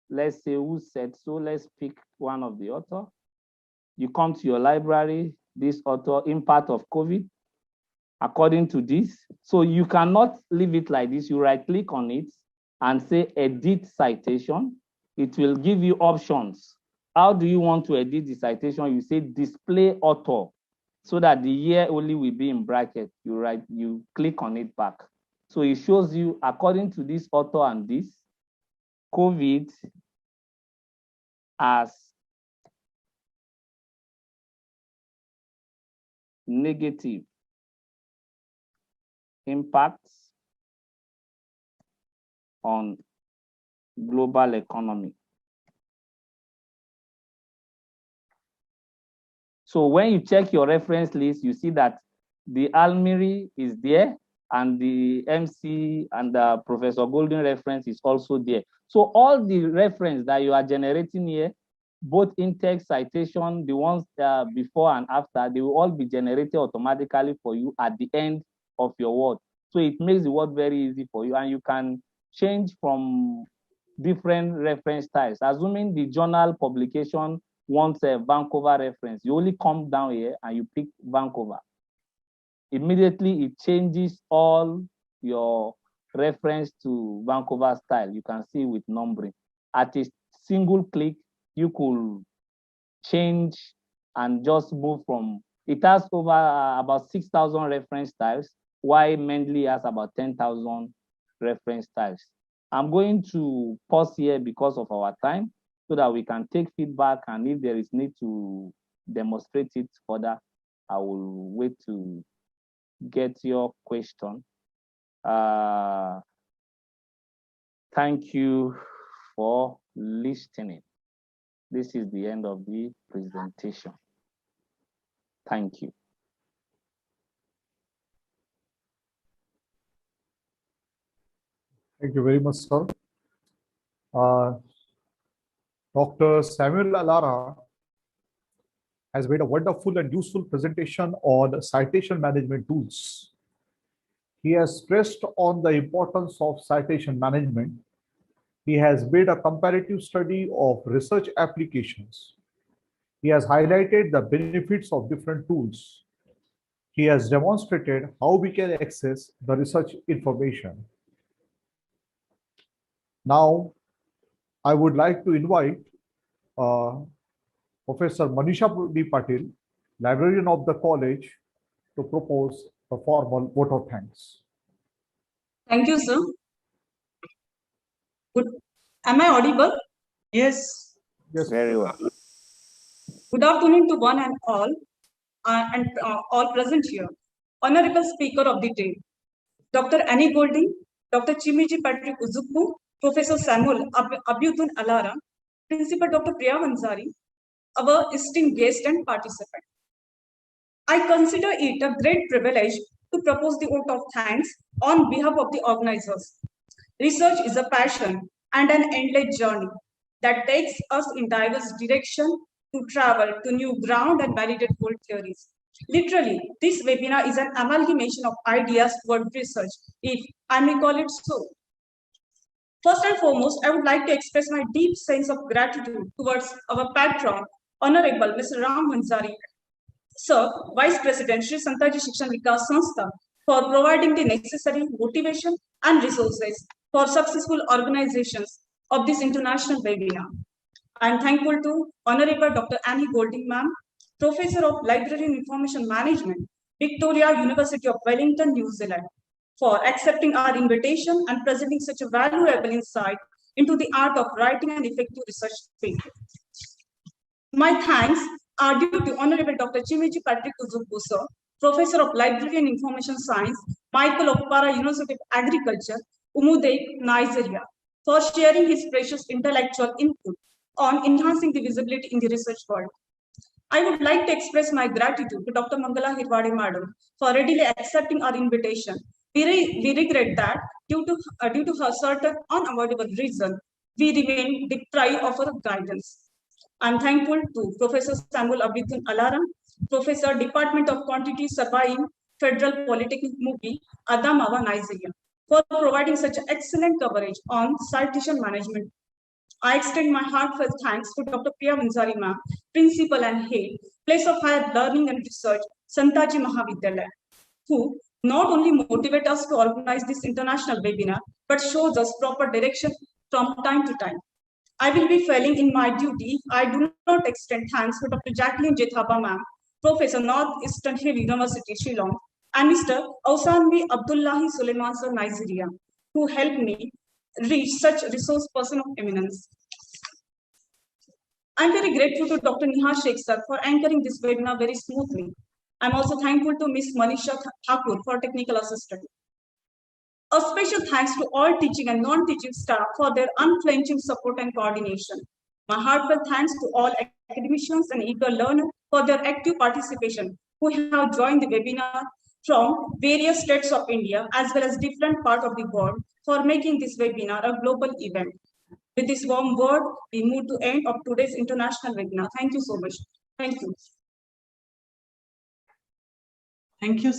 let's say who said so. Let's pick one of the author. You come to your library, this author, impact of COVID, according to this. So you cannot leave it like this. You right click on it and say edit citation. It will give you options how do you want to edit the citation? You say display author, so that the year only will be in bracket. You click on it back. So it shows you, according to this author and this, COVID has negative impacts on global economy. So when you check your reference list, you see that the Almiri is there, and the MC and the Professor Golden reference is also there. So all the reference that you are generating here, both in-text, citation, the ones before and after, they will all be generated automatically for you at the end of your word. So it makes the word very easy for you, and you can change from different reference styles. Assuming the journal publication wants a Vancouver reference, you only come down here and you pick Vancouver. Immediately it changes all your reference to Vancouver style. You can see with numbering. At a single click, you could change and just move from, it has over about 6,000 reference styles, while Mendeley has about 10,000 reference styles. I'm going to pause here because of our time, so that we can take feedback, and if there is need to demonstrate it further, I will wait to get your question. Thank you for listening. This is the end of the presentation. Thank you.
Thank you very much, sir. Dr. Samuel Alara has made a wonderful and useful presentation on citation management tools. He has stressed on the importance of citation management. He has made a comparative study of research applications. He has highlighted the benefits of different tools. He has demonstrated how we can access the research information. Now, I would like to invite Professor Manisha D. Patil, librarian of the college, to propose the formal vote of thanks.
Thank you, sir. Good. Am I audible?
Yes.
Yes.
Very well.
Good afternoon to one and all present here. Honorable Speaker of the day, Dr. Annie Golding, Dr. Chimiji Patrick Uzukbu, Professor Samuel Abiudun Alara, Principal Dr. Priya Vansari, our esteemed guest and participant. I consider it a great privilege to propose the vote of thanks on behalf of the organizers. Research is a passion and an endless journey that takes us in diverse directions to travel to new ground and validate old theories. Literally, this webinar is an amalgamation of ideas toward research, if I may call it so. First and foremost, I would like to express my deep sense of gratitude towards our patron, Honorable Mr. Ram Mansari, Sir, Vice President Shri Santaji Shikshan Vikas Sanstha, for providing the necessary motivation and resources for successful organizations of this international webinar. I am thankful to Honorable Dr. Annie Golding, ma'am, Professor of Library and Information Management, Victoria University of Wellington, New Zealand, for accepting our invitation and presenting such a valuable insight into the art of writing an effective research paper. My thanks are due to Honorable Dr. Chimiji Patrick Uzukbu, sir, Professor of Library and Information Science, Michael Okpara University of Agriculture, Umude, Nigeria, for sharing his precious intellectual input on enhancing the visibility in the research world. I would like to express my gratitude to Dr. Mangala Hirwade Madam for readily accepting our invitation. We regret that due to her certain unavoidable reason, we remain deprived of her guidance. I'm thankful to Professor Samuel Abiudun Alara, Professor, Department of Quantity Surveying, Federal Polytechnic Mubi, Adamawa, Nigeria, for providing such excellent coverage on citation management. I extend my heartfelt thanks to Dr. Priya Vansari ma'am, Principal and Head, Place of Higher Learning and Research, Santaji Mahavidyalaya, who not only motivate us to organize this international webinar, but shows us proper direction from time to time. I will be failing in my duty. I do not extend thanks to Dr. Jacqueline Jethaba ma'am, Professor Northeastern Hill University, Shillong, and Mr. Ausanvi Abdullahi Suleiman sir, Nigeria, who helped me reach such resource person of eminence. I'm very grateful to Dr. Neha Sheikh sir for anchoring this webinar very smoothly. I'm also thankful to Ms. Manisha Thakur for technical assistance. A special thanks to all teaching and non-teaching staff for their unflinching support and coordination. My heartfelt thanks to all academicians and eager learners for their active participation who have joined the webinar from various states of India as well as different parts of the world for making this webinar a global event. With this warm word, we move to end of today's international webinar. Thank you so much. Thank you.
Thank you.